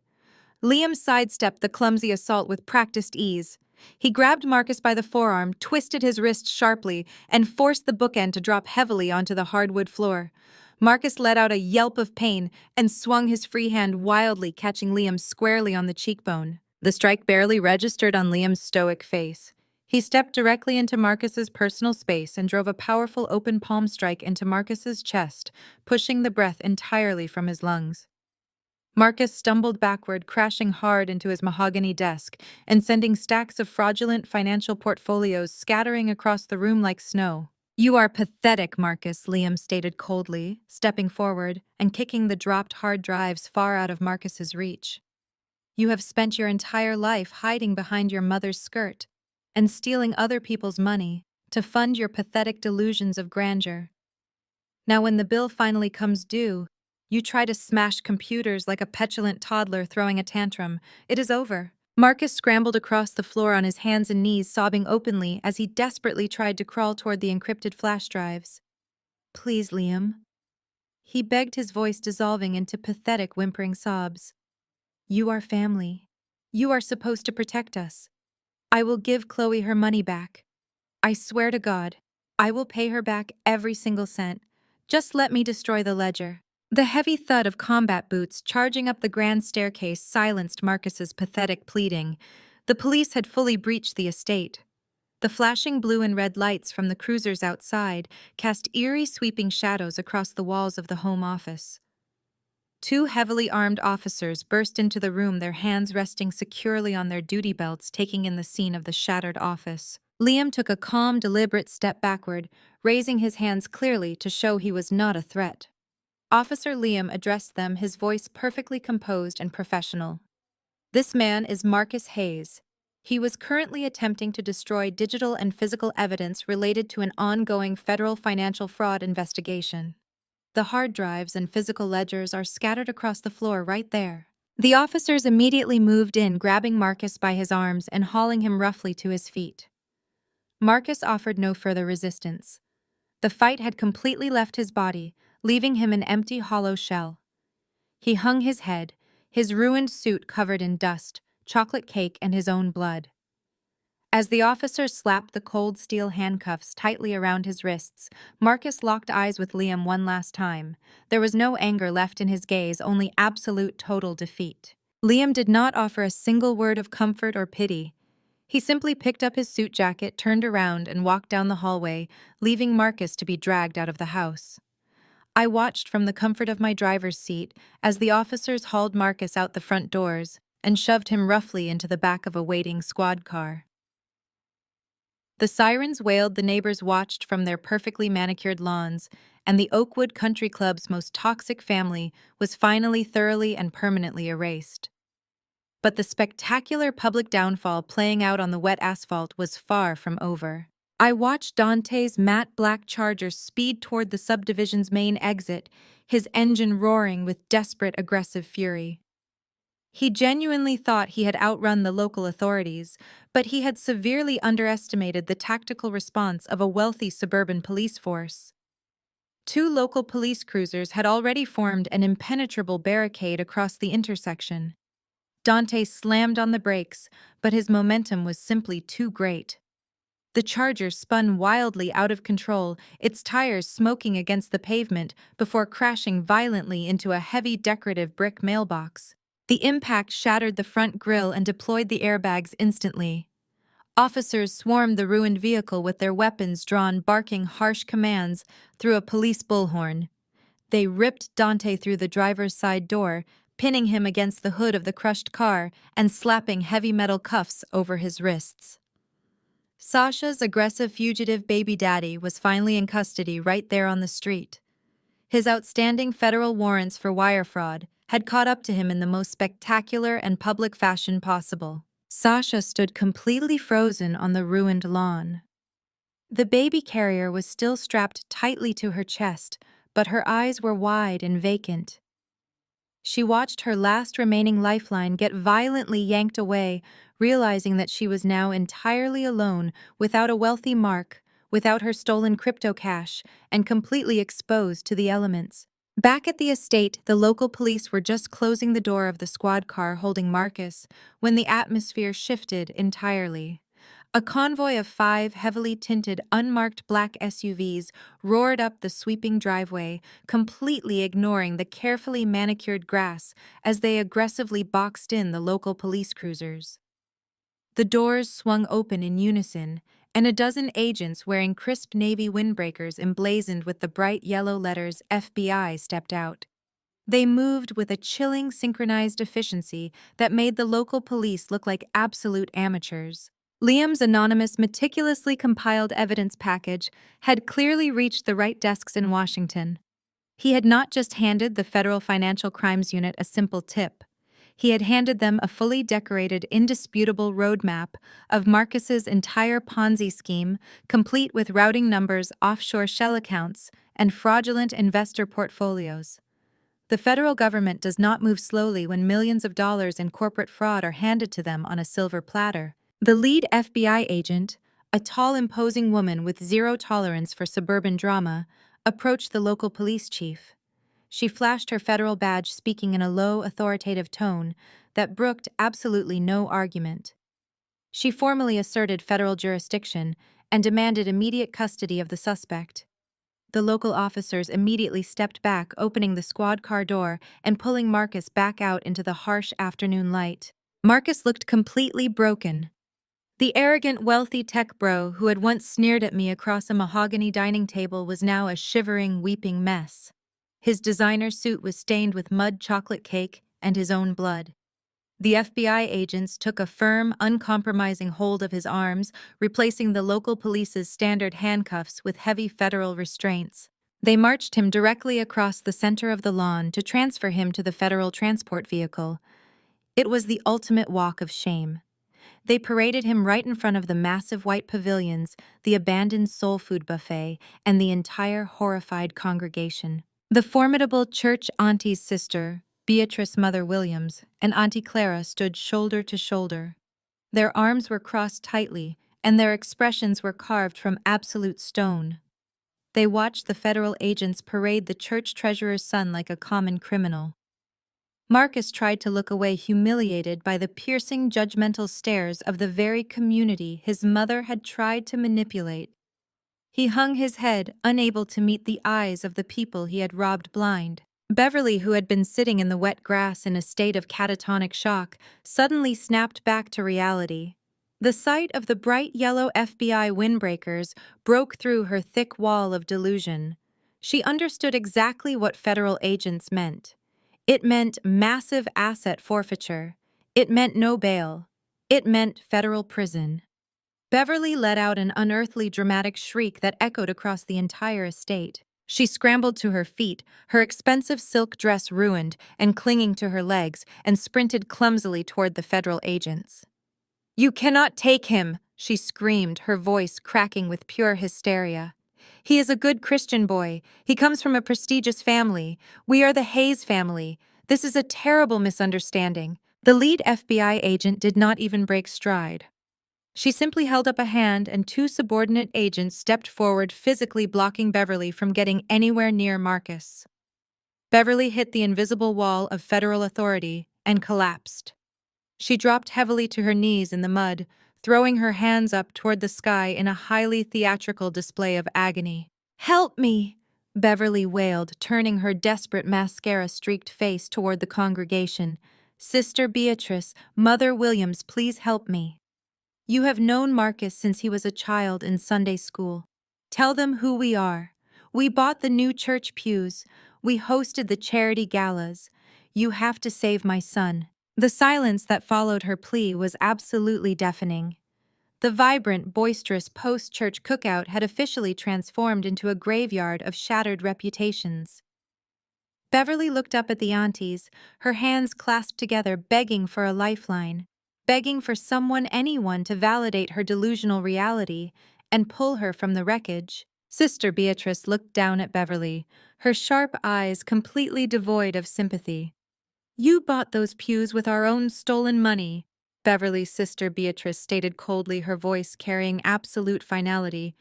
Liam sidestepped the clumsy assault with practiced ease. He grabbed Marcus by the forearm, twisted his wrist sharply, and forced the bookend to drop heavily onto the hardwood floor. Marcus let out a yelp of pain and swung his free hand wildly, catching Liam squarely on the cheekbone. The strike barely registered on Liam's stoic face. He stepped directly into Marcus's personal space and drove a powerful open palm strike into Marcus's chest, pushing the breath entirely from his lungs. Marcus stumbled backward, crashing hard into his mahogany desk and sending stacks of fraudulent financial portfolios scattering across the room like snow. "You are pathetic, Marcus," Liam stated coldly, stepping forward and kicking the dropped hard drives far out of Marcus's reach. "You have spent your entire life hiding behind your mother's skirt and stealing other people's money to fund your pathetic delusions of grandeur. Now when the bill finally comes due, you try to smash computers like a petulant toddler throwing a tantrum. It is over." Marcus scrambled across the floor on his hands and knees, sobbing openly as he desperately tried to crawl toward the encrypted flash drives. "Please, Liam." He begged, his voice dissolving into pathetic, whimpering sobs. "You are family. You are supposed to protect us. I will give Chloe her money back. I swear to God, I will pay her back every single cent. Just let me destroy the ledger." The heavy thud of combat boots charging up the grand staircase silenced Marcus's pathetic pleading. The police had fully breached the estate. The flashing blue and red lights from the cruisers outside cast eerie, sweeping shadows across the walls of the Home Office. Two heavily armed officers burst into the room, their hands resting securely on their duty belts, taking in the scene of the shattered office. Liam took a calm, deliberate step backward, raising his hands clearly to show he was not a threat. Officer Liam addressed them, his voice perfectly composed and professional. "This man is Marcus Hayes. He was currently attempting to destroy digital and physical evidence related to an ongoing federal financial fraud investigation. The hard drives and physical ledgers are scattered across the floor right there." The officers immediately moved in, grabbing Marcus by his arms and hauling him roughly to his feet. Marcus offered no further resistance. The fight had completely left his body, leaving him an empty, hollow shell. He hung his head, his ruined suit covered in dust, chocolate cake, and his own blood. As the officer slapped the cold steel handcuffs tightly around his wrists, Marcus locked eyes with Liam one last time. There was no anger left in his gaze, only absolute, total defeat. Liam did not offer a single word of comfort or pity. He simply picked up his suit jacket, turned around, and walked down the hallway, leaving Marcus to be dragged out of the house. I watched from the comfort of my driver's seat as the officers hauled Marcus out the front doors and shoved him roughly into the back of a waiting squad car. The sirens wailed, the neighbors watched from their perfectly manicured lawns, and the Oakwood Country Club's most toxic family was finally thoroughly and permanently erased. But the spectacular public downfall playing out on the wet asphalt was far from over. I watched Dante's matte black Charger speed toward the subdivision's main exit, his engine roaring with desperate, aggressive fury. He genuinely thought he had outrun the local authorities, but he had severely underestimated the tactical response of a wealthy suburban police force. Two local police cruisers had already formed an impenetrable barricade across the intersection. Dante slammed on the brakes, but his momentum was simply too great. The Charger spun wildly out of control, its tires smoking against the pavement before crashing violently into a heavy decorative brick mailbox. The impact shattered the front grille and deployed the airbags instantly. Officers swarmed the ruined vehicle with their weapons drawn, barking harsh commands through a police bullhorn. They ripped Dante through the driver's side door, pinning him against the hood of the crushed car and slapping heavy metal cuffs over his wrists. Sasha's aggressive fugitive baby daddy was finally in custody right there on the street. His outstanding federal warrants for wire fraud had caught up to him in the most spectacular and public fashion possible. Sasha stood completely frozen on the ruined lawn. The baby carrier was still strapped tightly to her chest, but her eyes were wide and vacant. She watched her last remaining lifeline get violently yanked away, realizing that she was now entirely alone, without a wealthy mark, without her stolen crypto cash, and completely exposed to the elements. Back at the estate, the local police were just closing the door of the squad car holding Marcus when the atmosphere shifted entirely. A convoy of 5 heavily tinted, unmarked black SUVs roared up the sweeping driveway, completely ignoring the carefully manicured grass as they aggressively boxed in the local police cruisers. The doors swung open in unison, and a dozen agents wearing crisp navy windbreakers emblazoned with the bright yellow letters FBI stepped out. They moved with a chilling synchronized efficiency that made the local police look like absolute amateurs. Liam's anonymous, meticulously compiled evidence package had clearly reached the right desks in Washington. He had not just handed the Federal Financial Crimes Unit a simple tip. He had handed them a fully decorated, indisputable roadmap of Marcus's entire Ponzi scheme, complete with routing numbers, offshore shell accounts, and fraudulent investor portfolios. The federal government does not move slowly when millions of dollars in corporate fraud are handed to them on a silver platter. The lead FBI agent, a tall, imposing woman with zero tolerance for suburban drama, approached the local police chief. She flashed her federal badge, speaking in a low, authoritative tone that brooked absolutely no argument. She formally asserted federal jurisdiction and demanded immediate custody of the suspect. The local officers immediately stepped back, opening the squad car door and pulling Marcus back out into the harsh afternoon light. Marcus looked completely broken. The arrogant, wealthy tech bro who had once sneered at me across a mahogany dining table was now a shivering, weeping mess. His designer suit was stained with mud chocolate cake and his own blood. The FBI agents took a firm, uncompromising hold of his arms, replacing the local police's standard handcuffs with heavy federal restraints. They marched him directly across the center of the lawn to transfer him to the federal transport vehicle. It was the ultimate walk of shame. They paraded him right in front of the massive white pavilions, the abandoned soul food buffet, and the entire horrified congregation. The formidable church auntie's sister, Beatrice Mother Williams, and Auntie Clara stood shoulder to shoulder. Their arms were crossed tightly, and their expressions were carved from absolute stone. They watched the federal agents parade the church treasurer's son like a common criminal. Marcus tried to look away, humiliated by the piercing, judgmental stares of the very community his mother had tried to manipulate. He hung his head, unable to meet the eyes of the people he had robbed blind. Beverly, who had been sitting in the wet grass in a state of catatonic shock, suddenly snapped back to reality. The sight of the bright yellow FBI windbreakers broke through her thick wall of delusion. She understood exactly what federal agents meant. It meant massive asset forfeiture. It meant no bail. It meant federal prison. Beverly let out an unearthly dramatic shriek that echoed across the entire estate. She scrambled to her feet, her expensive silk dress ruined and clinging to her legs, and sprinted clumsily toward the federal agents. "You cannot take him!" she screamed, her voice cracking with pure hysteria. "He is a good Christian boy. He comes from a prestigious family. We are the Hayes family. This is a terrible misunderstanding." The lead FBI agent did not even break stride. She simply held up a hand, and 2 subordinate agents stepped forward, physically blocking Beverly from getting anywhere near Marcus. Beverly hit the invisible wall of federal authority and collapsed. She dropped heavily to her knees in the mud, throwing her hands up toward the sky in a highly theatrical display of agony. "Help me!" Beverly wailed, turning her desperate mascara-streaked face toward the congregation. "Sister Beatrice, Mother Williams, please help me. You have known Marcus since he was a child in Sunday school. Tell them who we are. We bought the new church pews. We hosted the charity galas. You have to save my son." The silence that followed her plea was absolutely deafening. The vibrant, boisterous post-church cookout had officially transformed into a graveyard of shattered reputations. Beverly looked up at the aunties, her hands clasped together, begging for a lifeline, begging for anyone to validate her delusional reality and pull her from the wreckage. Sister Beatrice looked down at Beverly, her sharp eyes completely devoid of sympathy. "You bought those pews with our own stolen money," Beverly's sister Beatrice stated coldly, her voice carrying absolute finality.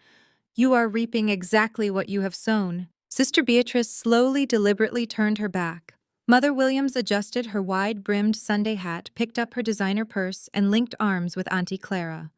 "You are reaping exactly what you have sown." Sister Beatrice slowly, deliberately turned her back. Mother Williams adjusted her wide-brimmed Sunday hat, picked up her designer purse, and linked arms with Auntie Clara.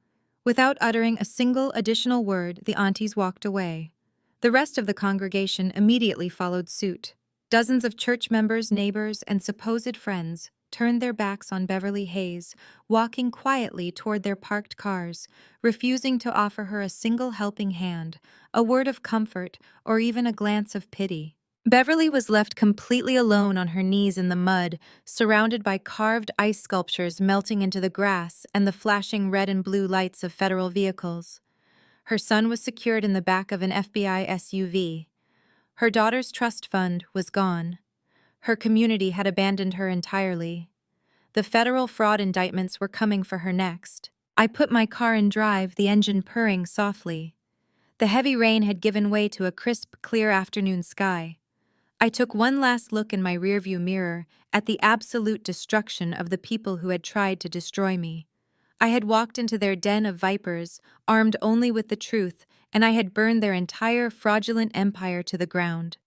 Without uttering a single additional word, the aunties walked away. The rest of the congregation immediately followed suit. Dozens of church members, neighbors, and supposed friends turned their backs on Beverly Hayes, walking quietly toward their parked cars, refusing to offer her a single helping hand, a word of comfort, or even a glance of pity. Beverly was left completely alone on her knees in the mud, surrounded by carved ice sculptures melting into the grass and the flashing red and blue lights of federal vehicles. Her son was secured in the back of an FBI SUV. Her daughter's trust fund was gone. Her community had abandoned her entirely. The federal fraud indictments were coming for her next. I put my car in drive, the engine purring softly. The heavy rain had given way to a crisp, clear afternoon sky. I took one last look in my rearview mirror at the absolute destruction of the people who had tried to destroy me. I had walked into their den of vipers, armed only with the truth, and I had burned their entire fraudulent empire to the ground.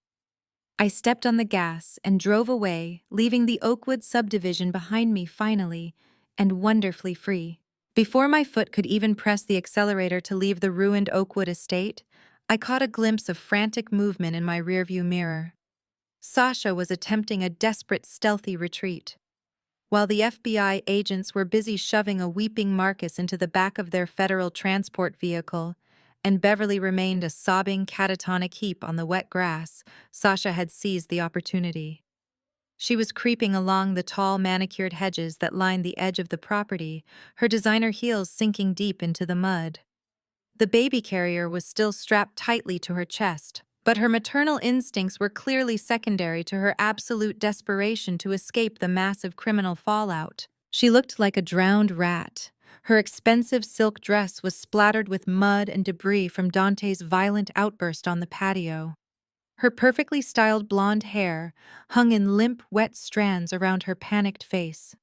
I stepped on the gas and drove away, leaving the Oakwood subdivision behind me finally, and wonderfully free. Before my foot could even press the accelerator to leave the ruined Oakwood estate, I caught a glimpse of frantic movement in my rearview mirror. Sasha was attempting a desperate, stealthy retreat. While the FBI agents were busy shoving a weeping Marcus into the back of their federal transport vehicle, and Beverly remained a sobbing, catatonic heap on the wet grass, Sasha had seized the opportunity. She was creeping along the tall, manicured hedges that lined the edge of the property, her designer heels sinking deep into the mud. The baby carrier was still strapped tightly to her chest, but her maternal instincts were clearly secondary to her absolute desperation to escape the massive criminal fallout. She looked like a drowned rat. Her expensive silk dress was splattered with mud and debris from Dante's violent outburst on the patio. Her perfectly styled blonde hair hung in limp, wet strands around her panicked face.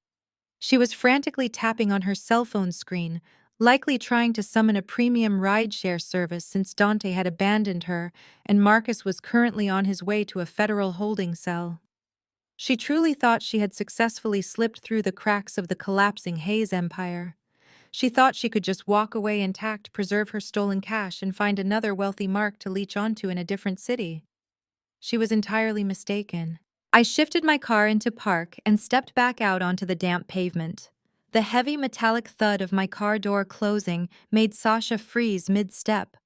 She was frantically tapping on her cell phone screen, likely trying to summon a premium rideshare service since Dante had abandoned her and Marcus was currently on his way to a federal holding cell. She truly thought she had successfully slipped through the cracks of the collapsing Hayes empire. She thought she could just walk away intact, preserve her stolen cash, and find another wealthy mark to leech onto in a different city. She was entirely mistaken. I shifted my car into park and stepped back out onto the damp pavement. The heavy metallic thud of my car door closing made Sasha freeze mid-step.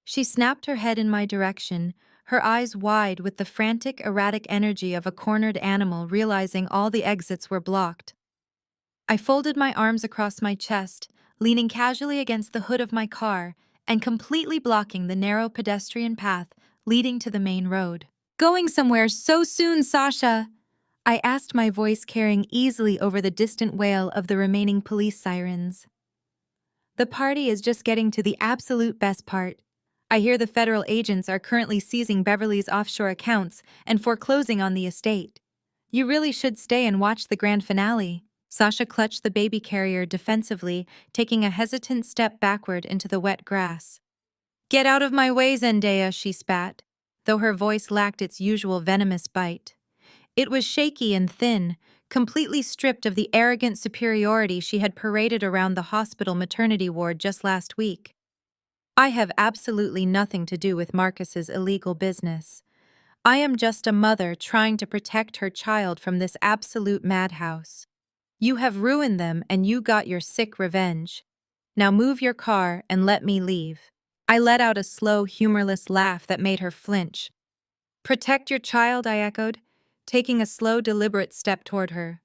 She snapped her head in my direction, her eyes wide with the frantic, erratic energy of a cornered animal realizing all the exits were blocked. I folded my arms across my chest, leaning casually against the hood of my car and completely blocking the narrow pedestrian path leading to the main road. "Going somewhere so soon, Sasha?" I asked, my voice carrying easily over the distant wail of the remaining police sirens. "The party is just getting to the absolute best part. I hear the federal agents are currently seizing Beverly's offshore accounts and foreclosing on the estate. You really should stay and watch the grand finale." Sasha clutched the baby carrier defensively, taking a hesitant step backward into the wet grass. "Get out of my way, Zendaya," she spat, though her voice lacked its usual venomous bite. It was shaky and thin, completely stripped of the arrogant superiority she had paraded around the hospital maternity ward just last week. I have absolutely nothing to do with Marcus's illegal business. I am just a mother trying to protect her child from this absolute madhouse. You have ruined them and you got your sick revenge. Now move your car and let me leave. I let out a slow, humorless laugh that made her flinch. Protect your child, I echoed, taking a slow, deliberate step toward her.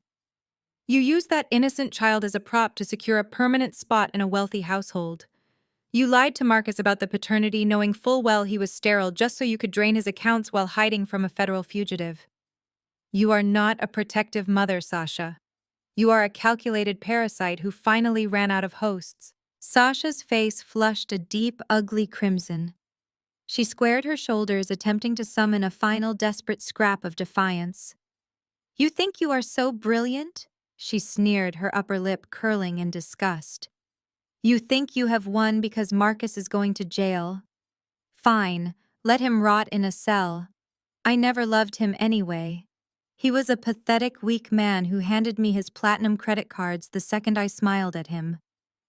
You used that innocent child as a prop to secure a permanent spot in a wealthy household. You lied to Marcus about the paternity, knowing full well he was sterile just so you could drain his accounts while hiding from a federal fugitive. You are not a protective mother, Sasha. You are a calculated parasite who finally ran out of hosts. Sasha's face flushed a deep, ugly crimson. She squared her shoulders, attempting to summon a final desperate scrap of defiance. You think you are so brilliant? She sneered, her upper lip curling in disgust. You think you have won because Marcus is going to jail? Fine, let him rot in a cell. I never loved him anyway. He was a pathetic, weak man who handed me his platinum credit cards the second I smiled at him.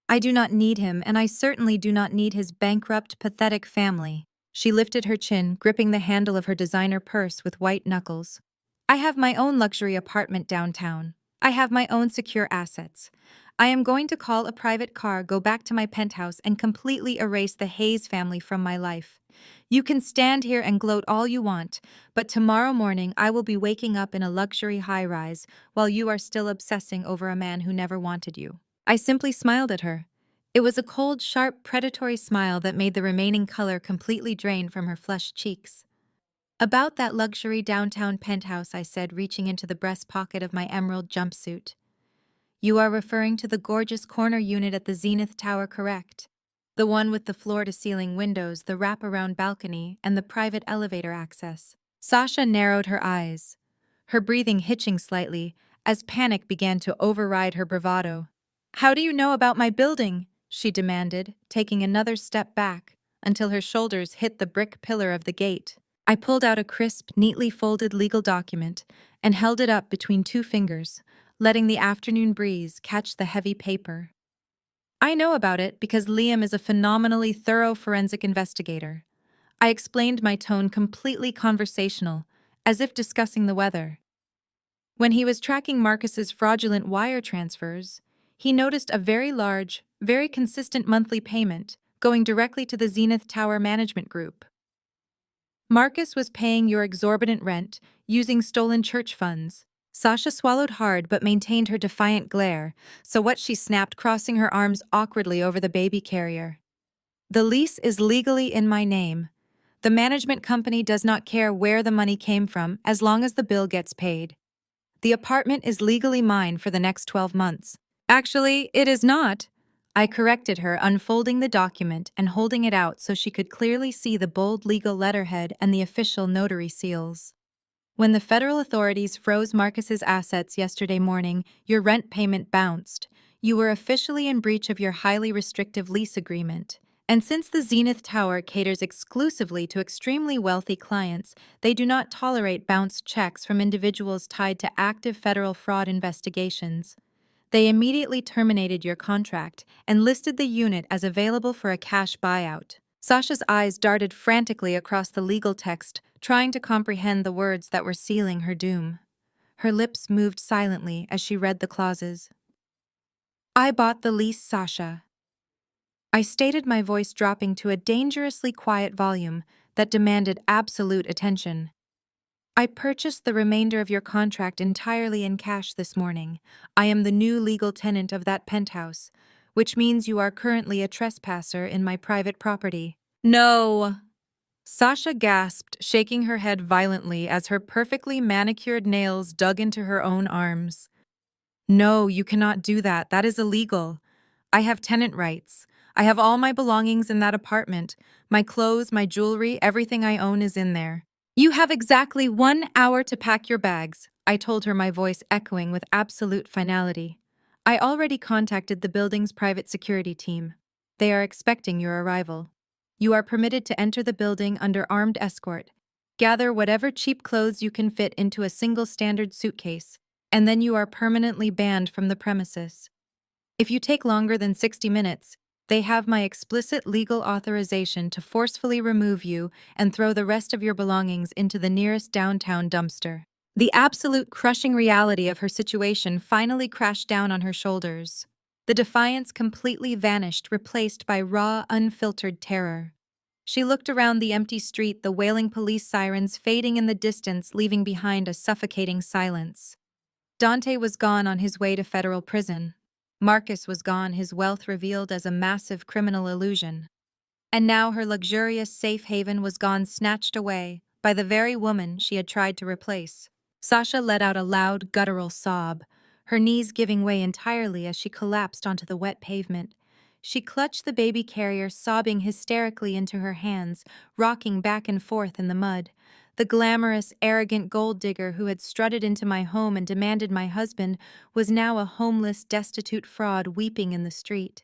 I do not need him, and I certainly do not need his bankrupt, pathetic family. She lifted her chin, gripping the handle of her designer purse with white knuckles. I have my own luxury apartment downtown. I have my own secure assets. I am going to call a private car, go back to my penthouse, and completely erase the Hayes family from my life. You can stand here and gloat all you want, but tomorrow morning I will be waking up in a luxury high-rise while you are still obsessing over a man who never wanted you. I simply smiled at her. It was a cold, sharp, predatory smile that made the remaining color completely drain from her flushed cheeks. About that luxury downtown penthouse, I said, reaching into the breast pocket of my emerald jumpsuit. You are referring to the gorgeous corner unit at the Zenith Tower, correct? The one with the floor-to-ceiling windows, the wraparound balcony, and the private elevator access. Sasha narrowed her eyes, her breathing hitching slightly as panic began to override her bravado. How do you know about my building? She demanded, taking another step back until her shoulders hit the brick pillar of the gate. I pulled out a crisp, neatly folded legal document and held it up between two fingers, letting the afternoon breeze catch the heavy paper. I know about it because Liam is a phenomenally thorough forensic investigator. I explained, my tone completely conversational, as if discussing the weather. When he was tracking Marcus's fraudulent wire transfers, he noticed a very large, very consistent monthly payment going directly to the Zenith Tower Management Group. Marcus was paying your exorbitant rent using stolen church funds. Sasha swallowed hard but maintained her defiant glare, so what, she snapped, crossing her arms awkwardly over the baby carrier. The lease is legally in my name. The management company does not care where the money came from as long as the bill gets paid. The apartment is legally mine for the next 12 months. Actually, it is not. I corrected her, unfolding the document and holding it out so she could clearly see the bold legal letterhead and the official notary seals. When the federal authorities froze Marcus's assets yesterday morning, your rent payment bounced. You were officially in breach of your highly restrictive lease agreement. And since the Zenith Tower caters exclusively to extremely wealthy clients, they do not tolerate bounced checks from individuals tied to active federal fraud investigations. They immediately terminated your contract and listed the unit as available for a cash buyout. Sasha's eyes darted frantically across the legal text, trying to comprehend the words that were sealing her doom. Her lips moved silently as she read the clauses. I bought the lease, Sasha. I stated, my voice dropping to a dangerously quiet volume that demanded absolute attention. I purchased the remainder of your contract entirely in cash this morning. I am the new legal tenant of that penthouse, which means you are currently a trespasser in my private property. No! Sasha gasped, shaking her head violently as her perfectly manicured nails dug into her own arms. No, you cannot do that. That is illegal. I have tenant rights. I have all my belongings in that apartment. My clothes, my jewelry, everything I own is in there. You have exactly 1 hour to pack your bags, I told her, my voice echoing with absolute finality. I already contacted the building's private security team. They are expecting your arrival. You are permitted to enter the building under armed escort. Gather whatever cheap clothes you can fit into a single standard suitcase. and then you are permanently banned from the premises. If you take longer than 60 minutes, they have my explicit legal authorization to forcefully remove you and throw the rest of your belongings into the nearest downtown dumpster. The absolute crushing reality of her situation finally crashed down on her shoulders. The defiance completely vanished, replaced by raw, unfiltered terror. She looked around the empty street, the wailing police sirens fading in the distance, leaving behind a suffocating silence. Dante was gone on his way to federal prison. Marcus was gone, his wealth revealed as a massive criminal illusion. And now her luxurious safe haven was gone, snatched away by the very woman she had tried to replace. Sasha let out a loud, guttural sob, her knees giving way entirely as she collapsed onto the wet pavement. She clutched the baby carrier, sobbing hysterically into her hands, rocking back and forth in the mud. The glamorous, arrogant gold digger who had strutted into my home and demanded my husband was now a homeless, destitute fraud weeping in the street.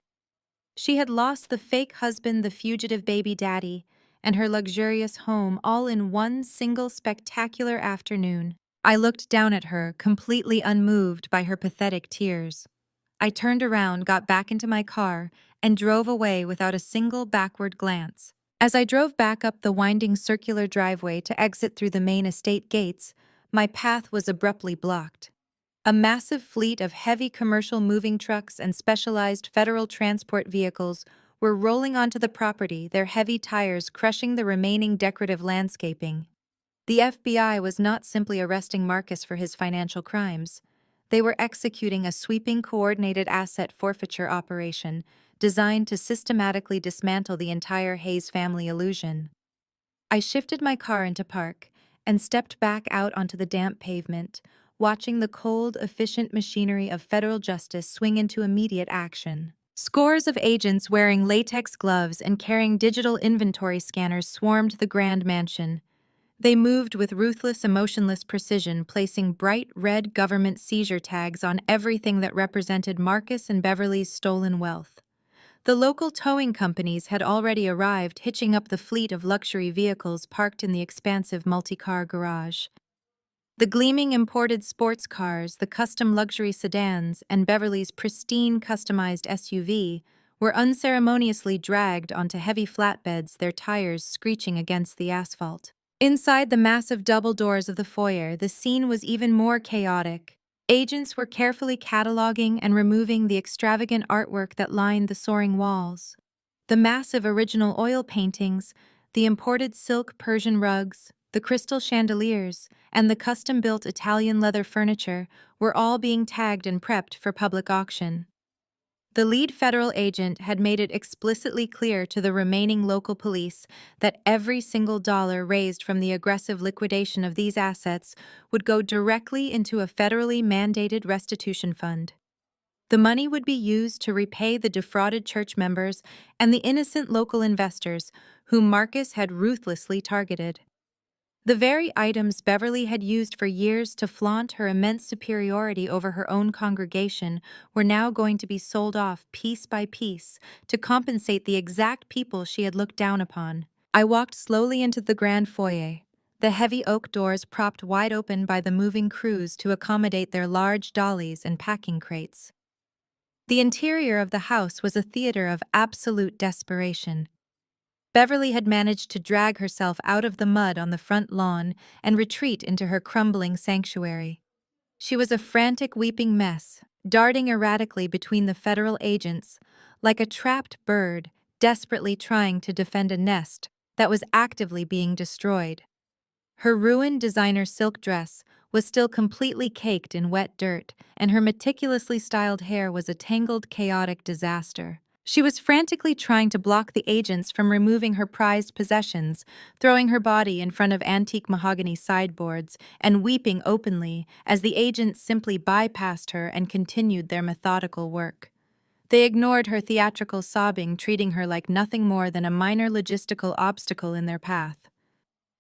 She had lost the fake husband, the fugitive baby daddy, and her luxurious home all in one single spectacular afternoon. I looked down at her, completely unmoved by her pathetic tears. I turned around, got back into my car, and drove away without a single backward glance. As I drove back up the winding circular driveway to exit through the main estate gates, my path was abruptly blocked. A massive fleet of heavy commercial moving trucks and specialized federal transport vehicles were rolling onto the property, their heavy tires crushing the remaining decorative landscaping. The FBI was not simply arresting Marcus for his financial crimes. They were executing a sweeping, coordinated asset forfeiture operation designed to systematically dismantle the entire Hayes family illusion. I shifted my car into park and stepped back out onto the damp pavement, watching the cold, efficient machinery of federal justice swing into immediate action. Scores of agents wearing latex gloves and carrying digital inventory scanners swarmed the grand mansion. They moved with ruthless, emotionless precision, placing bright red government seizure tags on everything that represented Marcus and Beverly's stolen wealth. The local towing companies had already arrived, hitching up the fleet of luxury vehicles parked in the expansive multi-car garage. The gleaming imported sports cars, the custom luxury sedans, and Beverly's pristine customized SUV were unceremoniously dragged onto heavy flatbeds, their tires screeching against the asphalt. Inside the massive double doors of the foyer, the scene was even more chaotic. Agents were carefully cataloging and removing the extravagant artwork that lined the soaring walls. The massive original oil paintings, the imported silk Persian rugs, the crystal chandeliers, and the custom-built Italian leather furniture were all being tagged and prepped for public auction. The lead federal agent had made it explicitly clear to the remaining local police that every single dollar raised from the aggressive liquidation of these assets would go directly into a federally mandated restitution fund. The money would be used to repay the defrauded church members and the innocent local investors whom Marcus had ruthlessly targeted. The very items Beverly had used for years to flaunt her immense superiority over her own congregation were now going to be sold off piece by piece to compensate the exact people she had looked down upon. I walked slowly into the grand foyer, the heavy oak doors propped wide open by the moving crews to accommodate their large dollies and packing crates. The interior of the house was a theater of absolute desperation. Beverly had managed to drag herself out of the mud on the front lawn and retreat into her crumbling sanctuary. She was a frantic, weeping mess, darting erratically between the federal agents, like a trapped bird desperately trying to defend a nest that was actively being destroyed. Her ruined designer silk dress was still completely caked in wet dirt, and her meticulously styled hair was a tangled, chaotic disaster. She was frantically trying to block the agents from removing her prized possessions, throwing her body in front of antique mahogany sideboards, and weeping openly as the agents simply bypassed her and continued their methodical work. They ignored her theatrical sobbing, treating her like nothing more than a minor logistical obstacle in their path.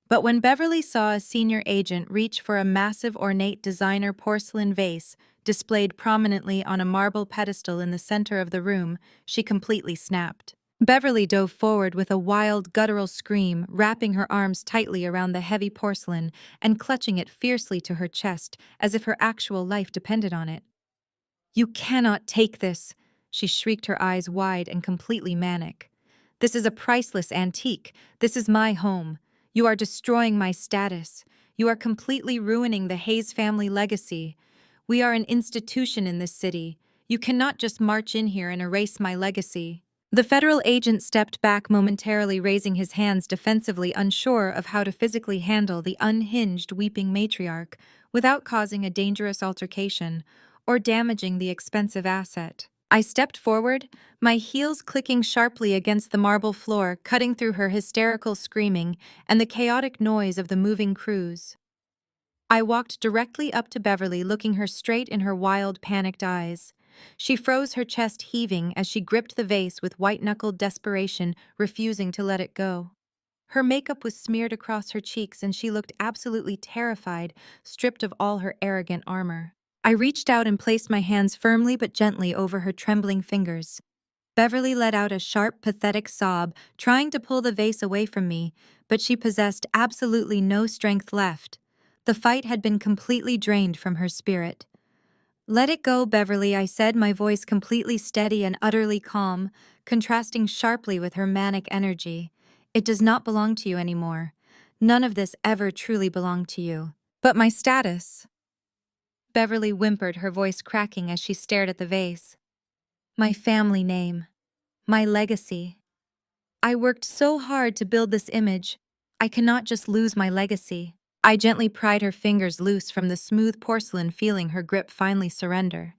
But when Beverly saw a senior agent reach for a massive ornate designer porcelain vase displayed prominently on a marble pedestal in the center of the room, she completely snapped. Beverly dove forward with a wild, guttural scream, wrapping her arms tightly around the heavy porcelain and clutching it fiercely to her chest as if her actual life depended on it. "You cannot take this!" She shrieked, her eyes wide and completely manic. "This is a priceless antique. This is my home. You are destroying my status. You are completely ruining the Hayes family legacy. We are an institution in this city. You cannot just march in here and erase my legacy." The federal agent stepped back momentarily, raising his hands defensively, unsure of how to physically handle the unhinged, weeping matriarch without causing a dangerous altercation or damaging the expensive asset. I stepped forward, my heels clicking sharply against the marble floor, cutting through her hysterical screaming and the chaotic noise of the moving crews. I walked directly up to Beverly, looking her straight in her wild, panicked eyes. She froze, her chest heaving as she gripped the vase with white-knuckled desperation, refusing to let it go. Her makeup was smeared across her cheeks and she looked absolutely terrified, stripped of all her arrogant armor. I reached out and placed my hands firmly but gently over her trembling fingers. Beverly let out a sharp, pathetic sob, trying to pull the vase away from me, but she possessed absolutely no strength left. The fight had been completely drained from her spirit. "Let it go, Beverly," I said, my voice completely steady and utterly calm, contrasting sharply with her manic energy. "It does not belong to you anymore. None of this ever truly belonged to you." "But my status," Beverly whimpered, her voice cracking as she stared at the vase. "My family name. My legacy. I worked so hard to build this image. I cannot just lose my legacy." I gently pried her fingers loose from the smooth porcelain, feeling her grip finally surrender.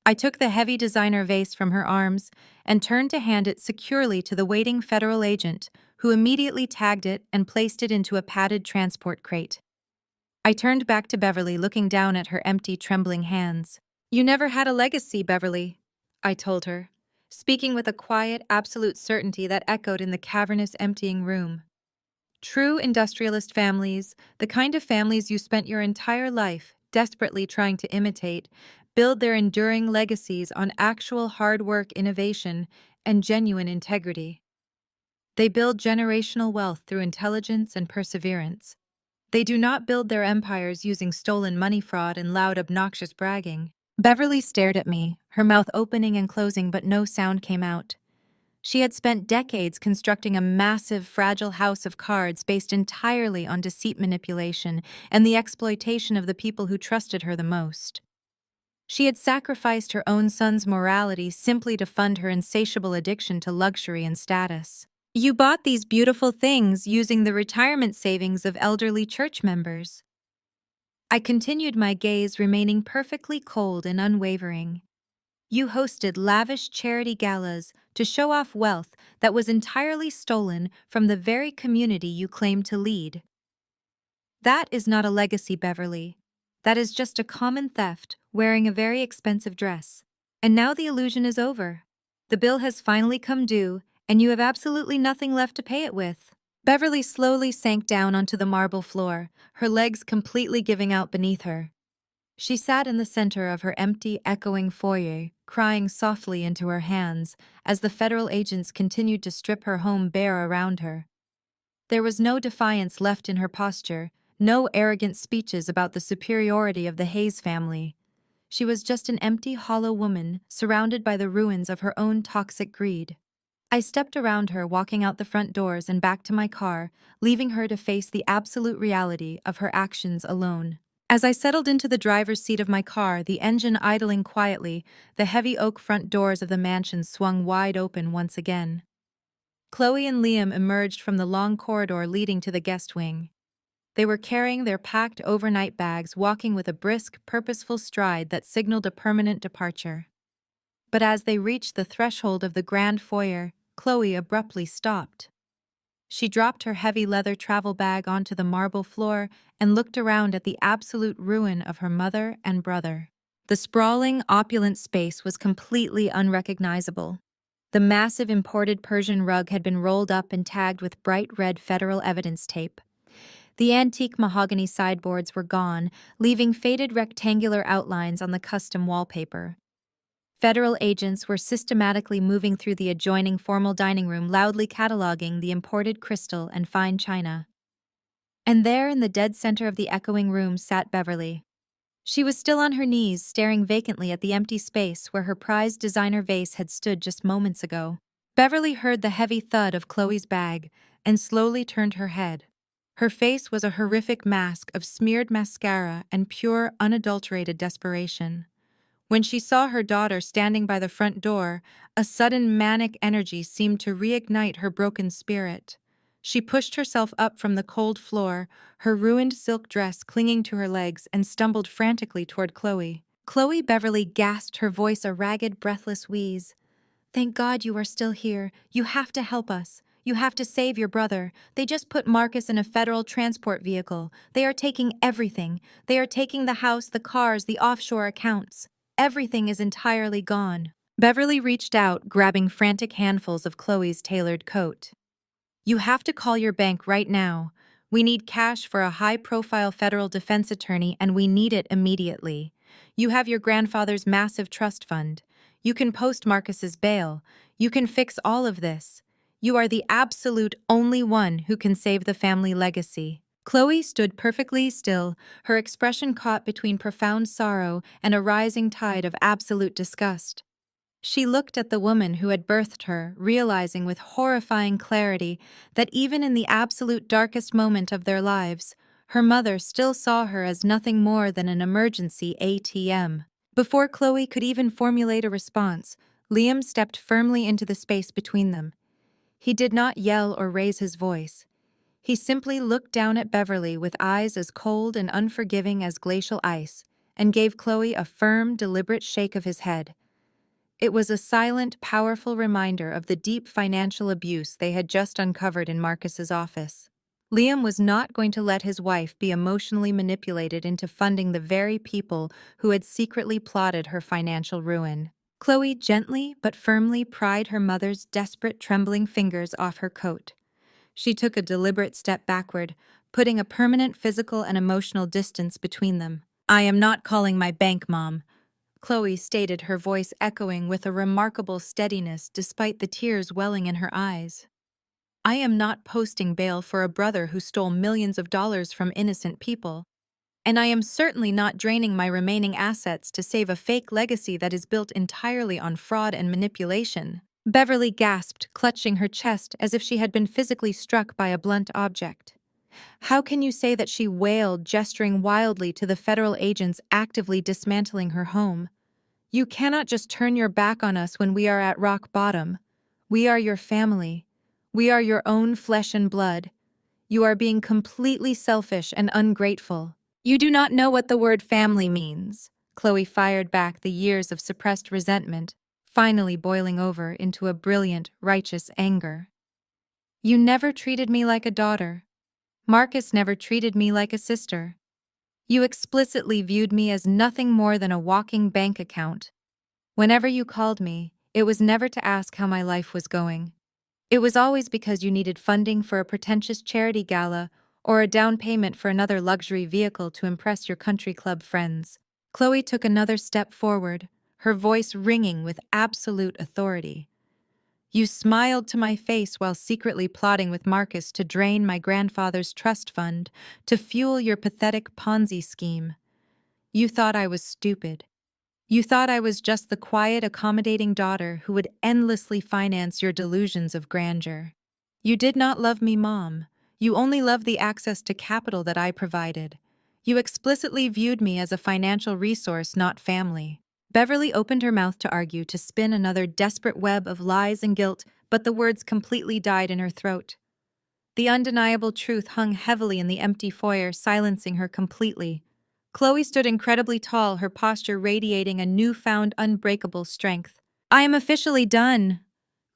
I took the heavy designer vase from her arms and turned to hand it securely to the waiting federal agent, who immediately tagged it and placed it into a padded transport crate. I turned back to Beverly, looking down at her empty, trembling hands. "You never had a legacy, Beverly," I told her, speaking with a quiet, absolute certainty that echoed in the cavernous, emptying room. "True industrialist families, the kind of families you spent your entire life desperately trying to imitate, build their enduring legacies on actual hard work, innovation, and genuine integrity. They build generational wealth through intelligence and perseverance. They do not build their empires using stolen money, fraud, and loud, obnoxious bragging." Beverly stared at me, her mouth opening and closing, but no sound came out. She had spent decades constructing a massive, fragile house of cards based entirely on deceit, manipulation, and the exploitation of the people who trusted her the most. She had sacrificed her own son's morality simply to fund her insatiable addiction to luxury and status. "You bought these beautiful things using the retirement savings of elderly church members." I continued, my gaze remaining perfectly cold and unwavering. "You hosted lavish charity galas to show off wealth that was entirely stolen from the very community you claimed to lead. That is not a legacy, Beverly. That is just a common theft wearing a very expensive dress. And now the illusion is over. The bill has finally come due, and you have absolutely nothing left to pay it with." Beverly slowly sank down onto the marble floor, her legs completely giving out beneath her. She sat in the center of her empty, echoing foyer, crying softly into her hands as the federal agents continued to strip her home bare around her. There was no defiance left in her posture, no arrogant speeches about the superiority of the Hayes family. She was just an empty, hollow woman surrounded by the ruins of her own toxic greed. I stepped around her, walking out the front doors and back to my car, leaving her to face the absolute reality of her actions alone. As I settled into the driver's seat of my car, the engine idling quietly, the heavy oak front doors of the mansion swung wide open once again. Chloe and Liam emerged from the long corridor leading to the guest wing. They were carrying their packed overnight bags, walking with a brisk, purposeful stride that signaled a permanent departure. But as they reached the threshold of the grand foyer, Chloe abruptly stopped. She dropped her heavy leather travel bag onto the marble floor and looked around at the absolute ruin of her mother and brother. The sprawling, opulent space was completely unrecognizable. The massive imported Persian rug had been rolled up and tagged with bright red federal evidence tape. The antique mahogany sideboards were gone, leaving faded rectangular outlines on the custom wallpaper. Federal agents were systematically moving through the adjoining formal dining room, loudly cataloging the imported crystal and fine china. And there, in the dead center of the echoing room, sat Beverly. She was still on her knees, staring vacantly at the empty space where her prized designer vase had stood just moments ago. Beverly heard the heavy thud of Chloe's bag and slowly turned her head. Her face was a horrific mask of smeared mascara and pure, unadulterated desperation. When she saw her daughter standing by the front door, a sudden manic energy seemed to reignite her broken spirit. She pushed herself up from the cold floor, her ruined silk dress clinging to her legs, and stumbled frantically toward Chloe. Chloe Beverly gasped, her voice a ragged, breathless wheeze. "Thank God you are still here. You have to help us. You have to save your brother. They just put Marcus in a federal transport vehicle. They are taking everything. They are taking the house, the cars, the offshore accounts. Everything is entirely gone." Beverly reached out, grabbing frantic handfuls of Chloe's tailored coat. "You have to call your bank right now. We need cash for a high-profile federal defense attorney, and we need it immediately. You have your grandfather's massive trust fund. You can post Marcus's bail. You can fix all of this. You are the absolute only one who can save the family legacy." Chloe stood perfectly still, her expression caught between profound sorrow and a rising tide of absolute disgust. She looked at the woman who had birthed her, realizing with horrifying clarity that even in the absolute darkest moment of their lives, her mother still saw her as nothing more than an emergency ATM. Before Chloe could even formulate a response, Liam stepped firmly into the space between them. He did not yell or raise his voice. He simply looked down at Beverly with eyes as cold and unforgiving as glacial ice, and gave Chloe a firm, deliberate shake of his head. It was a silent, powerful reminder of the deep financial abuse they had just uncovered in Marcus's office. Liam was not going to let his wife be emotionally manipulated into funding the very people who had secretly plotted her financial ruin. Chloe gently but firmly pried her mother's desperate, trembling fingers off her coat. She took a deliberate step backward, putting a permanent physical and emotional distance between them. "I am not calling my bank, Mom," Chloe stated, her voice echoing with a remarkable steadiness despite the tears welling in her eyes. "I am not posting bail for a brother who stole millions of dollars from innocent people. And I am certainly not draining my remaining assets to save a fake legacy that is built entirely on fraud and manipulation." Beverly gasped, clutching her chest as if she had been physically struck by a blunt object. "How can you say that?" she wailed, gesturing wildly to the federal agents actively dismantling her home. "You cannot just turn your back on us when we are at rock bottom. We are your family. We are your own flesh and blood. You are being completely selfish and ungrateful." "You do not know what the word family means," Chloe fired back, the years of suppressed resentment finally boiling over into a brilliant, righteous anger. "You never treated me like a daughter. Marcus never treated me like a sister. You explicitly viewed me as nothing more than a walking bank account. Whenever you called me, it was never to ask how my life was going. It was always because you needed funding for a pretentious charity gala or a down payment for another luxury vehicle to impress your country club friends." Chloe took another step forward, her voice ringing with absolute authority. "You smiled to my face while secretly plotting with Marcus to drain my grandfather's trust fund to fuel your pathetic Ponzi scheme. You thought I was stupid. You thought I was just the quiet, accommodating daughter who would endlessly finance your delusions of grandeur. You did not love me, Mom. You only loved the access to capital that I provided. You explicitly viewed me as a financial resource, not family." Beverly opened her mouth to argue, to spin another desperate web of lies and guilt, but the words completely died in her throat. The undeniable truth hung heavily in the empty foyer, silencing her completely. Chloe stood incredibly tall, her posture radiating a newfound unbreakable strength. "I am officially done,"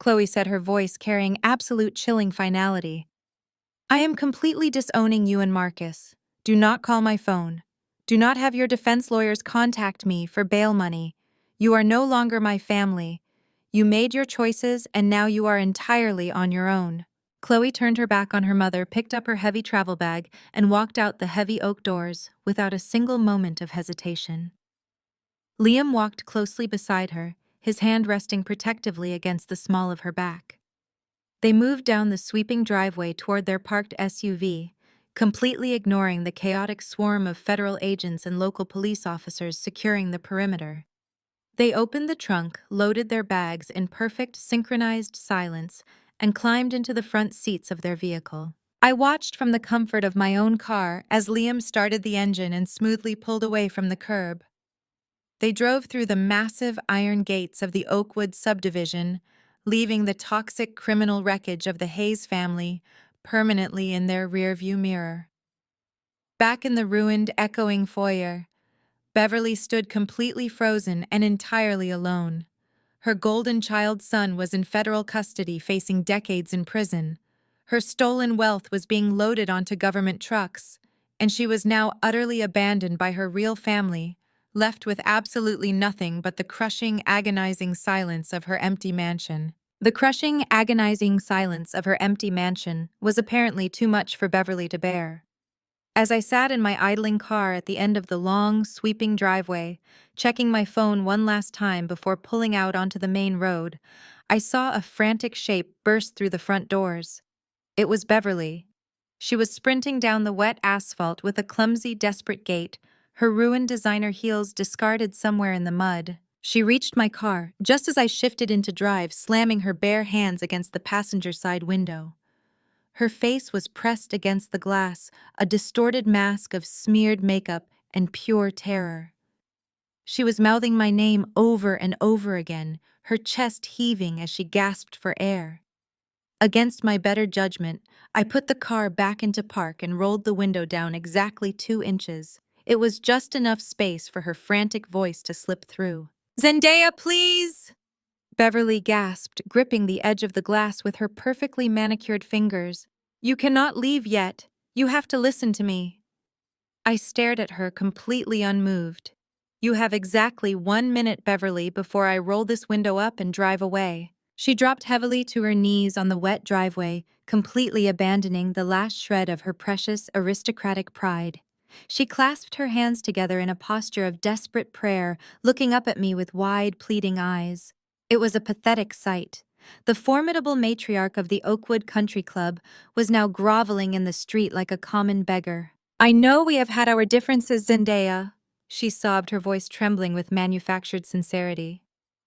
Chloe said, her voice carrying absolute chilling finality. "I am completely disowning you and Marcus. Do not call my phone. Do not have your defense lawyers contact me for bail money. You are no longer my family. You made your choices, and now you are entirely on your own." Chloe turned her back on her mother, picked up her heavy travel bag, and walked out the heavy oak doors without a single moment of hesitation. Liam walked closely beside her, his hand resting protectively against the small of her back. They moved down the sweeping driveway toward their parked SUV, completely ignoring the chaotic swarm of federal agents and local police officers securing the perimeter. They opened the trunk, loaded their bags in perfect synchronized silence, and climbed into the front seats of their vehicle. I watched from the comfort of my own car as Liam started the engine and smoothly pulled away from the curb. They drove through the massive iron gates of the Oakwood subdivision, leaving the toxic criminal wreckage of the Hayes family permanently in their rearview mirror. Back in the ruined, echoing foyer, Beverly stood completely frozen and entirely alone. Her golden child son was in federal custody facing decades in prison. Her stolen wealth was being loaded onto government trucks, and she was now utterly abandoned by her real family, left with absolutely nothing but the crushing, agonizing silence of her empty mansion. The crushing, agonizing silence of her empty mansion was apparently too much for Beverly to bear. As I sat in my idling car at the end of the long, sweeping driveway, checking my phone one last time before pulling out onto the main road, I saw a frantic shape burst through the front doors. It was Beverly. She was sprinting down the wet asphalt with a clumsy, desperate gait, her ruined designer heels discarded somewhere in the mud. She reached my car just as I shifted into drive, slamming her bare hands against the passenger side window. Her face was pressed against the glass, a distorted mask of smeared makeup and pure terror. She was mouthing my name over and over again, her chest heaving as she gasped for air. Against my better judgment, I put the car back into park and rolled the window down exactly 2 inches. It was just enough space for her frantic voice to slip through. "Zendaya, please!" Beverly gasped, gripping the edge of the glass with her perfectly manicured fingers. "You cannot leave yet. You have to listen to me." I stared at her, completely unmoved. "You have exactly 1 minute, Beverly, before I roll this window up and drive away." She dropped heavily to her knees on the wet driveway, completely abandoning the last shred of her precious, aristocratic pride. She clasped her hands together in a posture of desperate prayer, looking up at me with wide, pleading eyes. It was a pathetic sight. The formidable matriarch of the Oakwood Country Club was now groveling in the street like a common beggar. "I know we have had our differences, Zendaya," she sobbed, her voice trembling with manufactured sincerity.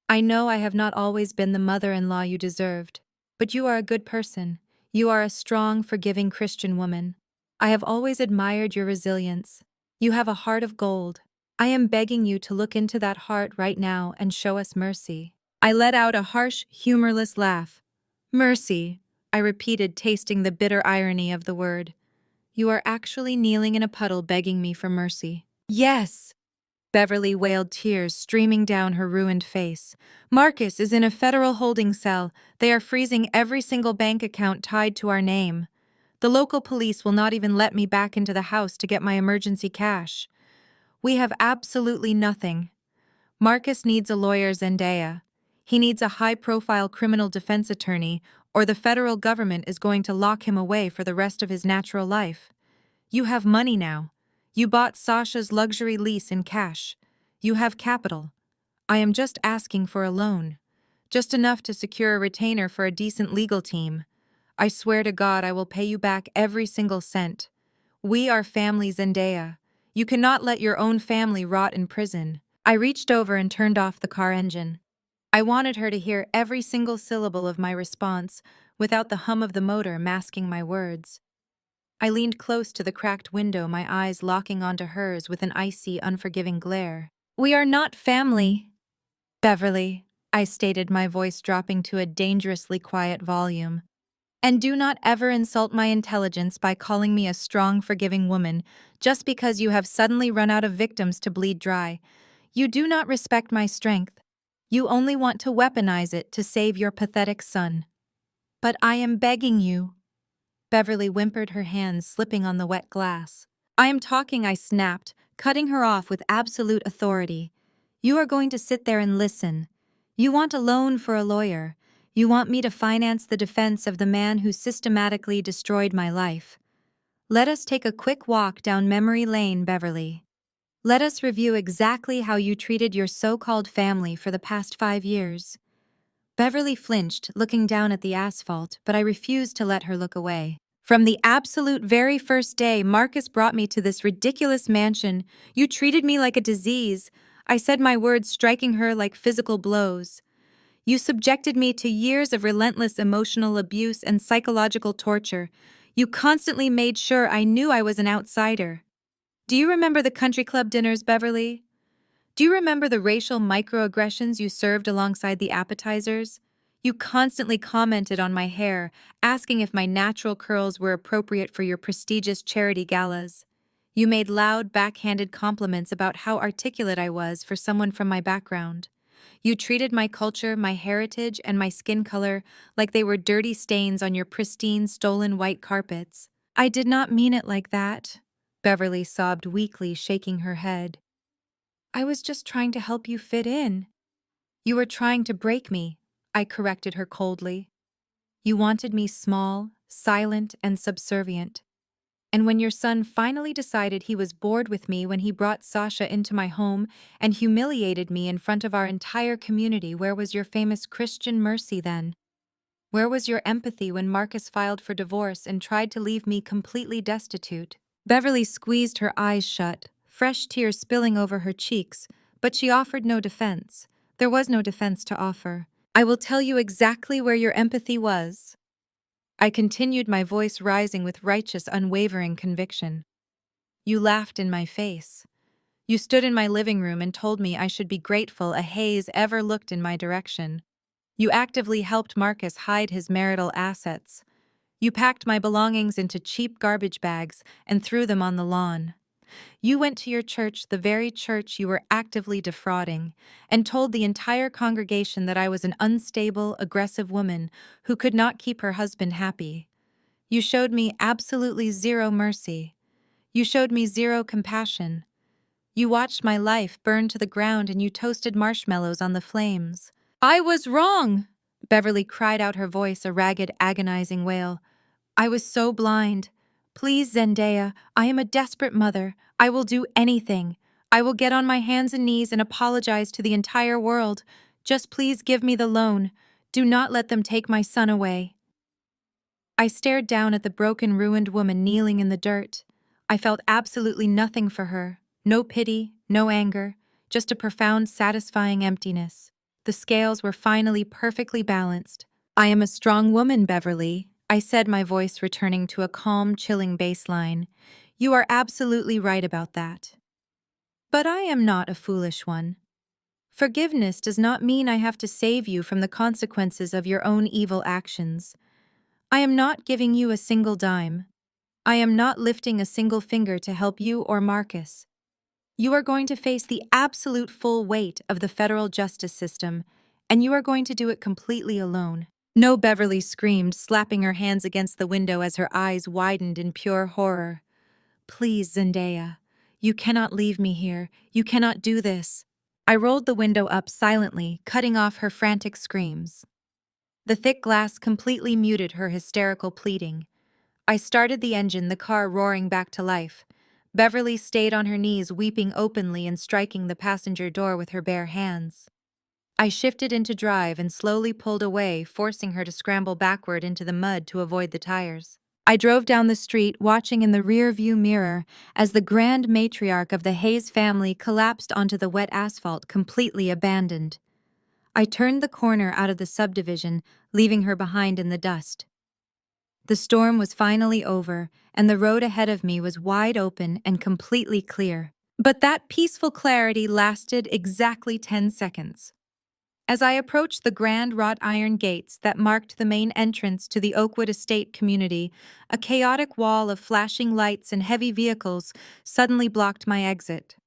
"I know I have not always been the mother-in-law you deserved, but you are a good person. You are a strong, forgiving Christian woman. I have always admired your resilience. You have a heart of gold. I am begging you to look into that heart right now and show us mercy." I let out a harsh, humorless laugh. "Mercy," I repeated, tasting the bitter irony of the word. "You are actually kneeling in a puddle begging me for mercy." "Yes," Beverly wailed, tears streaming down her ruined face. "Marcus is in a federal holding cell. They are freezing every single bank account tied to our name. The local police will not even let me back into the house to get my emergency cash. We have absolutely nothing. Marcus needs a lawyer, Zendaya. He needs a high-profile criminal defense attorney, or the federal government is going to lock him away for the rest of his natural life. You have money now. You bought Sasha's luxury lease in cash. You have capital. I am just asking for a loan. Just enough to secure a retainer for a decent legal team. I swear to God I will pay you back every single cent. We are family, Zendaya. You cannot let your own family rot in prison." I reached over and turned off the car engine. I wanted her to hear every single syllable of my response without the hum of the motor masking my words. I leaned close to the cracked window, my eyes locking onto hers with an icy, unforgiving glare. "We are not family, Beverly," I stated, my voice dropping to a dangerously quiet volume. "And do not ever insult my intelligence by calling me a strong, forgiving woman just because you have suddenly run out of victims to bleed dry. You do not respect my strength. You only want to weaponize it to save your pathetic son." "But I am begging you." Beverly whimpered, her hands slipping on the wet glass. "I am talking," I snapped, cutting her off with absolute authority. "You are going to sit there and listen. You want a loan for a lawyer. You want me to finance the defense of the man who systematically destroyed my life. Let us take a quick walk down memory lane, Beverly." Let us review exactly how you treated your so-called family for the past 5 years. Beverly flinched, looking down at the asphalt, but I refused to let her look away. From the absolute very first day Marcus brought me to this ridiculous mansion, you treated me like a disease. I said my words, striking her like physical blows. You subjected me to years of relentless emotional abuse and psychological torture. You constantly made sure I knew I was an outsider. Do you remember the country club dinners, Beverly? Do you remember the racial microaggressions you served alongside the appetizers? You constantly commented on my hair, asking if my natural curls were appropriate for your prestigious charity galas. You made loud, backhanded compliments about how articulate I was for someone from my background. You treated my culture, my heritage, and my skin color like they were dirty stains on your pristine, stolen white carpets. I did not mean it like that, Beverly sobbed weakly, shaking her head. I was just trying to help you fit in. You were trying to break me, I corrected her coldly. You wanted me small, silent, and subservient. And when your son finally decided he was bored with me when he brought Sasha into my home and humiliated me in front of our entire community, where was your famous Christian mercy then? Where was your empathy when Marcus filed for divorce and tried to leave me completely destitute? Beverly squeezed her eyes shut, fresh tears spilling over her cheeks, but she offered no defense. There was no defense to offer. I will tell you exactly where your empathy was. I continued, my voice rising with righteous, unwavering conviction. You laughed in my face. You stood in my living room and told me I should be grateful a haze ever looked in my direction. You actively helped Marcus hide his marital assets. You packed my belongings into cheap garbage bags and threw them on the lawn. You went to your church, the very church you were actively defrauding, and told the entire congregation that I was an unstable, aggressive woman who could not keep her husband happy. You showed me absolutely zero mercy. You showed me zero compassion. You watched my life burn to the ground and you toasted marshmallows on the flames. I was wrong! Beverly cried out, her voice a ragged, agonizing wail. I was so blind. Please, Zendaya, I am a desperate mother. I will do anything. I will get on my hands and knees and apologize to the entire world. Just please give me the loan. Do not let them take my son away. I stared down at the broken, ruined woman kneeling in the dirt. I felt absolutely nothing for her. No pity, no anger, just a profound, satisfying emptiness. The scales were finally perfectly balanced. I am a strong woman, Beverly, I said, my voice returning to a calm, chilling baseline. You are absolutely right about that. But I am not a foolish one. Forgiveness does not mean I have to save you from the consequences of your own evil actions. I am not giving you a single dime. I am not lifting a single finger to help you or Marcus. You are going to face the absolute full weight of the federal justice system, and you are going to do it completely alone. No, Beverly screamed, slapping her hands against the window as her eyes widened in pure horror. Please, Zendaya. You cannot leave me here. You cannot do this. I rolled the window up silently, cutting off her frantic screams. The thick glass completely muted her hysterical pleading. I started the engine, the car roaring back to life. Beverly stayed on her knees, weeping openly and striking the passenger door with her bare hands. I shifted into drive and slowly pulled away, forcing her to scramble backward into the mud to avoid the tires. I drove down the street, watching in the rear-view mirror as the grand matriarch of the Hayes family collapsed onto the wet asphalt, completely abandoned. I turned the corner out of the subdivision, leaving her behind in the dust. The storm was finally over, and the road ahead of me was wide open and completely clear. But that peaceful clarity lasted exactly 10 seconds. As I approached the grand wrought iron gates that marked the main entrance to the Oakwood Estate community, a chaotic wall of flashing lights and heavy vehicles suddenly blocked my exit.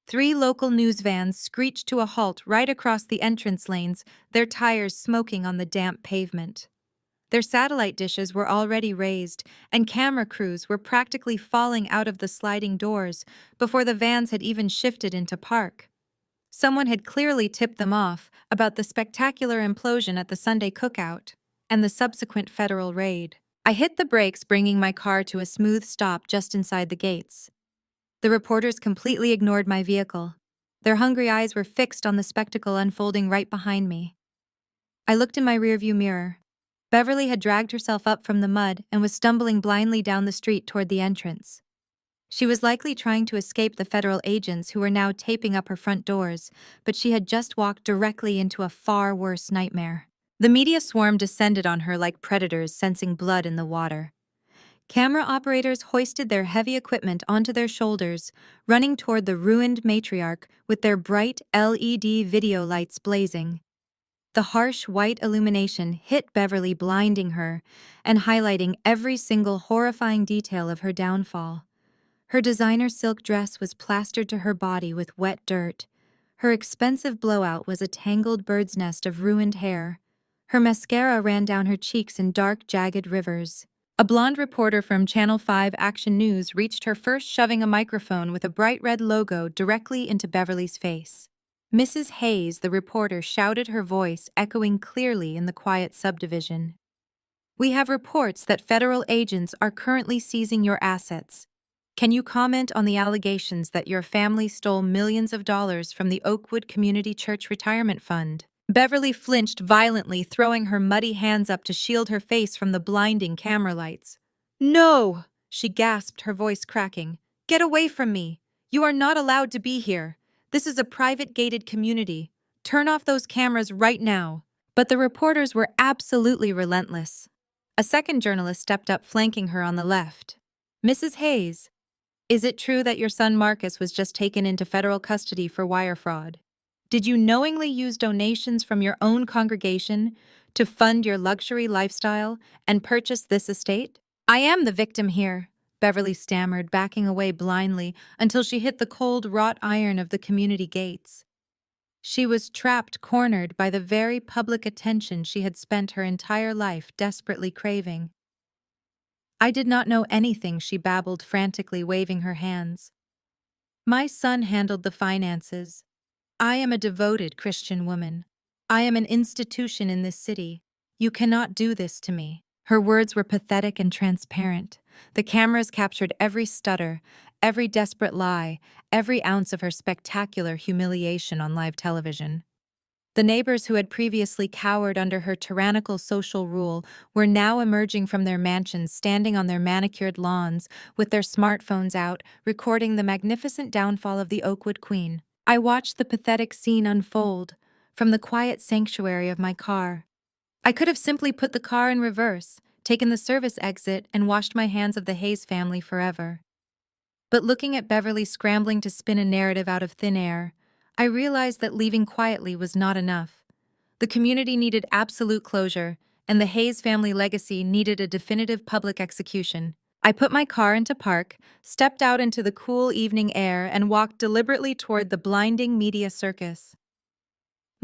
3 local news vans screeched to a halt right across the entrance lanes, their tires smoking on the damp pavement. Their satellite dishes were already raised, and camera crews were practically falling out of the sliding doors before the vans had even shifted into park. Someone had clearly tipped them off about the spectacular implosion at the Sunday cookout and the subsequent federal raid. I hit the brakes, bringing my car to a smooth stop just inside the gates. The reporters completely ignored my vehicle. Their hungry eyes were fixed on the spectacle unfolding right behind me. I looked in my rearview mirror. Beverly had dragged herself up from the mud and was stumbling blindly down the street toward the entrance. She was likely trying to escape the federal agents who were now taping up her front doors, but she had just walked directly into a far worse nightmare. The media swarm descended on her like predators sensing blood in the water. Camera operators hoisted their heavy equipment onto their shoulders, running toward the ruined matriarch with their bright LED video lights blazing. The harsh white illumination hit Beverly, blinding her and highlighting every single horrifying detail of her downfall. Her designer silk dress was plastered to her body with wet dirt. Her expensive blowout was a tangled bird's nest of ruined hair. Her mascara ran down her cheeks in dark, jagged rivers. A blonde reporter from Channel 5 Action News reached her first, shoving a microphone with a bright red logo directly into Beverly's face. Mrs. Hayes, the reporter, shouted, her voice echoing clearly in the quiet subdivision. "We have reports that federal agents are currently seizing your assets. Can you comment on the allegations that your family stole millions of dollars from the Oakwood Community Church Retirement Fund?" Beverly flinched violently, throwing her muddy hands up to shield her face from the blinding camera lights. "No!" she gasped, her voice cracking. "Get away from me! You are not allowed to be here. This is a private gated community. Turn off those cameras right now." But the reporters were absolutely relentless. A second journalist stepped up, flanking her on the left. "Mrs. Hayes, is it true that your son Marcus was just taken into federal custody for wire fraud? Did you knowingly use donations from your own congregation to fund your luxury lifestyle and purchase this estate?" "I am the victim here," Beverly stammered, backing away blindly until she hit the cold wrought iron of the community gates. She was trapped, cornered by the very public attention she had spent her entire life desperately craving. "I did not know anything," she babbled, frantically waving her hands. "My son handled the finances. I am a devoted Christian woman. I am an institution in this city. You cannot do this to me." Her words were pathetic and transparent. The cameras captured every stutter, every desperate lie, every ounce of her spectacular humiliation on live television. The neighbors who had previously cowered under her tyrannical social rule were now emerging from their mansions, standing on their manicured lawns with their smartphones out, recording the magnificent downfall of the Oakwood Queen. I watched the pathetic scene unfold from the quiet sanctuary of my car. I could have simply put the car in reverse, taken the service exit, and washed my hands of the Hayes family forever. But looking at Beverly scrambling to spin a narrative out of thin air, I realized that leaving quietly was not enough. The community needed absolute closure, and the Hayes family legacy needed a definitive public execution. I put my car into park, stepped out into the cool evening air, and walked deliberately toward the blinding media circus.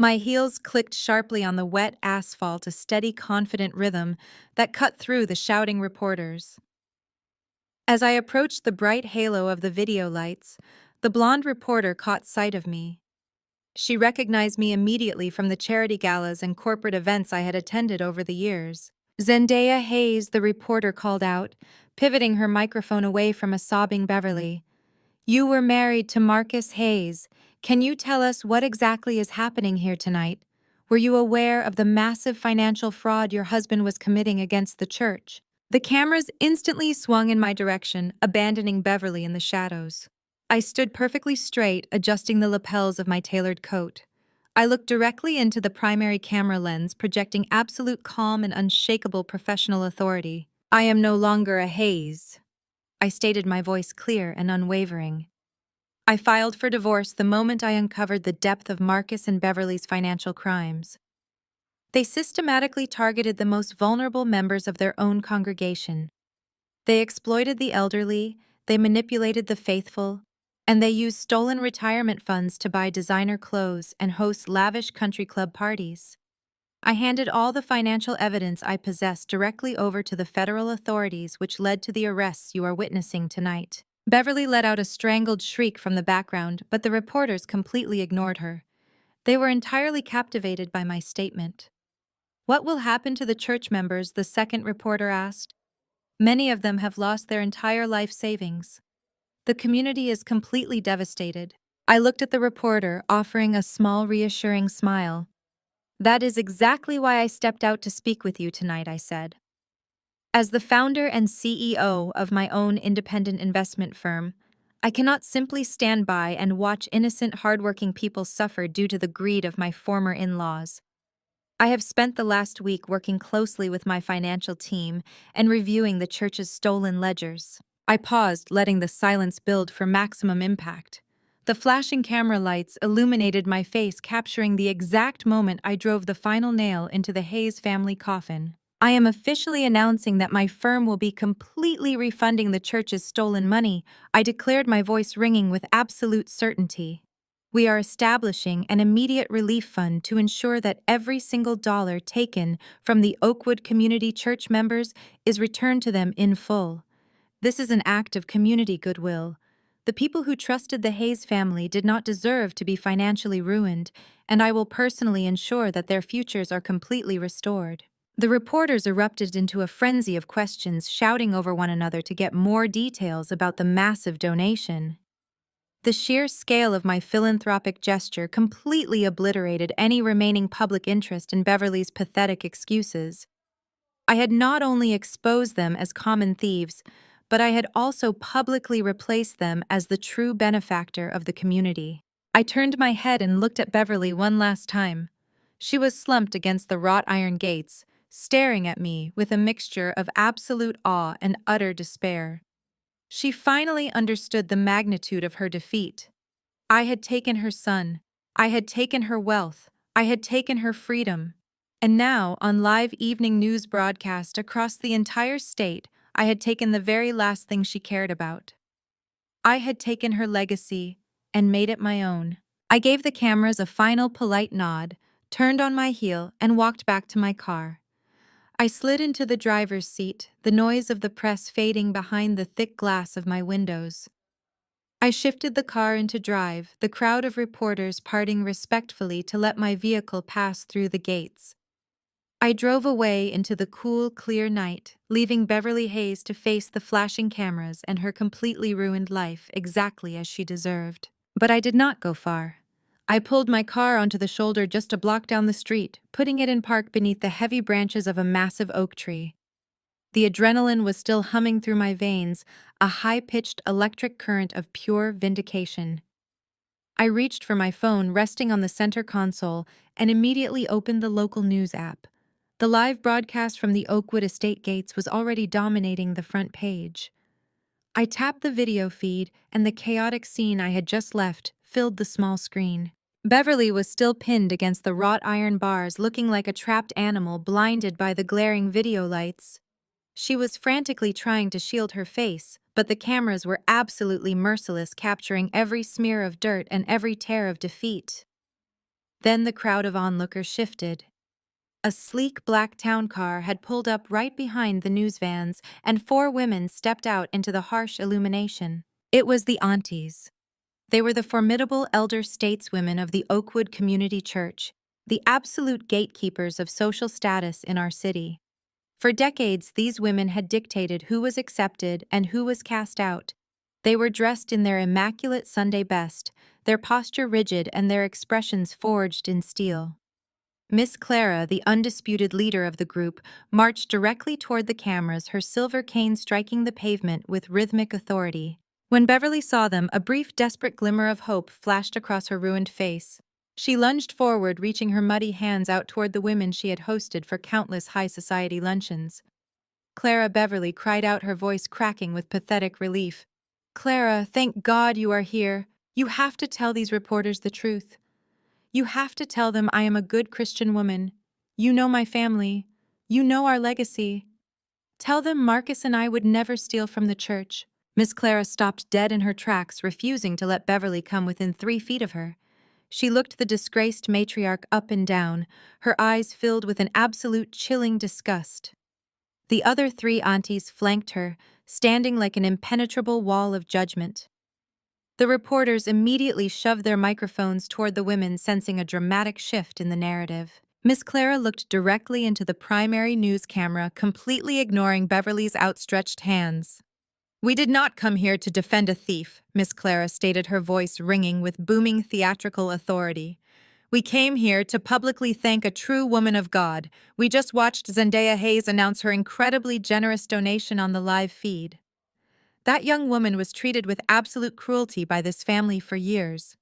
My heels clicked sharply on the wet asphalt, a steady, confident rhythm that cut through the shouting reporters. As I approached the bright halo of the video lights, the blonde reporter caught sight of me. She recognized me immediately from the charity galas and corporate events I had attended over the years. "Zendaya Hayes," the reporter called out, pivoting her microphone away from a sobbing Beverly. "You were married to Marcus Hayes. Can you tell us what exactly is happening here tonight? Were you aware of the massive financial fraud your husband was committing against the church?" The cameras instantly swung in my direction, abandoning Beverly in the shadows. I stood perfectly straight, adjusting the lapels of my tailored coat. I looked directly into the primary camera lens, projecting absolute calm and unshakable professional authority. "I am no longer a Hayes," I stated, my voice clear and unwavering. "I filed for divorce the moment I uncovered the depth of Marcus and Beverly's financial crimes. They systematically targeted the most vulnerable members of their own congregation. They exploited the elderly, they manipulated the faithful, and they used stolen retirement funds to buy designer clothes and host lavish country club parties. I handed all the financial evidence I possessed directly over to the federal authorities, which led to the arrests you are witnessing tonight." Beverly let out a strangled shriek from the background, but the reporters completely ignored her. They were entirely captivated by my statement. "What will happen to the church members?" the second reporter asked. "Many of them have lost their entire life savings." The community is completely devastated. I looked at the reporter, offering a small, reassuring smile. That is exactly why I stepped out to speak with you tonight, I said. As the founder and CEO of my own independent investment firm, I cannot simply stand by and watch innocent, hardworking people suffer due to the greed of my former in-laws. I have spent the last week working closely with my financial team and reviewing the church's stolen ledgers. I paused, letting the silence build for maximum impact. The flashing camera lights illuminated my face, capturing the exact moment I drove the final nail into the Hayes family coffin. I am officially announcing that my firm will be completely refunding the church's stolen money, I declared, my voice ringing with absolute certainty. We are establishing an immediate relief fund to ensure that every single dollar taken from the Oakwood Community Church members is returned to them in full. This is an act of community goodwill. The people who trusted the Hayes family did not deserve to be financially ruined, and I will personally ensure that their futures are completely restored. The reporters erupted into a frenzy of questions, shouting over one another to get more details about the massive donation. The sheer scale of my philanthropic gesture completely obliterated any remaining public interest in Beverly's pathetic excuses. I had not only exposed them as common thieves, but I had also publicly replaced them as the true benefactor of the community. I turned my head and looked at Beverly one last time. She was slumped against the wrought iron gates, staring at me with a mixture of absolute awe and utter despair. She finally understood the magnitude of her defeat. I had taken her son, I had taken her wealth, I had taken her freedom. And now, on live evening news broadcast across the entire state, I had taken the very last thing she cared about. I had taken her legacy and made it my own. I gave the cameras a final polite nod, turned on my heel, and walked back to my car. I slid into the driver's seat, the noise of the press fading behind the thick glass of my windows. I shifted the car into drive, the crowd of reporters parting respectfully to let my vehicle pass through the gates. I drove away into the cool, clear night, leaving Beverly Hayes to face the flashing cameras and her completely ruined life exactly as she deserved. But I did not go far. I pulled my car onto the shoulder just a block down the street, putting it in park beneath the heavy branches of a massive oak tree. The adrenaline was still humming through my veins, a high-pitched electric current of pure vindication. I reached for my phone resting on the center console and immediately opened the local news app. The live broadcast from the Oakwood estate gates was already dominating the front page. I tapped the video feed, and the chaotic scene I had just left filled the small screen. Beverly was still pinned against the wrought iron bars, looking like a trapped animal blinded by the glaring video lights. She was frantically trying to shield her face, but the cameras were absolutely merciless, capturing every smear of dirt and every tear of defeat. Then the crowd of onlookers shifted. A sleek black town car had pulled up right behind the news vans, and four women stepped out into the harsh illumination. It was the aunties. They were the formidable elder stateswomen of the Oakwood Community Church, the absolute gatekeepers of social status in our city. For decades, these women had dictated who was accepted and who was cast out. They were dressed in their immaculate Sunday best, their posture rigid and their expressions forged in steel. Miss Clara, the undisputed leader of the group, marched directly toward the cameras, her silver cane striking the pavement with rhythmic authority. When Beverly saw them, a brief, desperate glimmer of hope flashed across her ruined face. She lunged forward, reaching her muddy hands out toward the women she had hosted for countless high society luncheons. Clara Beverly cried out, her voice cracking with pathetic relief. "Clara, thank God you are here. You have to tell these reporters the truth. You have to tell them I am a good Christian woman. You know my family. You know our legacy. Tell them Marcus and I would never steal from the church." Miss Clara stopped dead in her tracks, refusing to let Beverly come within 3 feet of her. She looked the disgraced matriarch up and down, her eyes filled with an absolute chilling disgust. The other 3 aunties flanked her, standing like an impenetrable wall of judgment. The reporters immediately shoved their microphones toward the women, sensing a dramatic shift in the narrative. Miss Clara looked directly into the primary news camera, completely ignoring Beverly's outstretched hands. We did not come here to defend a thief, Miss Clara stated, her voice ringing with booming theatrical authority. We came here to publicly thank a true woman of God. We just watched Zendaya Hayes announce her incredibly generous donation on the live feed. That young woman was treated with absolute cruelty by this family for years.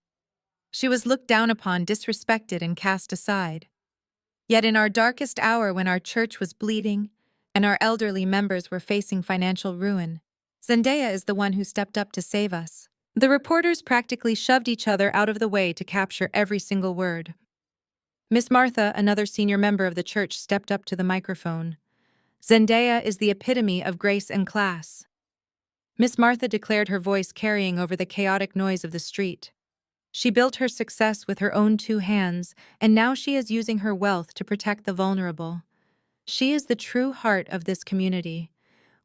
She was looked down upon, disrespected, and cast aside. Yet in our darkest hour, when our church was bleeding and our elderly members were facing financial ruin, Zendaya is the one who stepped up to save us. The reporters practically shoved each other out of the way to capture every single word. Miss Martha, another senior member of the church, stepped up to the microphone. Zendaya is the epitome of grace and class. Miss Martha declared, her voice carrying over the chaotic noise of the street. She built her success with her own two hands, and now she is using her wealth to protect the vulnerable. She is the true heart of this community.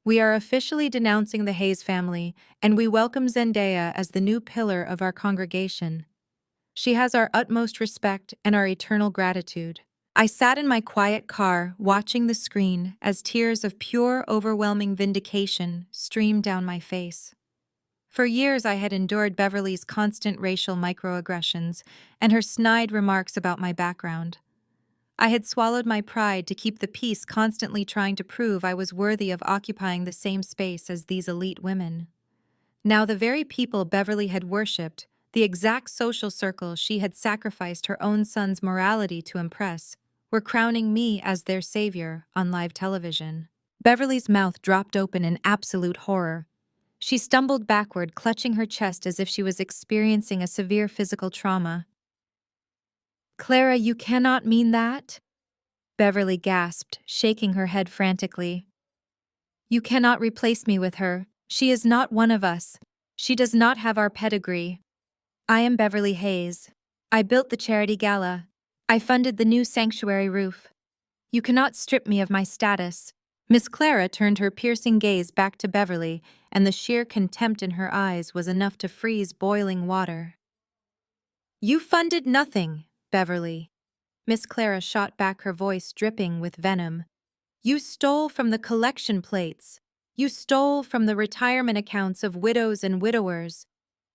We are officially denouncing the Hayes family, and we welcome Zendaya as the new pillar of our congregation. She has our utmost respect and our eternal gratitude. I sat in my quiet car, watching the screen as tears of pure, overwhelming vindication streamed down my face. For years I had endured Beverly's constant racial microaggressions and her snide remarks about my background. I had swallowed my pride to keep the peace, constantly trying to prove I was worthy of occupying the same space as these elite women. Now the very people Beverly had worshipped, the exact social circle she had sacrificed her own son's morality to impress, were crowning me as their savior on live television. Beverly's mouth dropped open in absolute horror. She stumbled backward, clutching her chest as if she was experiencing a severe physical trauma. "Clara, you cannot mean that?" Beverly gasped, shaking her head frantically. "You cannot replace me with her. She is not one of us. She does not have our pedigree. I am Beverly Hayes. I built the charity gala. I funded the new sanctuary roof. You cannot strip me of my status." Miss Clara turned her piercing gaze back to Beverly, and the sheer contempt in her eyes was enough to freeze boiling water. "You funded nothing, Beverly." Miss Clara shot back, her voice dripping with venom. "You stole from the collection plates. You stole from the retirement accounts of widows and widowers.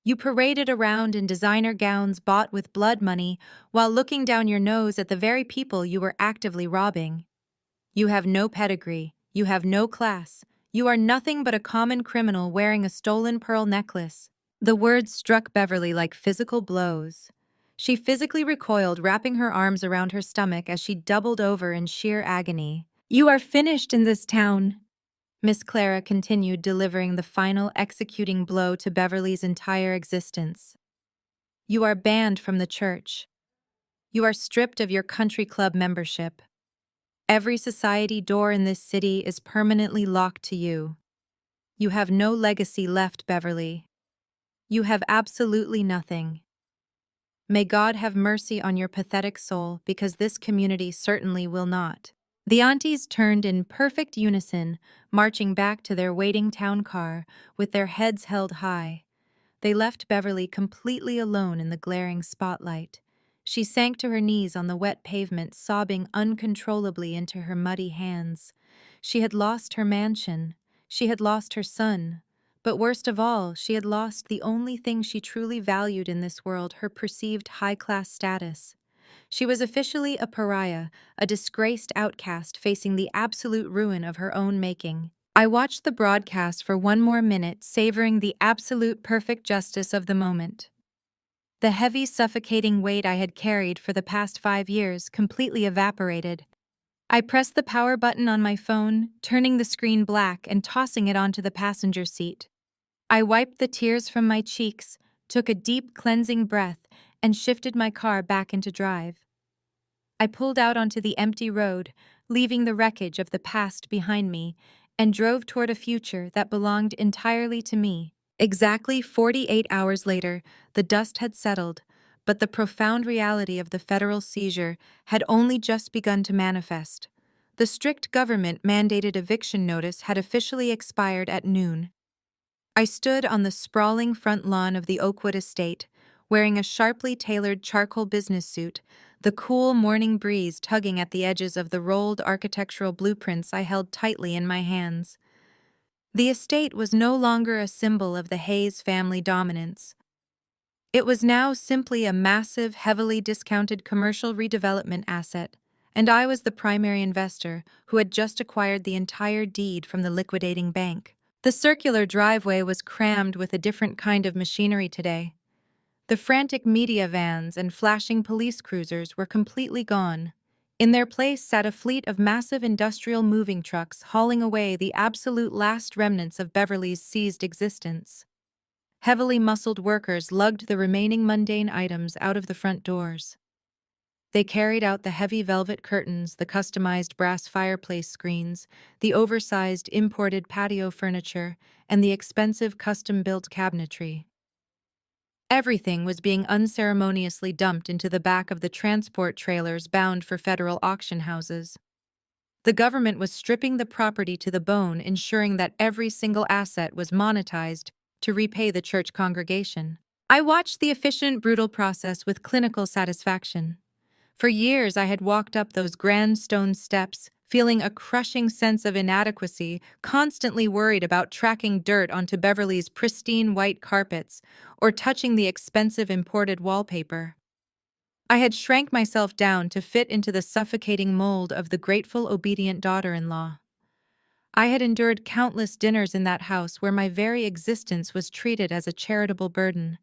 You paraded around in designer gowns bought with blood money while looking down your nose at the very people you were actively robbing. You have no pedigree. You have no class. You are nothing but a common criminal wearing a stolen pearl necklace." The words struck Beverly like physical blows. She physically recoiled, wrapping her arms around her stomach as she doubled over in sheer agony. "You are finished in this town," Miss Clara continued, delivering the final executing blow to Beverly's entire existence. "You are banned from the church. You are stripped of your country club membership. Every society door in this city is permanently locked to you. You have no legacy left, Beverly. You have absolutely nothing. May God have mercy on your pathetic soul, because this community certainly will not." The aunties turned in perfect unison, marching back to their waiting town car, with their heads held high. They left Beverly completely alone in the glaring spotlight. She sank to her knees on the wet pavement, sobbing uncontrollably into her muddy hands. She had lost her mansion. She had lost her son. But worst of all, she had lost the only thing she truly valued in this world, her perceived high-class status. She was officially a pariah, a disgraced outcast facing the absolute ruin of her own making. I watched the broadcast for one more minute, savoring the absolute perfect justice of the moment. The heavy, suffocating weight I had carried for the past 5 years completely evaporated. I pressed the power button on my phone, turning the screen black and tossing it onto the passenger seat. I wiped the tears from my cheeks, took a deep, cleansing breath, and shifted my car back into drive. I pulled out onto the empty road, leaving the wreckage of the past behind me, and drove toward a future that belonged entirely to me. Exactly 48 hours later, the dust had settled, but the profound reality of the federal seizure had only just begun to manifest. The strict government-mandated eviction notice had officially expired at noon. I stood on the sprawling front lawn of the Oakwood estate, wearing a sharply tailored charcoal business suit, the cool morning breeze tugging at the edges of the rolled architectural blueprints I held tightly in my hands. The estate was no longer a symbol of the Hayes family dominance. It was now simply a massive, heavily discounted commercial redevelopment asset, and I was the primary investor who had just acquired the entire deed from the liquidating bank. The circular driveway was crammed with a different kind of machinery today. The frantic media vans and flashing police cruisers were completely gone. In their place sat a fleet of massive industrial moving trucks hauling away the absolute last remnants of Beverly's seized existence. Heavily muscled workers lugged the remaining mundane items out of the front doors. They carried out the heavy velvet curtains, the customized brass fireplace screens, the oversized imported patio furniture, and the expensive custom-built cabinetry. Everything was being unceremoniously dumped into the back of the transport trailers bound for federal auction houses. The government was stripping the property to the bone, ensuring that every single asset was monetized to repay the church congregation. I watched the efficient, brutal process with clinical satisfaction. For years, I had walked up those grand stone steps, feeling a crushing sense of inadequacy, constantly worried about tracking dirt onto Beverly's pristine white carpets or touching the expensive imported wallpaper. I had shrank myself down to fit into the suffocating mold of the grateful, obedient daughter-in-law. I had endured countless dinners in that house where my very existence was treated as a charitable burden.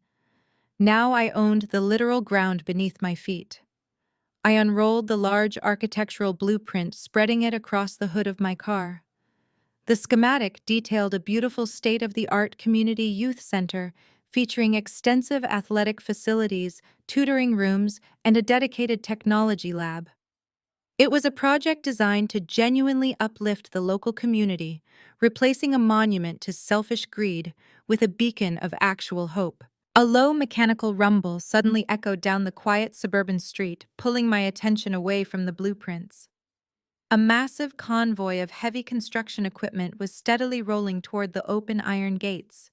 Now I owned the literal ground beneath my feet. I unrolled the large architectural blueprint, spreading it across the hood of my car. The schematic detailed a beautiful state-of-the-art community youth center featuring extensive athletic facilities, tutoring rooms, and a dedicated technology lab. It was a project designed to genuinely uplift the local community, replacing a monument to selfish greed with a beacon of actual hope. A low mechanical rumble suddenly echoed down the quiet suburban street, pulling my attention away from the blueprints. A massive convoy of heavy construction equipment was steadily rolling toward the open iron gates.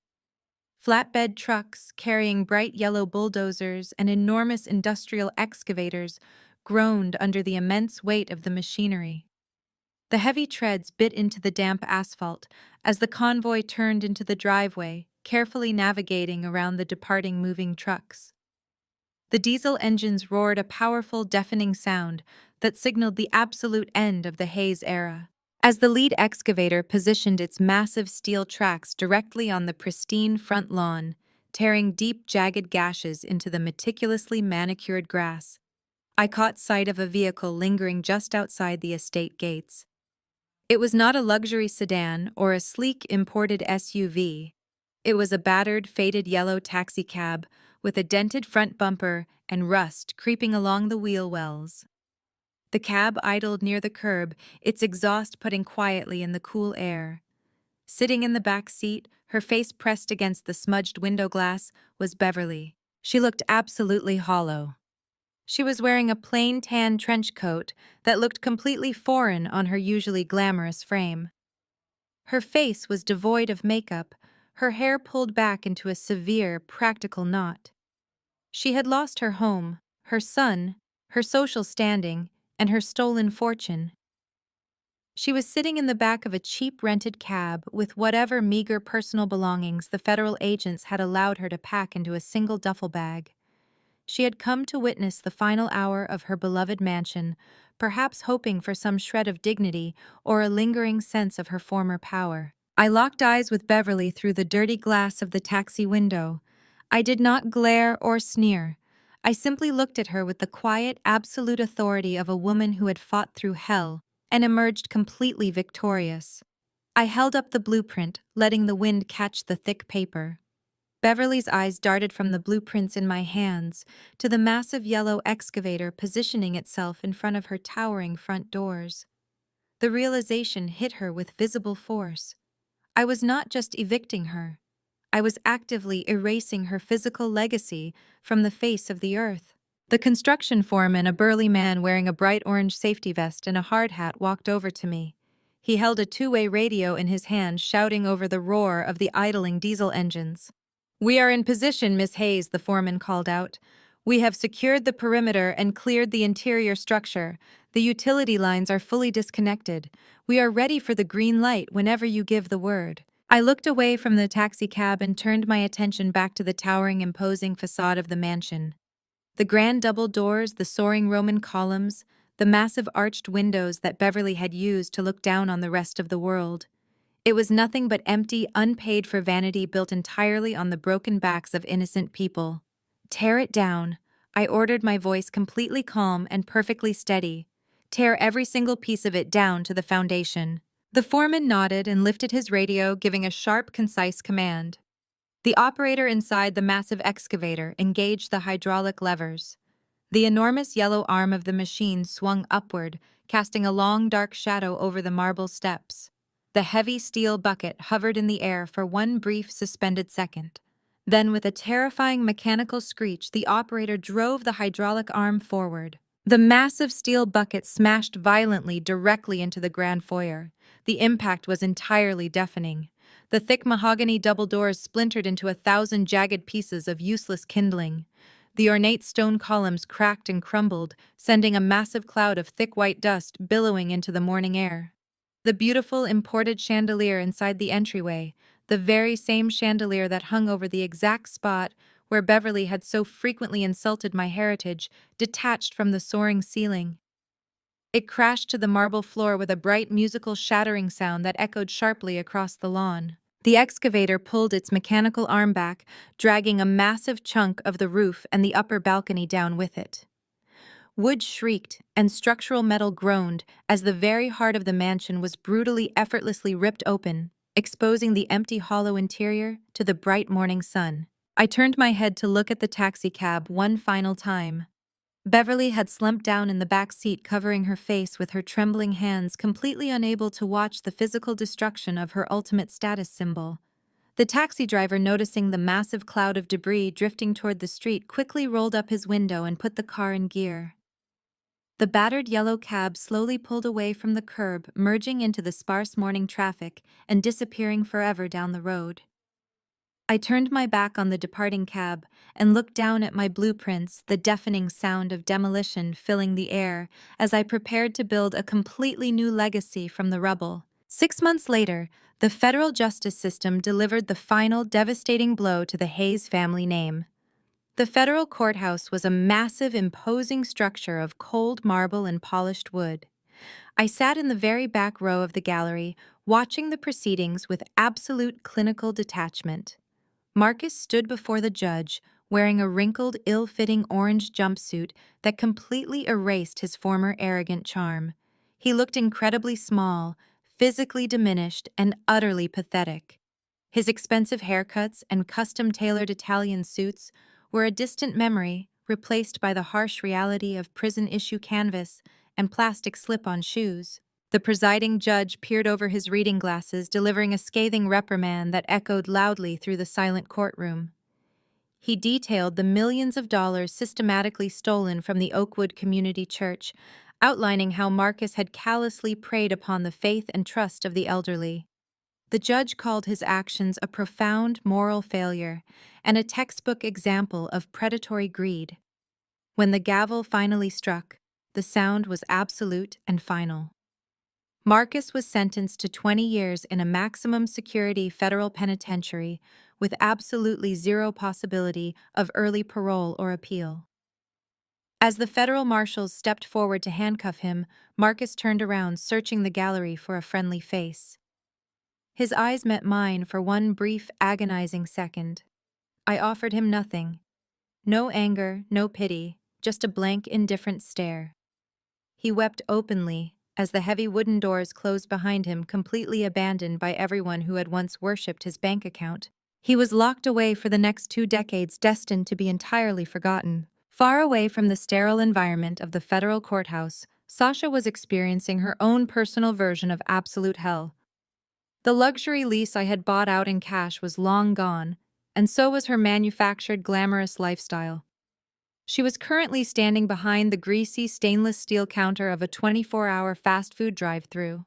Flatbed trucks carrying bright yellow bulldozers and enormous industrial excavators groaned under the immense weight of the machinery. The heavy treads bit into the damp asphalt as the convoy turned into the driveway, carefully navigating around the departing moving trucks. The diesel engines roared a powerful, deafening sound that signaled the absolute end of the Hayes era. As the lead excavator positioned its massive steel tracks directly on the pristine front lawn, tearing deep, jagged gashes into the meticulously manicured grass, I caught sight of a vehicle lingering just outside the estate gates. It was not a luxury sedan or a sleek imported SUV. It was a battered, faded yellow taxicab with a dented front bumper and rust creeping along the wheel wells. The cab idled near the curb, its exhaust putting quietly in the cool air. Sitting in the back seat, her face pressed against the smudged window glass, was Beverly. She looked absolutely hollow. She was wearing a plain tan trench coat that looked completely foreign on her usually glamorous frame. Her face was devoid of makeup, her hair pulled back into a severe, practical knot. She had lost her home, her son, her social standing, and her stolen fortune. She was sitting in the back of a cheap rented cab with whatever meager personal belongings the federal agents had allowed her to pack into a single duffel bag. She had come to witness the final hour of her beloved mansion, perhaps hoping for some shred of dignity or a lingering sense of her former power. I locked eyes with Beverly through the dirty glass of the taxi window. I did not glare or sneer. I simply looked at her with the quiet, absolute authority of a woman who had fought through hell and emerged completely victorious. I held up the blueprint, letting the wind catch the thick paper. Beverly's eyes darted from the blueprints in my hands to the massive yellow excavator positioning itself in front of her towering front doors. The realization hit her with visible force. I was not just evicting her. I was actively erasing her physical legacy from the face of the earth. The construction foreman, a burly man wearing a bright orange safety vest and a hard hat, walked over to me. He held a two-way radio in his hand, shouting over the roar of the idling diesel engines. "We are in position, Miss Hayes," the foreman called out. "We have secured the perimeter and cleared the interior structure. The utility lines are fully disconnected. We are ready for the green light whenever you give the word." I looked away from the taxicab and turned my attention back to the towering, imposing facade of the mansion. The grand double doors, the soaring Roman columns, the massive arched windows that Beverly had used to look down on the rest of the world. It was nothing but empty, unpaid for vanity built entirely on the broken backs of innocent people. Tear it down, I ordered, my voice completely calm and perfectly steady. Tear every single piece of it down to the foundation. The foreman nodded and lifted his radio, giving a sharp, concise command. The operator inside the massive excavator engaged the hydraulic levers. The enormous yellow arm of the machine swung upward, casting a long, dark shadow over the marble steps. The heavy steel bucket hovered in the air for one brief, suspended second. Then, with a terrifying mechanical screech, the operator drove the hydraulic arm forward. The massive steel bucket smashed violently directly into the grand foyer. The impact was entirely deafening. The thick mahogany double doors splintered into 1,000 jagged pieces of useless kindling. The ornate stone columns cracked and crumbled, sending a massive cloud of thick white dust billowing into the morning air. The beautiful imported chandelier inside the entryway, the very same chandelier that hung over the exact spot where Beverly had so frequently insulted my heritage, detached from the soaring ceiling. It crashed to the marble floor with a bright musical shattering sound that echoed sharply across the lawn. The excavator pulled its mechanical arm back, dragging a massive chunk of the roof and the upper balcony down with it. Wood shrieked, and structural metal groaned as the very heart of the mansion was brutally, effortlessly ripped open, exposing the empty, hollow interior to the bright morning sun. I turned my head to look at the taxicab one final time. Beverly had slumped down in the back seat, covering her face with her trembling hands, completely unable to watch the physical destruction of her ultimate status symbol. The taxi driver, noticing the massive cloud of debris drifting toward the street, quickly rolled up his window and put the car in gear. The battered yellow cab slowly pulled away from the curb, merging into the sparse morning traffic and disappearing forever down the road. I turned my back on the departing cab and looked down at my blueprints, the deafening sound of demolition filling the air as I prepared to build a completely new legacy from the rubble. 6 months later, the federal justice system delivered the final devastating blow to the Hayes family name. The federal courthouse was a massive, imposing structure of cold marble and polished wood. I sat in the very back row of the gallery, watching the proceedings with absolute clinical detachment. Marcus stood before the judge, wearing a wrinkled, ill-fitting orange jumpsuit that completely erased his former arrogant charm. He looked incredibly small, physically diminished, and utterly pathetic. His expensive haircuts and custom-tailored Italian suits were a distant memory, replaced by the harsh reality of prison-issue canvas and plastic slip-on shoes. The presiding judge peered over his reading glasses, delivering a scathing reprimand that echoed loudly through the silent courtroom. He detailed the millions of dollars systematically stolen from the Oakwood Community Church, outlining how Marcus had callously preyed upon the faith and trust of the elderly. The judge called his actions a profound moral failure and a textbook example of predatory greed. When the gavel finally struck, the sound was absolute and final. Marcus was sentenced to 20 years in a maximum security federal penitentiary with absolutely zero possibility of early parole or appeal. As the federal marshals stepped forward to handcuff him, Marcus turned around, searching the gallery for a friendly face. His eyes met mine for one brief, agonizing second. I offered him nothing. No anger, no pity, just a blank, indifferent stare. He wept openly as the heavy wooden doors closed behind him, completely abandoned by everyone who had once worshipped his bank account. He was locked away for the next 2 decades, destined to be entirely forgotten. Far away from the sterile environment of the federal courthouse, Sasha was experiencing her own personal version of absolute hell. The luxury lease I had bought out in cash was long gone, and so was her manufactured, glamorous lifestyle. She was currently standing behind the greasy stainless steel counter of a 24-hour fast food drive-thru.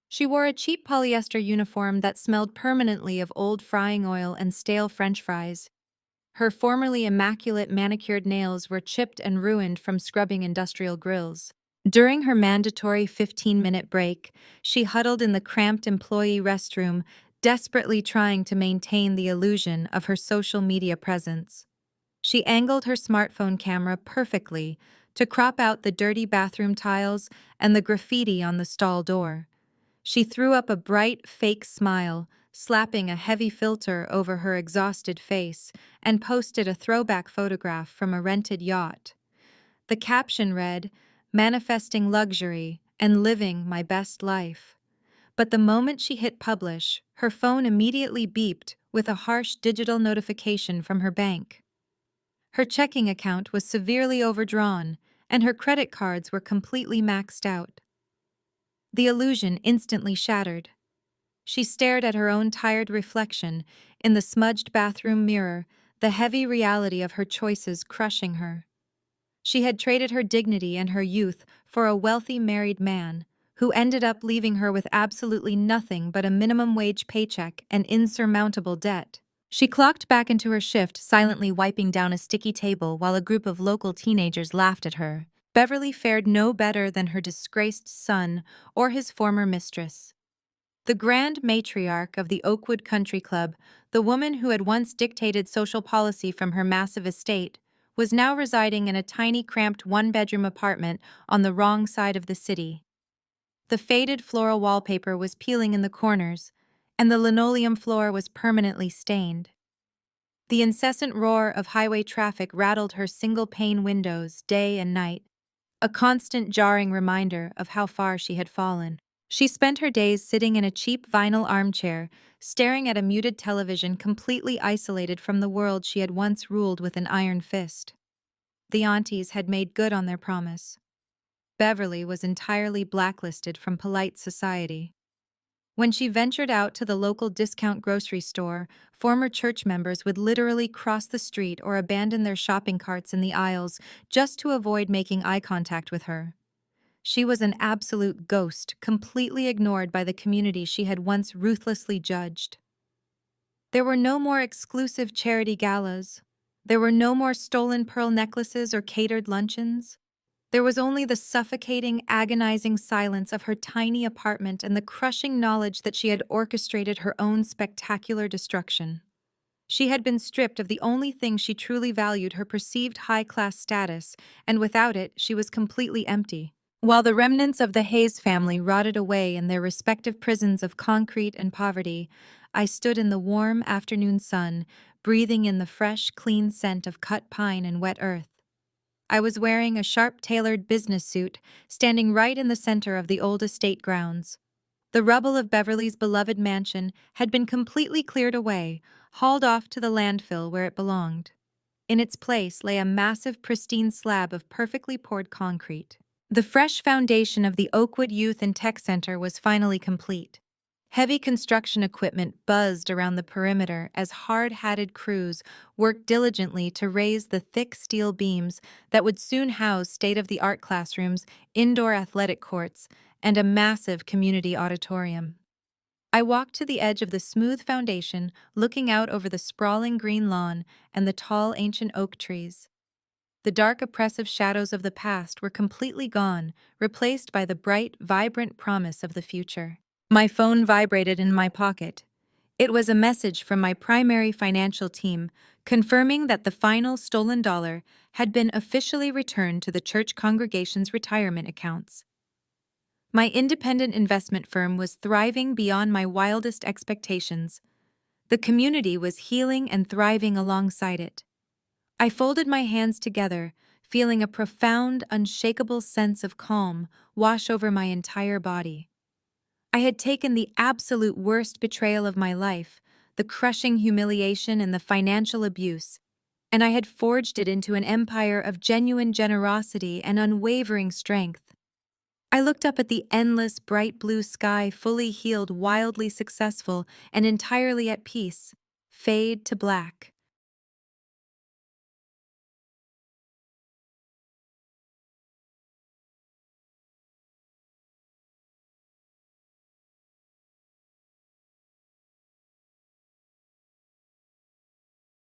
She wore a cheap polyester uniform that smelled permanently of old frying oil and stale French fries. Her formerly immaculate manicured nails were chipped and ruined from scrubbing industrial grills. During her mandatory 15-minute break, she huddled in the cramped employee restroom, desperately trying to maintain the illusion of her social media presence. She angled her smartphone camera perfectly to crop out the dirty bathroom tiles and the graffiti on the stall door. She threw up a bright, fake smile, slapping a heavy filter over her exhausted face, and posted a throwback photograph from a rented yacht. The caption read, "Manifesting luxury and living my best life." But the moment she hit publish, her phone immediately beeped with a harsh digital notification from her bank. Her checking account was severely overdrawn, and her credit cards were completely maxed out. The illusion instantly shattered. She stared at her own tired reflection in the smudged bathroom mirror, the heavy reality of her choices crushing her. She had traded her dignity and her youth for a wealthy married man, who ended up leaving her with absolutely nothing but a minimum wage paycheck and insurmountable debt. She clocked back into her shift, silently wiping down a sticky table while a group of local teenagers laughed at her. Beverly fared no better than her disgraced son or his former mistress. The grand matriarch of the Oakwood Country Club, the woman who had once dictated social policy from her massive estate, was now residing in a tiny, cramped one-bedroom apartment on the wrong side of the city. The faded floral wallpaper was peeling in the corners, and the linoleum floor was permanently stained. The incessant roar of highway traffic rattled her single-pane windows day and night, a constant jarring reminder of how far she had fallen. She spent her days sitting in a cheap vinyl armchair, staring at a muted television, completely isolated from the world she had once ruled with an iron fist. The aunties had made good on their promise. Beverly was entirely blacklisted from polite society. When she ventured out to the local discount grocery store, former church members would literally cross the street or abandon their shopping carts in the aisles just to avoid making eye contact with her. She was an absolute ghost, completely ignored by the community she had once ruthlessly judged. There were no more exclusive charity galas. There were no more stolen pearl necklaces or catered luncheons. There was only the suffocating, agonizing silence of her tiny apartment and the crushing knowledge that she had orchestrated her own spectacular destruction. She had been stripped of the only thing she truly valued, her perceived high-class status, and without it, she was completely empty. While the remnants of the Hayes family rotted away in their respective prisons of concrete and poverty, I stood in the warm afternoon sun, breathing in the fresh, clean scent of cut pine and wet earth. I was wearing a sharp-tailored business suit, standing right in the center of the old estate grounds. The rubble of Beverly's beloved mansion had been completely cleared away, hauled off to the landfill where it belonged. In its place lay a massive, pristine slab of perfectly poured concrete. The fresh foundation of the Oakwood Youth and Tech Center was finally complete. Heavy construction equipment buzzed around the perimeter as hard-hatted crews worked diligently to raise the thick steel beams that would soon house state-of-the-art classrooms, indoor athletic courts, and a massive community auditorium. I walked to the edge of the smooth foundation, looking out over the sprawling green lawn and the tall ancient oak trees. The dark, oppressive shadows of the past were completely gone, replaced by the bright, vibrant promise of the future. My phone vibrated in my pocket. It was a message from my primary financial team, confirming that the final stolen dollar had been officially returned to the church congregation's retirement accounts. My independent investment firm was thriving beyond my wildest expectations. The community was healing and thriving alongside it. I folded my hands together, feeling a profound, unshakable sense of calm wash over my entire body. I had taken the absolute worst betrayal of my life, the crushing humiliation and the financial abuse, and I had forged it into an empire of genuine generosity and unwavering strength. I looked up at the endless, bright blue sky, fully healed, wildly successful, and entirely at peace, fade to black.